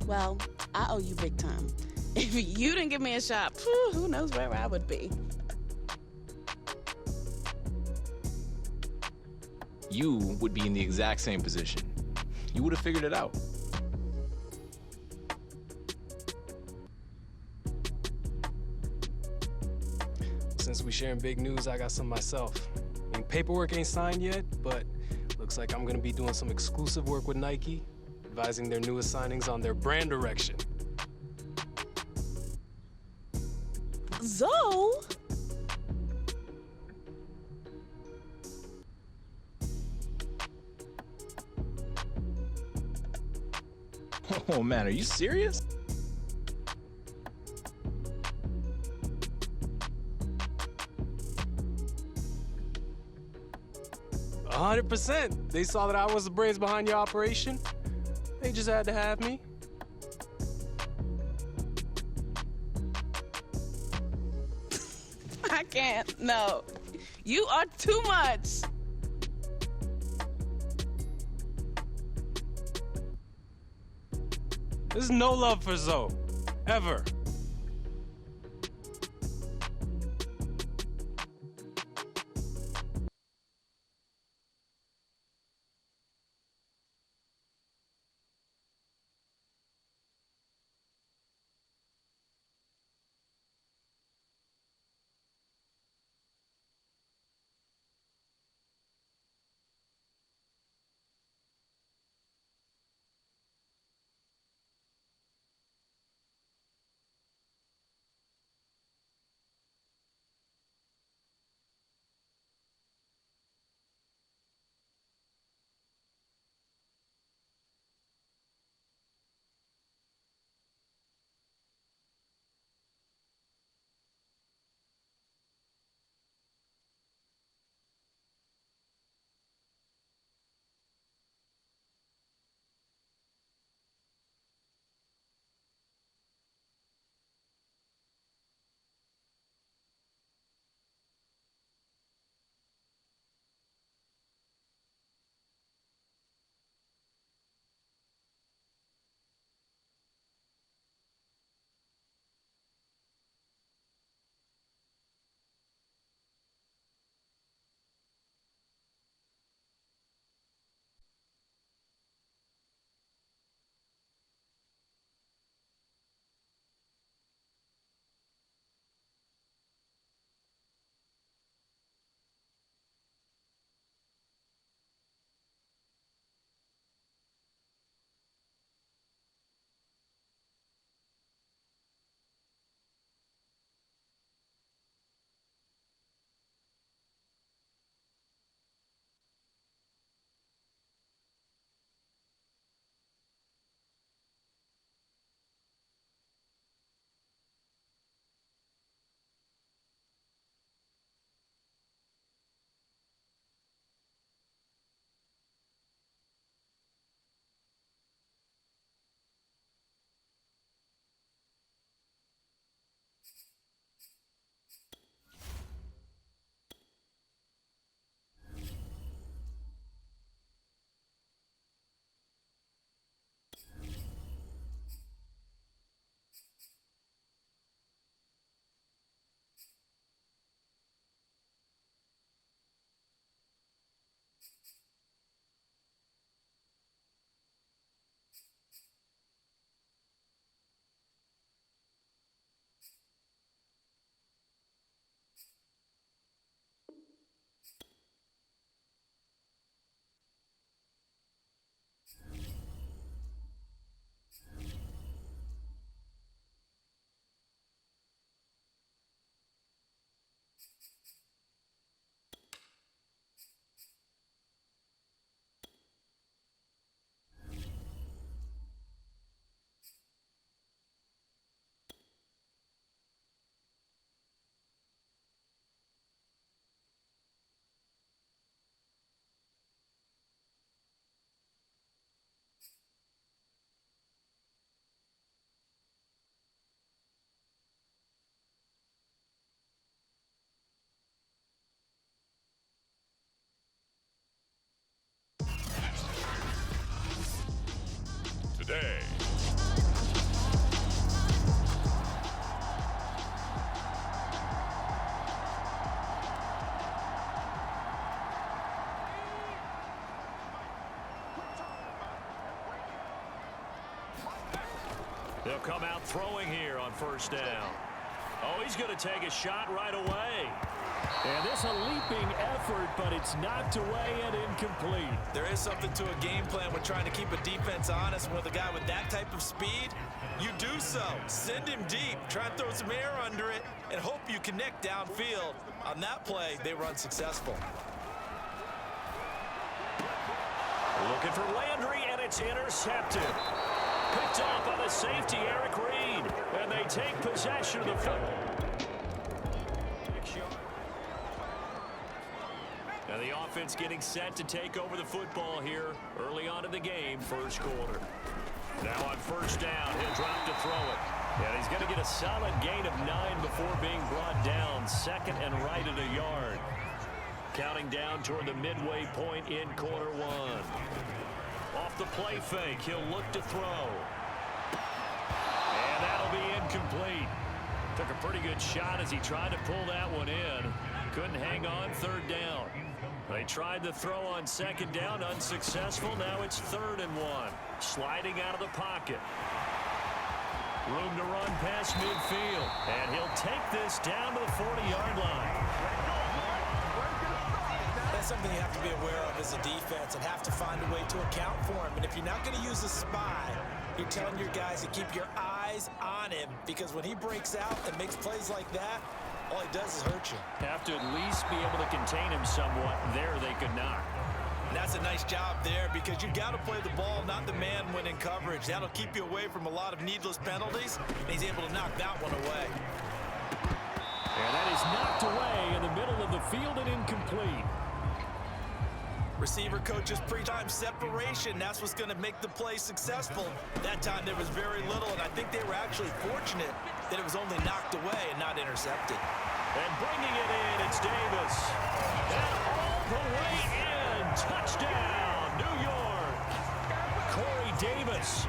Well, I owe you big time. If you didn't give me a shot, who knows where I would be. You would be in the exact same position. You would have figured it out. Since we sharing big news, I got some myself. I mean, paperwork ain't signed yet, but looks like I'm gonna be doing some exclusive work with Nike, advising their newest signings on their brand direction. Zoe? Oh man, are you serious? %. They saw that I was the brains behind your operation. They just had to have me. I can't. No. You are too much. There's no love for Zoe. Ever. They'll come out throwing here on first down. Oh, he's going to take a shot right away. And this a leaping effort, but it's knocked away and incomplete. There is something to a game plan with trying to keep a defense honest. And with a guy with that type of speed, you do so. Send him deep. Try and throw some air under it and hope you connect downfield. On that play, they were unsuccessful. Looking for Landry, and it's intercepted. Picked off by the safety, Eric Reed. And they take possession of the football. Now the offense getting set to take over the football here early on in the game, first quarter. Now on first down, he'll drop to throw it. And he's going to get a solid gain of 9 before being brought down. Second and right at a yard. Counting down toward the midway point in quarter one. Off the play fake, he'll look to throw. And that'll be incomplete. Took a pretty good shot as he tried to pull that one in. Couldn't hang on, third down. They tried to throw on second down, unsuccessful. Now it's 3rd and 1. Sliding out of the pocket. Room to run past midfield. And he'll take this down to the 40-yard line. That's something you have to be aware of as a defense and have to find a way to account for him. And if you're not going to use a spy, you're telling your guys to keep your eyes on him, because when he breaks out and makes plays like that, all he does is hurt you. Have to at least be able to contain him somewhat. There they could not. And that's a nice job there, because you got to play the ball, not the man when in coverage. That'll keep you away from a lot of needless penalties, and he's able to knock that one away. And that is knocked away in the middle of the field and incomplete. Receiver coaches pre-time separation. That's what's going to make the play successful. That time there was very little, and I think they were actually fortunate that it was only knocked away and not intercepted. And bringing it in, it's Davis. And all the way in. Touchdown, New York. Corey Davis.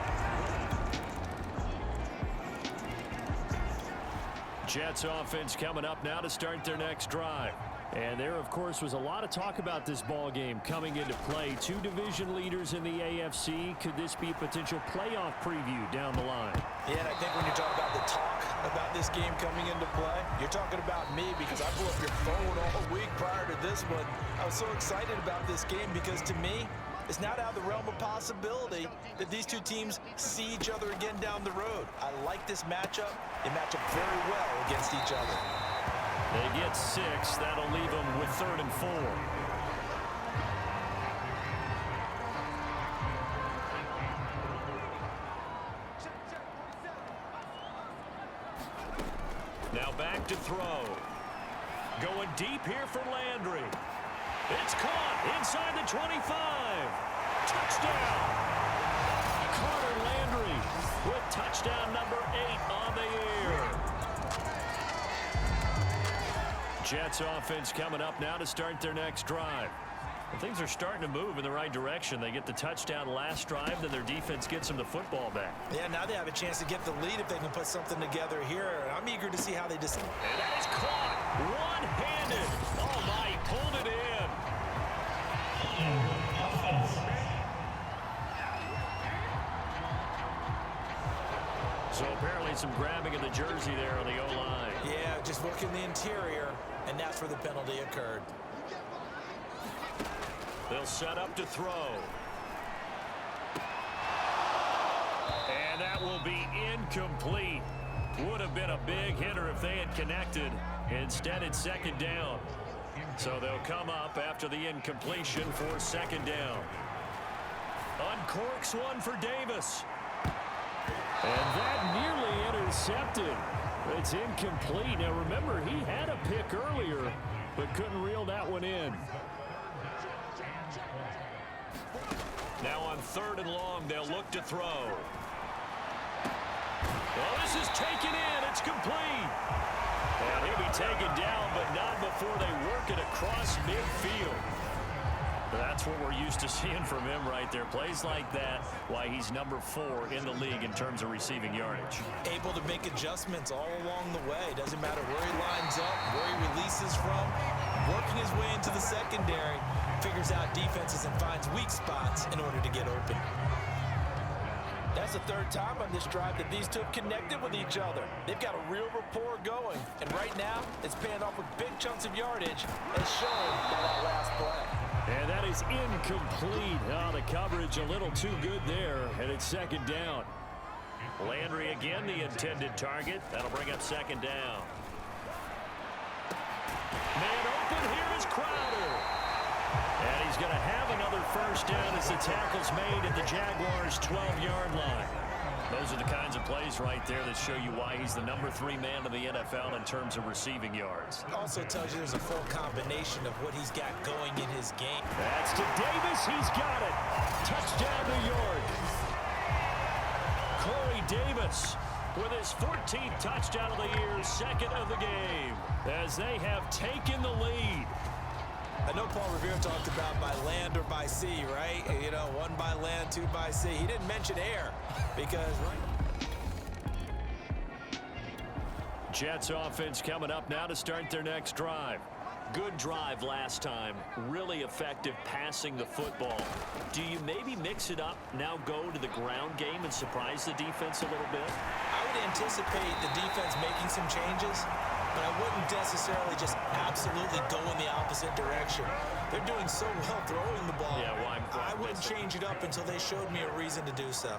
Jets offense coming up now to start their next drive. And there, of course, was a lot of talk about this ball game coming into play. 2 division leaders in the AFC. Could this be a potential playoff preview down the line? Yeah, and I think when you talk about the talk about this game coming into play, you're talking about me, because I blew up your phone all week prior to this one. I was so excited about this game because, to me, it's not out of the realm of possibility that these two teams see each other again down the road. I like this matchup. They match up very well against each other. They get 6. That'll leave them with 3rd and 4. Now back to throw. Going deep here for Landry. It's caught inside the 25. Touchdown. Carter Landry with touchdown number 8 on the year. Jets offense coming up now to start their next drive. Well, things are starting to move in the right direction. They get the touchdown last drive, then their defense gets them the football back. Yeah, now they have a chance to get the lead if they can put something together here. I'm eager to see how they decide. And that is caught one-handed. Oh, my, pulled it in. So apparently some grabbing of the jersey there on the O-line. Yeah, just working the interior, and that's where the penalty occurred. They'll set up to throw. And that will be incomplete. Would have been a big hitter if they had connected. Instead, it's 2nd down. So they'll come up after the incompletion for 2nd down. Uncorks one for Davis. And that nearly intercepted. It's incomplete. Now remember, he had a pick earlier, but couldn't reel that one in. Now on 3rd and long, they'll look to throw. Well, this is taken in. It's complete. And he'll be taken down, but not before they work it across midfield. That's what we're used to seeing from him right there. Plays like that, why he's number 4 in the league in terms of receiving yardage. Able to make adjustments all along the way. Doesn't matter where he lines up, where he releases from. Working his way into the secondary, figures out defenses and finds weak spots in order to get open. That's That's the third time on this drive that these two have connected with each other. They've got a real rapport going, and right now, it's paying off with big chunks of yardage, as shown by that last play. And that is incomplete. Oh, the coverage a little too good there, and it's second down. Landry again, the intended target. That'll bring up second down. Man open, here is Crowder. And he's going to have another first down as the tackle's made at the Jaguars' 12-yard line. Those are the kinds of plays right there that show you why he's the number 3 man in the NFL in terms of receiving yards. Also tells you there's a full combination of what he's got going in his game. That's to Davis. He's got it. Touchdown, New York. Corey Davis with his 14th touchdown of the year, second of the game, as they have taken the lead. I know Paul Revere talked about by land or by sea, right? You know, 1 by land, 2 by sea. He didn't mention air because, Jets offense coming up now to start their next drive. Good drive last time. Really effective passing the football. Do you maybe mix it up, now go to the ground game and surprise the defense a little bit? I would anticipate the defense making some changes, but I wouldn't necessarily just absolutely go in the opposite direction. They're doing so well throwing the ball. Yeah, well, I wouldn't change it up until they showed me a reason to do so.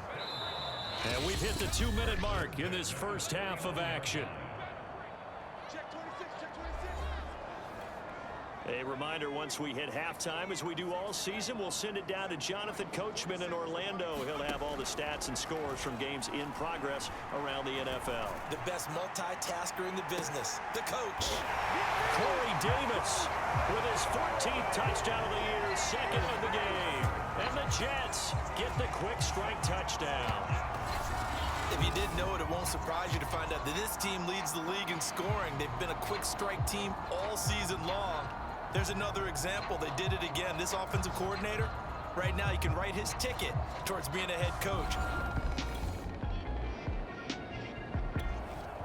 And we've hit the 2-minute mark in this first half of action. A reminder, once we hit halftime, as we do all season, we'll send it down to Jonathan Coachman in Orlando. He'll have all the stats and scores from games in progress around the NFL. The best multitasker in the business, the coach. Corey Davis with his 14th touchdown of the year, second of the game. And the Jets get the quick strike touchdown. If you didn't know it, it won't surprise you to find out that this team leads the league in scoring. They've been a quick strike team all season long. There's another example. They did it again. This offensive coordinator, right now, he can write his ticket towards being a head coach.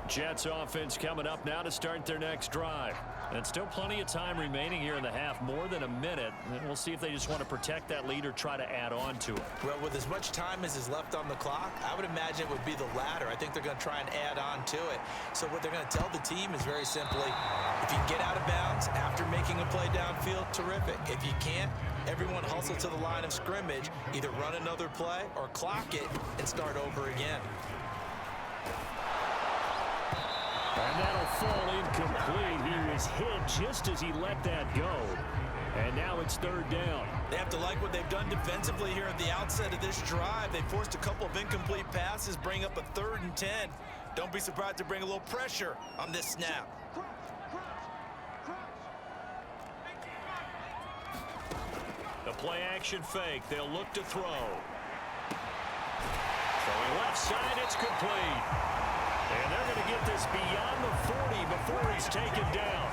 Jets offense coming up now to start their next drive. And still plenty of time remaining here in the half, more than a minute. And we'll see if they just want to protect that lead or try to add on to it. Well, with as much time as is left on the clock, I would imagine it would be the latter. I think they're going to try and add on to it. So what they're going to tell the team is very simply, if you can get out of bounds after making a play downfield, terrific. If you can't, everyone hustle to the line of scrimmage, either run another play or clock it and start over again. And that'll fall incomplete. He was hit just as he let that go. And now it's third down. They have to like what they've done defensively here at the outset of this drive. They forced a couple of incomplete passes, bring up a 3rd and 10. Don't be surprised to bring a little pressure on this snap. The play action fake. They'll look to throw. Throwing left side, it's complete. And they're going to get this beyond the 40 before he's taken down.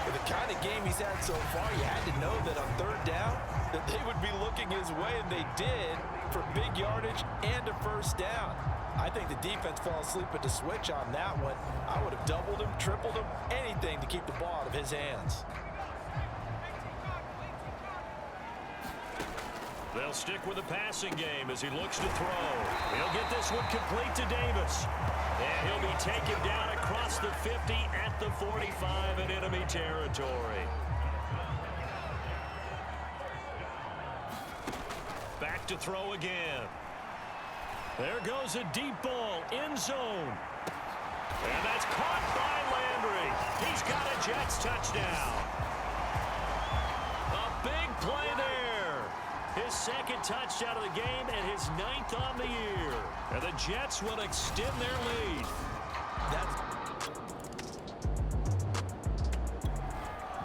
With the kind of game he's had so far, you had to know that on 3rd down, that they would be looking his way, and they did, for big yardage and a first down. I think the defense fell asleep at the switch on that one. I would have doubled him, tripled him, anything to keep the ball out of his hands. They'll stick with the passing game as he looks to throw. He'll get this one complete to Davis. And he'll be taken down across the 50 at the 45 in enemy territory. Back to throw again. There goes a deep ball, end zone. And that's caught by Landry. He's got a Jets touchdown. A big play there. His 2nd touchdown of the game and his 9th on the year. And the Jets will extend their lead.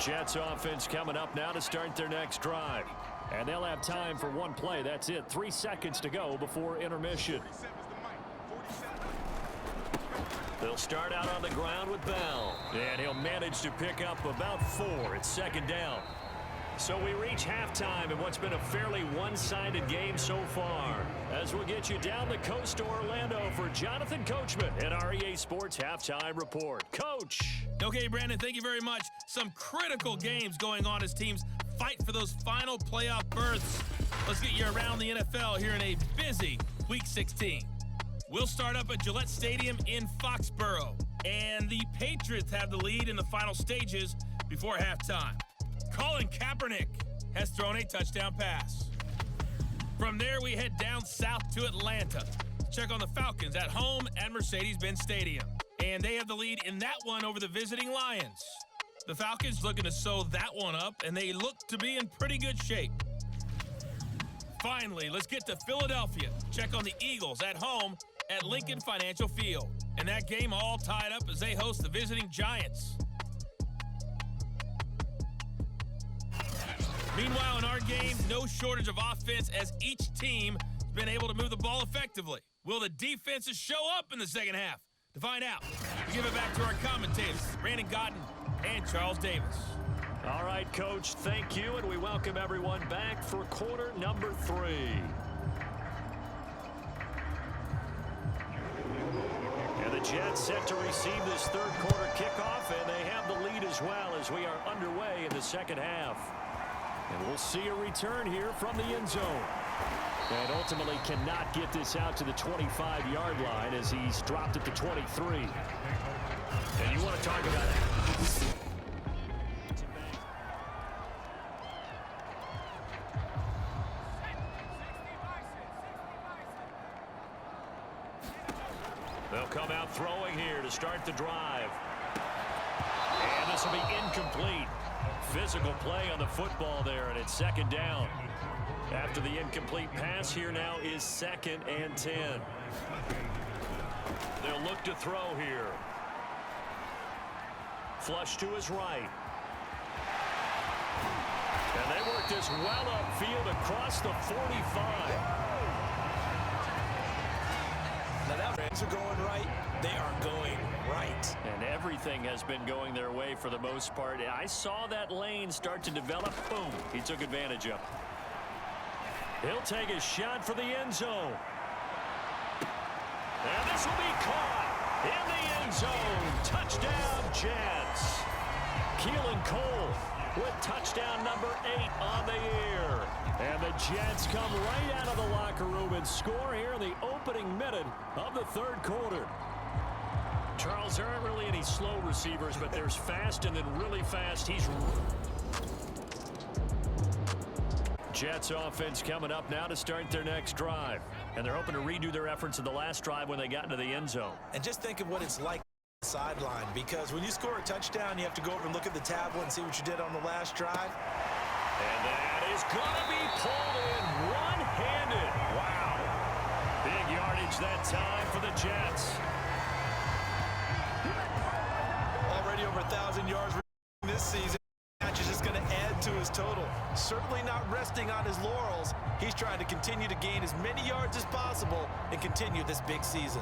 Jets offense coming up now to start their next drive. And they'll have time for one play. That's it. 3 seconds to go before intermission. They'll start out on the ground with Bell. And he'll manage to pick up about 4. It's 2nd down. So we reach halftime in what's been a fairly one-sided game so far. As we'll get you down the coast to Orlando for Jonathan Coachman at our EA Sports Halftime Report. Coach. Okay, Brandon, thank you very much. Some critical games going on as teams fight for those final playoff berths. Let's get you around the NFL here in a busy Week 16. We'll start up at Gillette Stadium in Foxborough. And the Patriots have the lead in the final stages before halftime. Colin Kaepernick has thrown a touchdown pass. From there, we head down south to Atlanta. Check on the Falcons at home at Mercedes-Benz Stadium. And they have the lead in that one over the visiting Lions. The Falcons looking to sew that one up, and they look to be in pretty good shape. Finally, let's get to Philadelphia. Check on the Eagles at home at Lincoln Financial Field. And that game all tied up as they host the visiting Giants. Meanwhile, in our game, no shortage of offense as each team has been able to move the ball effectively. Will the defenses show up in the second half? To find out, we give it back to our commentators, Brandon Gotten and Charles Davis. All right, Coach, thank you, and we welcome everyone back for quarter number 3. And the Jets set to receive this third quarter kickoff, and they have the lead as well as we are underway in the second half. And we'll see a return here from the end zone. And ultimately cannot get this out to the 25-yard line as he's dropped it to 23. And you want to talk about it. They'll come out throwing here to start the drive. And this will be incomplete. Physical play on the football there, and it's second down. After the incomplete pass, here now is 2nd and 10. They'll look to throw here. Flush to his right. And they work this well upfield across the 45. Now that things are going right. They are going right. And everything has been going their way for the most part. I saw that lane start to develop. Boom. He took advantage of it. He'll take a shot for the end zone. And this will be caught in the end zone. Touchdown, Jets. Keelan Cole with touchdown number 8 on the year. And the Jets come right out of the locker room and score here in the opening minute of the third quarter. Charles, there aren't really any slow receivers, but there's fast and then really fast. Jets offense coming up now to start their next drive. And they're hoping to redo their efforts in the last drive when they got into the end zone. And just think of what it's like on the sideline, because when you score a touchdown, you have to go over and look at the tablet and see what you did on the last drive. And that is going to be pulled in one-handed. Wow. Big yardage that time for the Jets. Already over 1,000 yards this season. Is just going to add to his total. Certainly not resting on his laurels. He's trying to continue to gain as many yards as possible and continue this big season.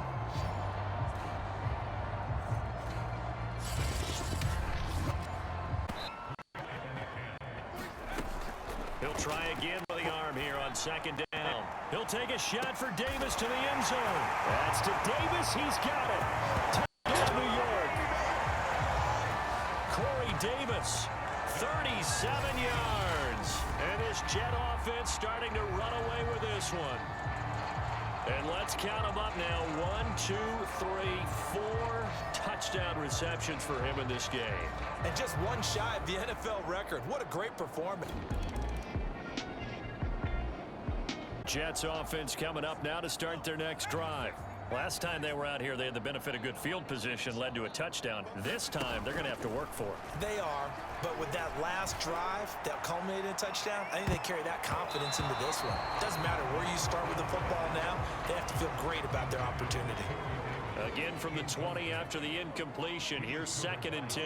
He'll try again with the arm here on second down. He'll take a shot for Davis to the end zone. That's to Davis. He's got it. Touchdown, New York. Corey Davis. 37 yards. And this Jet offense starting to run away with this one. And let's count them up now. 1, 2, 3, 4 touchdown receptions for him in this game. And just one shy of the NFL record. What a great performance. Jets offense coming up now to start their next drive. Last time they were out here, they had the benefit of good field position, led to a touchdown. This time, they're going to have to work for it. They are, but with that last drive that culminated in a touchdown, I think they carry that confidence into this one. It doesn't matter where you start with the football now. They have to feel great about their opportunity. Again from the 20 after the incompletion. Here's 2nd and 10.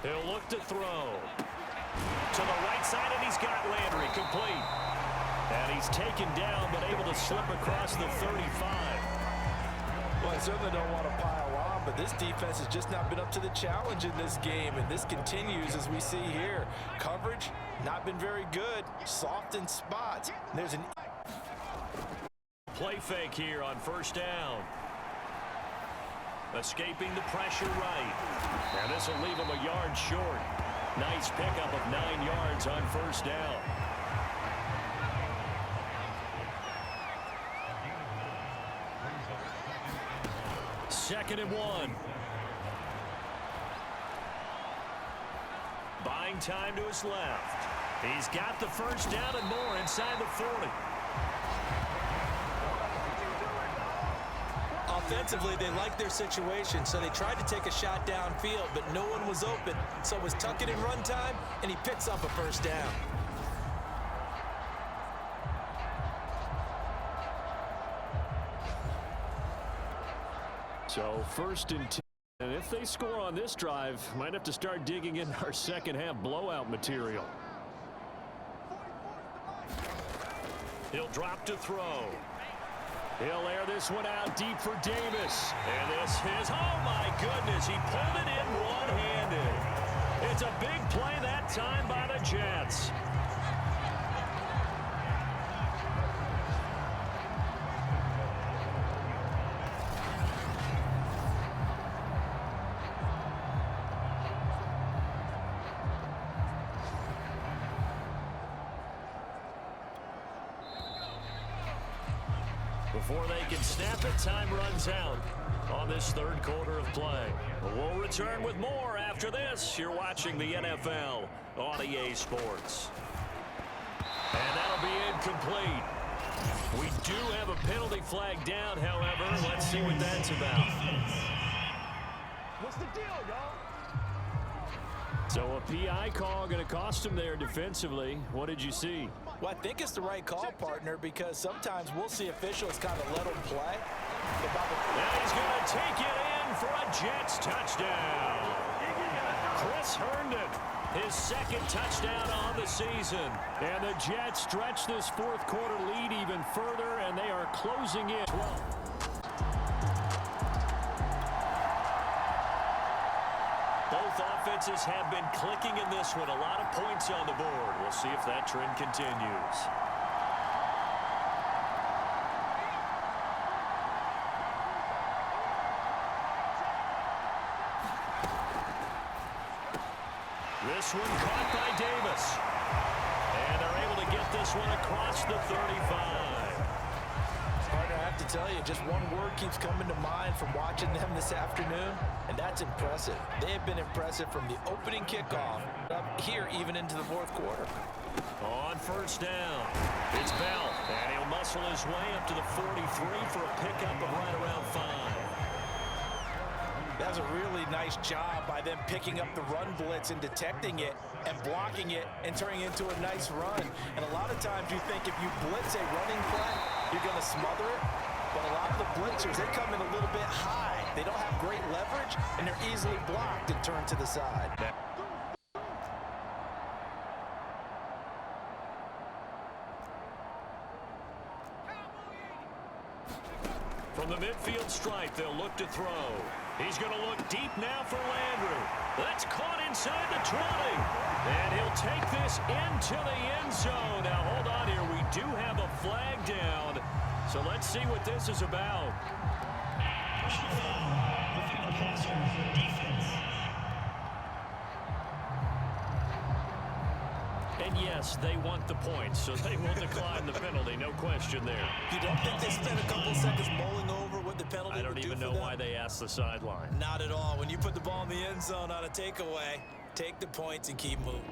He'll look to throw. To the right side, and he's got Landry complete. And he's taken down, but able to slip across the 35. Well, I certainly don't want to pile on, but this defense has just not been up to the challenge in this game, and this continues as we see here. Coverage, not been very good. Soft in spots. There's an play fake here on first down. Escaping the pressure right. And this will leave him a yard short. Nice pickup of 9 yards on first down. Second and 1. Buying time to his left. He's got the first down and more inside the 40. Offensively, they liked their situation, so they tried to take a shot downfield, but no one was open. So it was tuck it in run time, and he picks up a first down. So first and 10. And if they score on this drive, might have to start digging in our second half blowout material. He'll drop to throw. He'll air this one out deep for Davis. And this is, oh my goodness, he pulled it in one-handed. It's a big play that time by the Jets. Before they can snap it, time runs out on this third quarter of play. We'll return with more after this. You're watching the NFL on EA Sports. And that'll be incomplete. We do have a penalty flag down, however. Let's see what that's about. What's the deal, y'all? So a PI call going to cost him there defensively. What did you see? Well, I think it's the right call, partner, because sometimes we'll see officials kind of let them play. And he's going to take it in for a Jets touchdown. Chris Herndon, his second touchdown on the season. And the Jets stretch this fourth quarter lead even further, and they are closing in. Both offenses have been clicking in this one. A lot of points on the board. We'll see if that trend continues. This one caught by Davis. And they're able to get this one across the 35. Partner, I have to tell you, just one word keeps coming to mind from watching them this afternoon, and that's impressive. They have been impressive from the opening kickoff up here even into the fourth quarter. On first down, it's Bell, and he'll muscle his way up to the 43 for a pickup of right around 5. That was a really nice job by them picking up the run blitz and detecting it and blocking it and turning it into a nice run. And a lot of times you think if you blitz a running play, you're going to smother it. But a lot of the blitzers, they come in a little bit high. They don't have great leverage, and they're easily blocked and turned to the side. From the midfield stripe, they'll look to throw. He's going to look deep now for Landry. That's caught inside the 20. And he'll take this into the end zone. Now, hold on here. We do have a flag down. So let's see what this is about. And yes, they want the points, so they will decline the penalty. No question there. You don't think they spent a couple seconds mulling over what the penalty I don't even know why they asked the sideline. Not at all. When you put the ball in the end zone on a takeaway, take the points and keep moving.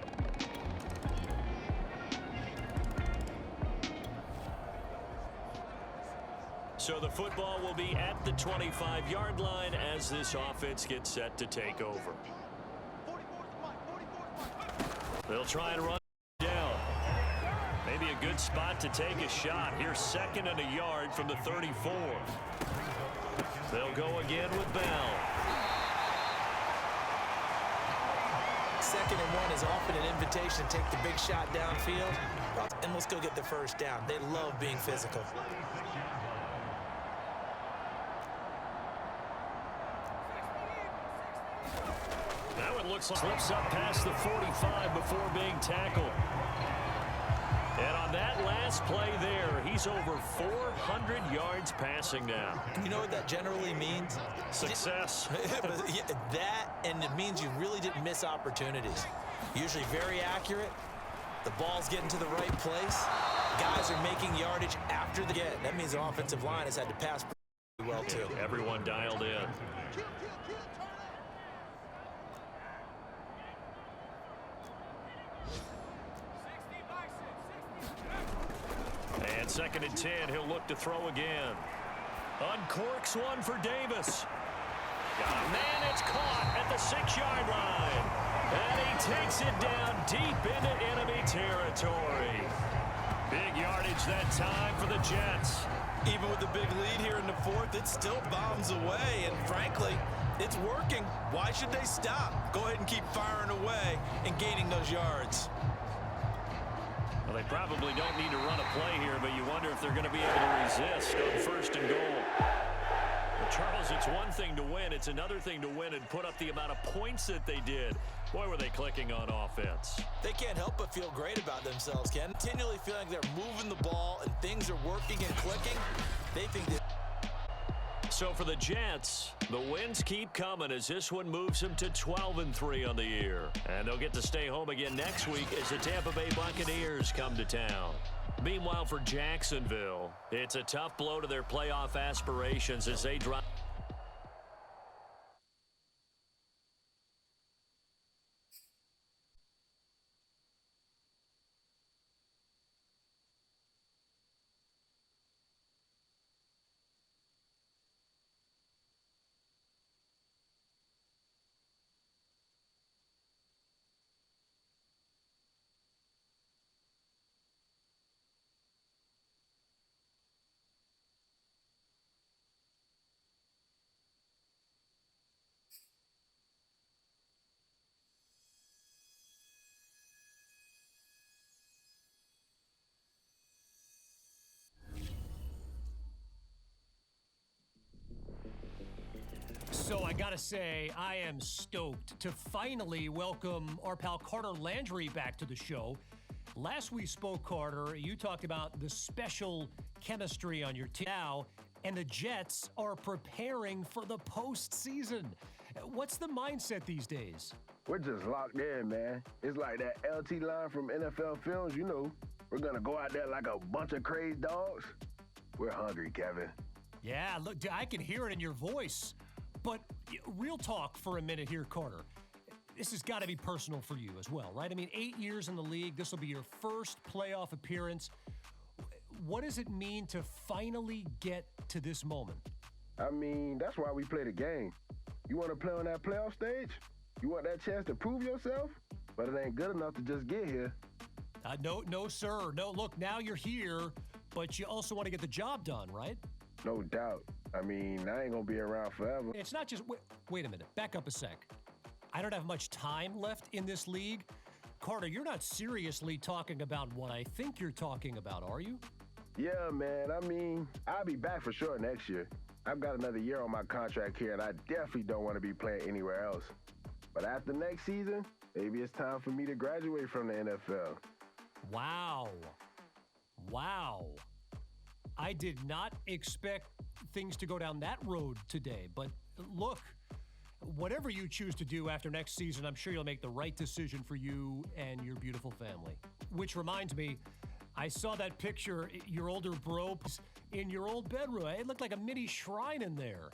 So the football will be at the 25-yard line as this offense gets set to take over. They'll try and run down. Maybe a good spot to take a shot. Here's second and a yard from the 34. They'll go again with Bell. Second and 1 is often an invitation to take the big shot downfield. And let's go get the first down. They love being physical. That one looks like slips up past the 45 before being tackled. And on that last play there, he's over 400 yards passing now. You know what that generally means? Success. Yeah, that, and it means you really didn't miss opportunities. Usually very accurate. The ball's getting to the right place. Guys are making yardage after the get. That means the offensive line has had to pass pretty well, too. Everyone dialed in. And 2nd and 10, he'll look to throw again. Uncorks one for Davis. Man, it's caught at the 6-yard line. And he takes it down deep into enemy territory. Big yardage that time for the Jets. Even with the big lead here in the 4th, it still bounds away. And frankly, it's working. Why should they stop? Go ahead and keep firing away and gaining those yards. Well, they probably don't need to run a play here, but you wonder if they're going to be able to resist on 1st and goal. Well, Charles, it's one thing to win. It's another thing to win and put up the amount of points that they did. Boy, were they clicking on offense. They can't help but feel great about themselves, Ken. Continually feeling like they're moving the ball and things are working and clicking. They think that. So for the Jets, the wins keep coming as this one moves them to 12-3 on the year. And they'll get to stay home again next week as the Tampa Bay Buccaneers come to town. Meanwhile, for Jacksonville, it's a tough blow to their playoff aspirations as they drop. So I gotta say, I am stoked to finally welcome our pal Carter Landry back to the show. Last we spoke, Carter, you talked about the special chemistry on your team now, and the Jets are preparing for the postseason. What's the mindset these days? We're just locked in, man. It's like that LT line from NFL Films, you know. We're gonna go out there like a bunch of crazed dogs. We're hungry, Kevin. Yeah, look, I can hear it in your voice. But real talk for a minute here, Carter. This has got to be personal for you as well, right? I mean, 8 years in the league. This will be your first playoff appearance. What does it mean to finally get to this moment? I mean, that's why we play the game. You want to play on that playoff stage? You want that chance to prove yourself? But it ain't good enough to just get here. No, sir. No, look, now you're here, but you also want to get the job done, right? No doubt. I mean, I ain't going to be around forever. It's not just... Wait a minute. Back up a sec. I don't have much time left in this league. Carter, you're not seriously talking about what I think you're talking about, are you? Yeah, man. I mean, I'll be back for sure next year. I've got another year on my contract here, and I definitely don't want to be playing anywhere else. But after next season, maybe it's time for me to graduate from the NFL. Wow. I did not expect things to go down that road today. But look, whatever you choose to do after next season, I'm sure you'll make the right decision for you and your beautiful family. Which reminds me, I saw that picture, your older bro, in your old bedroom. It looked like a mini shrine in there.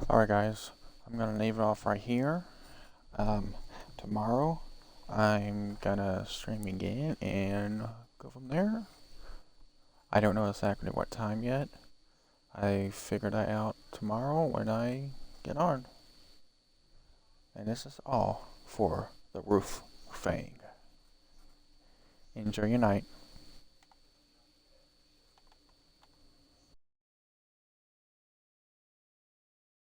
Alright guys, I'm gonna leave it off right here. Tomorrow I'm gonna stream again and go from there. I don't know exactly what time yet. I figure that out tomorrow when I get on. And this is all for the Roof Fang. Enjoy your night.